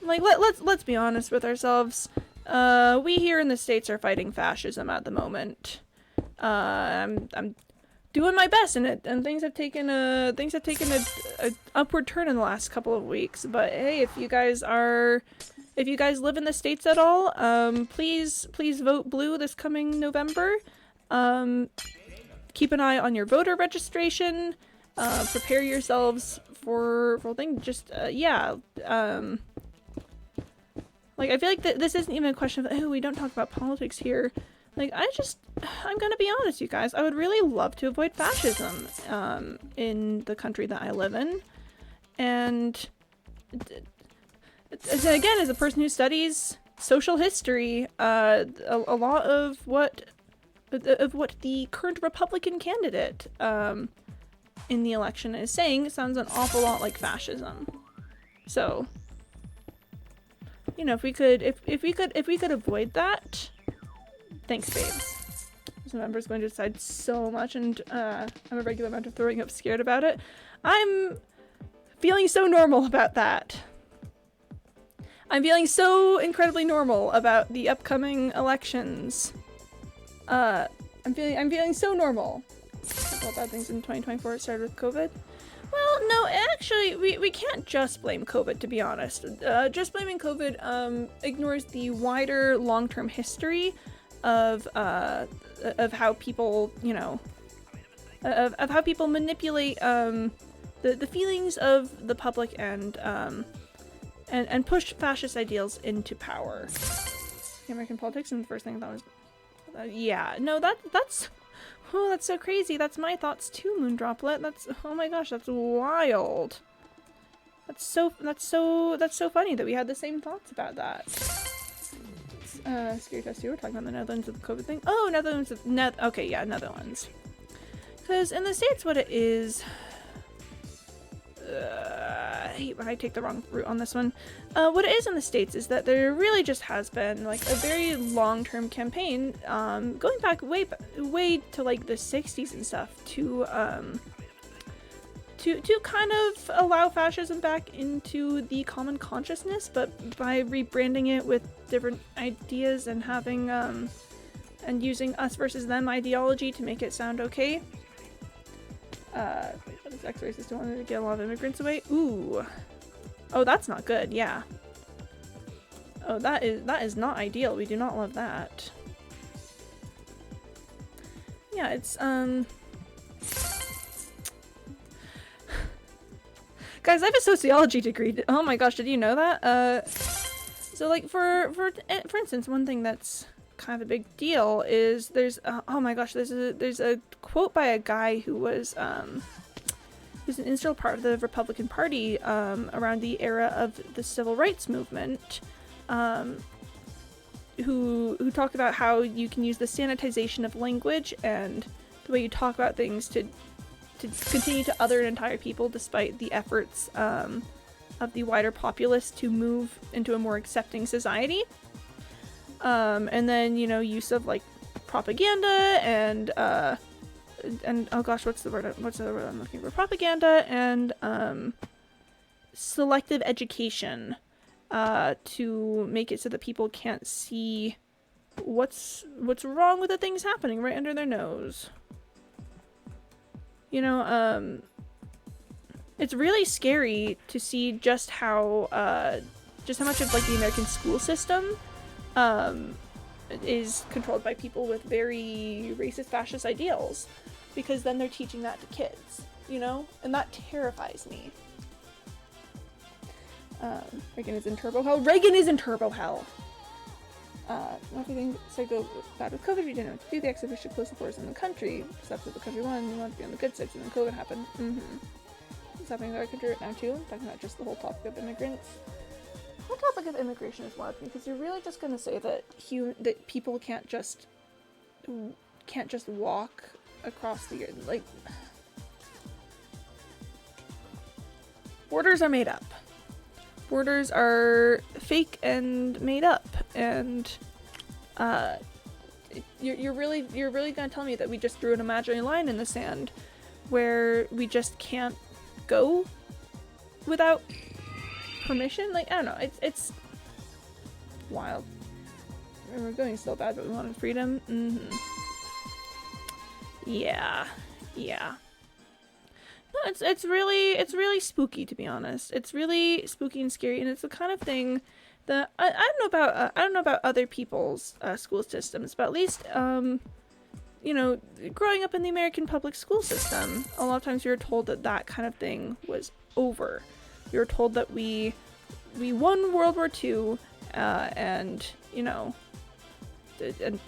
Like, let's be honest with ourselves. We here in the States are fighting fascism at the moment. I'm doing my best in it, and things have taken a upward turn in the last couple of weeks. But hey, if you guys live in the States at all, please vote blue this coming November. Keep an eye on your voter registration. Prepare yourselves for things. Just yeah. Like, I feel like this isn't even a question of, oh, we don't talk about politics here. Like, I'm gonna be honest, you guys. I would really love to avoid fascism in the country that I live in. And again, as a person who studies social history, a lot of what the current Republican candidate in the election is saying sounds an awful lot like fascism. So, you know, if we could avoid that, thanks, babes. This member's going to decide so much, and I'm a regular amount of throwing up scared about it. I'm feeling so normal about that. I'm feeling so incredibly normal about the upcoming elections. I'm feeling so normal. About bad things in 2024 started with COVID. Well, no, actually, we can't just blame COVID, to be honest. Just blaming COVID ignores the wider long-term history of how people, you know, of how people manipulate the feelings of the public and push fascist ideals into power. American politics, and the first thing I thought was, yeah, no, that's so crazy. That's my thoughts too, Moondroplet. That's, oh my gosh, that's wild. That's so funny that we had the same thoughts about that. Scary Test, you were talking about the Netherlands with the COVID thing. Oh, Netherlands, okay, yeah, Netherlands. Because in the States, what it is, I hate when I take the wrong route on this one. What it is in the States is that there really just has been like a very long-term campaign, going back way to like the 60s and stuff, to kind of allow fascism back into the common consciousness, but by rebranding it with different ideas and having and using us versus them ideology to make it sound okay. This ex-racist still wanted to get a lot of immigrants away. Ooh. Oh, that's not good, yeah. Oh, that is not ideal. We do not love that. Yeah, it's, guys, I have a sociology degree. Oh my gosh, did you know that? So like for instance, one thing that's kind of a big deal is there's oh my gosh, there's a quote by a guy who was who's an integral part of the Republican Party around the era of the civil rights movement, who talked about how you can use the sanitization of language and the way you talk about things to continue to other an entire people despite the efforts of the wider populace to move into a more accepting society. And then, you know, use of like propaganda and oh gosh, what's the word I'm looking for? Propaganda and selective education to make it so that people can't see what's wrong with the things happening right under their nose. You know, it's really scary to see just how much of like the American school system is controlled by people with very racist, fascist ideals, because then they're teaching that to kids, you know, and that terrifies me. Reagan is in turbo hell. Reagan is in turbo hell. Everything said go bad with COVID. We didn't know what to do. The exhibition closed the borders in the country, except that the country won. We wanted to be on the good side, and then COVID happened. It's happening in our country right now too. I'm talking about just the whole topic of immigrants. The whole topic of immigration is wild because you're really just gonna say that that people can't just walk across the earth. Like, borders are made up. Borders are fake and made up, and you're really gonna tell me that we just drew an imaginary line in the sand where we just can't go without permission? Like, I don't know, it's wild. We're going so bad, but we wanted freedom. Yeah. No, it's really spooky, to be honest. It's really spooky and scary, and it's the kind of thing that I don't know about other people's school systems, but at least you know, growing up in the American public school system, a lot of times you were told that kind of thing was over. You were told that we won World War II and you know, and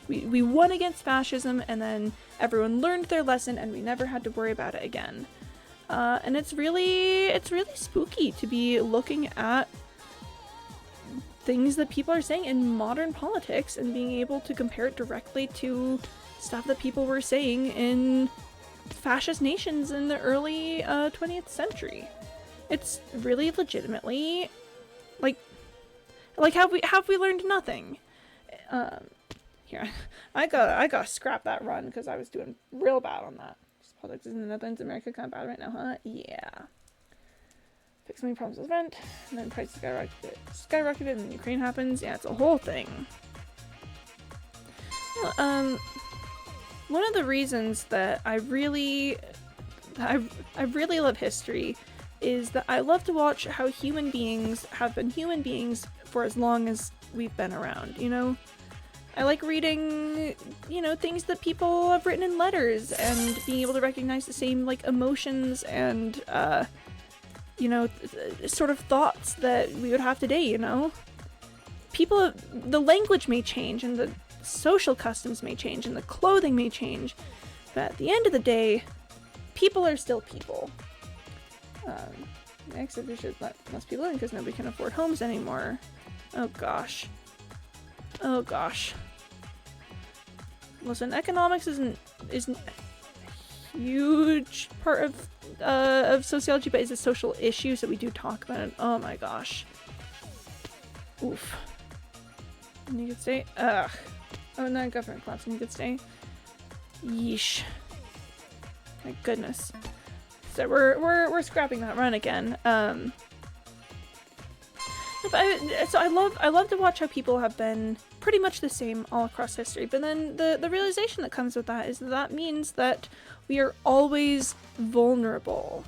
we won against fascism, and then everyone learned their lesson, and we never had to worry about it again. And it's really spooky to be looking at things that people are saying in modern politics and being able to compare it directly to stuff that people were saying in fascist nations in the early 20th century. It's really legitimately like have we learned nothing? Here, I gotta scrap that run because I was doing real bad on that. Politics in the Netherlands, America kind of bad right now, huh? Yeah. Fix many problems with rent, and then prices skyrocketed, and then Ukraine happens. Yeah, it's a whole thing. One of the reasons that I really love history is that I love to watch how human beings have been human beings for as long as we've been around, you know? I like reading, you know, things that people have written in letters and being able to recognize the same, like, emotions and, you know, sort of thoughts that we would have today, you know? The language may change and the social customs may change and the clothing may change, but at the end of the day, people are still people. Next, we should let less people in because nobody can afford homes anymore. Oh gosh. Oh gosh. Listen, economics isn't a huge part of sociology, but it's a social issue, so we do talk about it. Oh my gosh. Oof. And you could stay. Ugh. Oh no, government collapse and you could stay. Yeesh. My goodness. So we're scrapping that run again. So I love to watch how people have been pretty much the same all across history, but then the realization that comes with that is that means that we are always vulnerable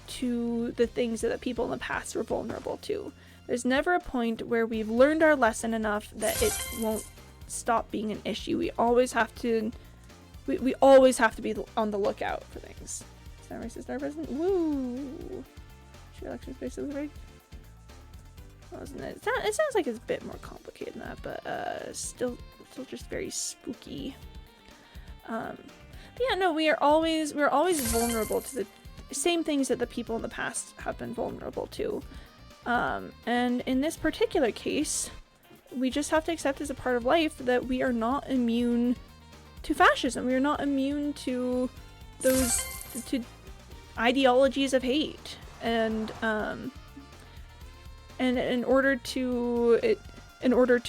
to the things that the people in the past were vulnerable to. There's never a point where we've learned our lesson enough that it won't stop being an issue. We always have to be on the lookout for things. Is that racist, our president? Woo! Sure, election space is rigged. Wasn't it? It sounds like it's a bit more complicated than that, but still just very spooky. But yeah, no, we're always vulnerable to the same things that the people in the past have been vulnerable to. And in this particular case, we just have to accept as a part of life that we are not immune to fascism. We are not immune to those ideologies of hate, and in order to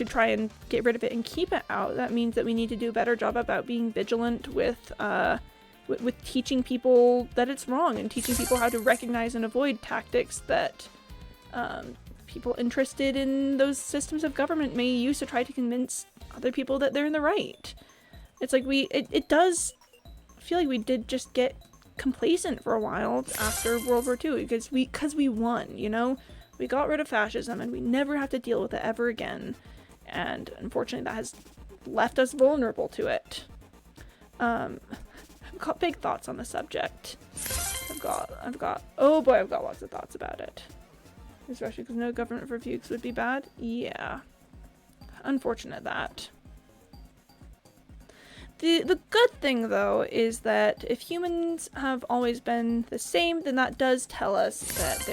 try and get rid of it and keep it out, that means that we need to do a better job about being vigilant with teaching people that it's wrong, and teaching people how to recognize and avoid tactics that people interested in those systems of government may use to try to convince other people that they're in the right. It's like it does feel like we did just get complacent for a while after World War II because we won, you know? We got rid of fascism and we never have to deal with it ever again. And unfortunately that has left us vulnerable to it. I've got big thoughts on the subject. I've got lots of thoughts about it. Especially because no government reviews would be bad. Yeah. Unfortunate that. The good thing, though, is that if humans have always been the same, then that does tell us that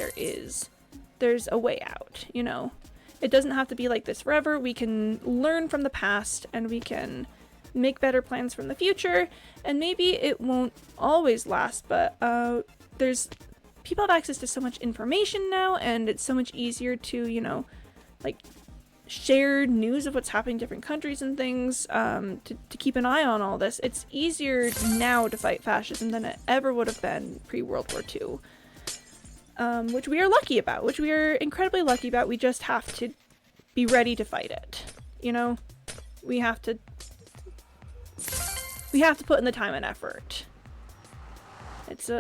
there's a way out, you know? It doesn't have to be like this forever. We can learn from the past, and we can make better plans from the future, and maybe it won't always last, but people have access to so much information now, and it's so much easier to, you know, like, share news of what's happening in different countries and things, to keep an eye on all this. It's easier now to fight fascism than it ever would have been pre-World War II. Which we are lucky about, which we are incredibly lucky about. We just have to be ready to fight it, you know? We have to put in the time and effort. It's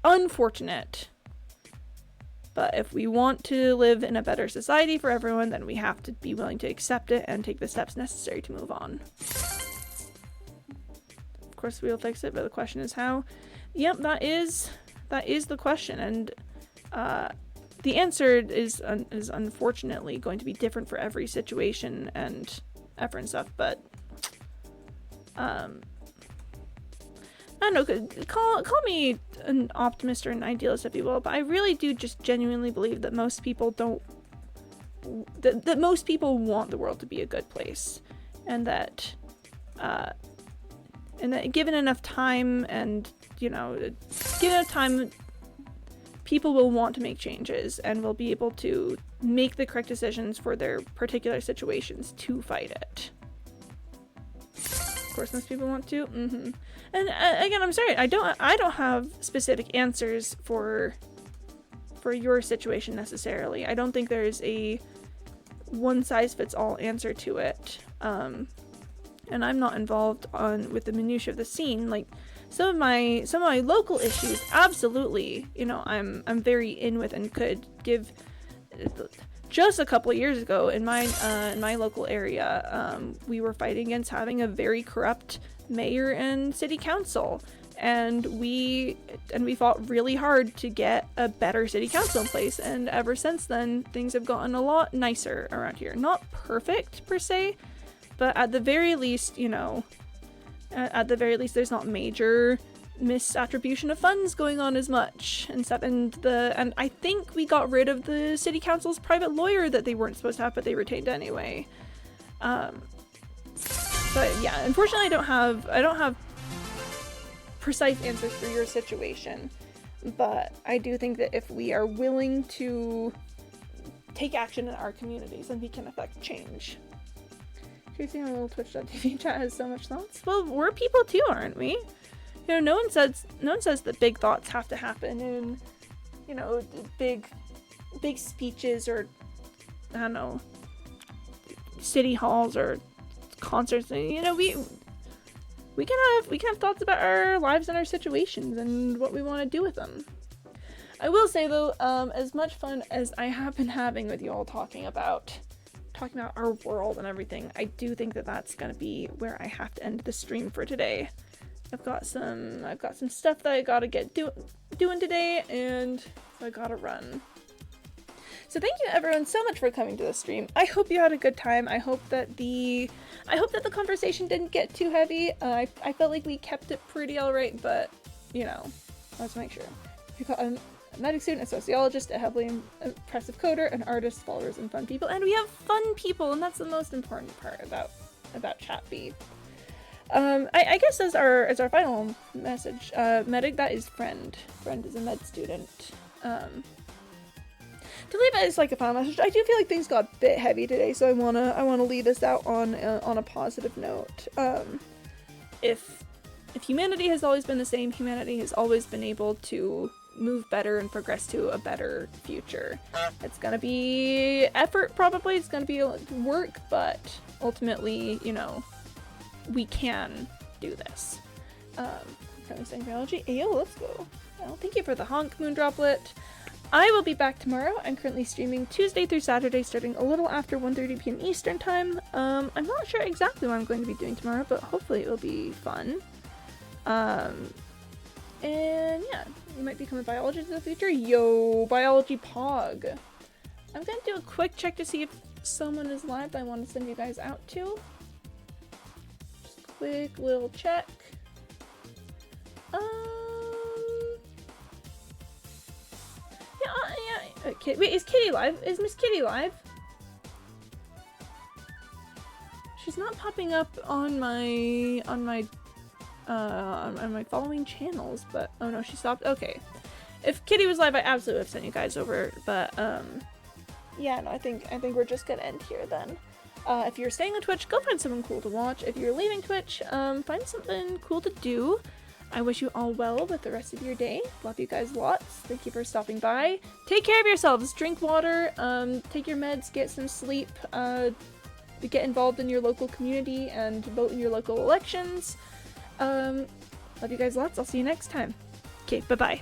unfortunate. But if we want to live in a better society for everyone, then we have to be willing to accept it and take the steps necessary to move on. Of course, we'll fix it, but the question is how. Yep, that is the question. And the answer is unfortunately going to be different for every situation and effort and stuff, but I don't know, call me an optimist or an idealist if you will, but I really do just genuinely believe that most people don't, that most people want the world to be a good place, and that given enough time and, you know, given enough time, people will want to make changes and will be able to make the correct decisions for their particular situations to fight it. Of course, most people want to. And again, I'm sorry, I don't have specific answers for your situation necessarily. I don't think there's a one-size-fits-all answer to it. And I'm not involved with the minutiae of the scene. Like, some of my local issues, absolutely, you know, I'm very in with and could give. Just a couple of years ago in my local area, we were fighting against having a very corrupt mayor and city council, and we fought really hard to get a better city council in place, and ever since then things have gotten a lot nicer around here. Not perfect per se, but at the very least, you know, at the very least there's not major misattribution of funds going on as much and stuff, and I think we got rid of the city council's private lawyer that they weren't supposed to have, but they retained anyway. But yeah, unfortunately I don't have precise answers for your situation, but I do think that if we are willing to take action in our communities, then we can affect change. Tracy on little Twitch.tv chat has so much thoughts. Well, we're people too, aren't we? You know, no one says that big thoughts have to happen in, you know, big speeches or, I don't know, city halls or concerts. You know, we can have thoughts about our lives and our situations and what we want to do with them. I will say though, as much fun as I have been having with you all talking about our world and everything, I do think that that's gonna be where I have to end the stream for today. I've got some stuff that I gotta get doing today, and so I gotta run. So thank you everyone so much for coming to the stream. I hope you had a good time. I hope that the conversation didn't get too heavy. I felt like we kept it pretty alright, but you know, let's make sure. We got a medic student, a sociologist, a heavily impressive coder, an artist, followers, and fun people, and we have fun people, and that's the most important part about Chatbee. I guess as our final message, medic, that is friend. Friend is a med student. To leave it as like a final message, I do feel like things got a bit heavy today, so I wanna leave us out on a positive note. If humanity has always been the same, humanity has always been able to move better and progress to a better future. It's gonna be effort, probably. It's gonna be work, but ultimately, you know, we can do this. Currently studying biology. Ayo, let's go. Well, thank you for the honk, Moon Droplet. I will be back tomorrow. I'm currently streaming Tuesday through Saturday, starting a little after 1:30 p.m. Eastern time. I'm not sure exactly what I'm going to be doing tomorrow, but hopefully it'll be fun. And yeah, you might become a biologist in the future. Yo, biology pog. I'm gonna do a quick check to see if someone is live that I want to send you guys out to. Just a quick little check. Yeah. Okay, wait, is Kitty live? Is Miss Kitty live? She's not popping up on my following channels, but oh no, she stopped. Okay, if Kitty was live, I absolutely would have sent you guys over, but yeah, no, I think we're just gonna end here then. If you're staying on Twitch, go find something cool to watch. If you're leaving Twitch, find something cool to do. I wish you all well with the rest of your day. Love you guys lots. Thank you for stopping by. Take care of yourselves. Drink water. Take your meds. Get some sleep. Get involved in your local community and vote in your local elections. Love you guys lots. I'll see you next time. Okay, bye-bye.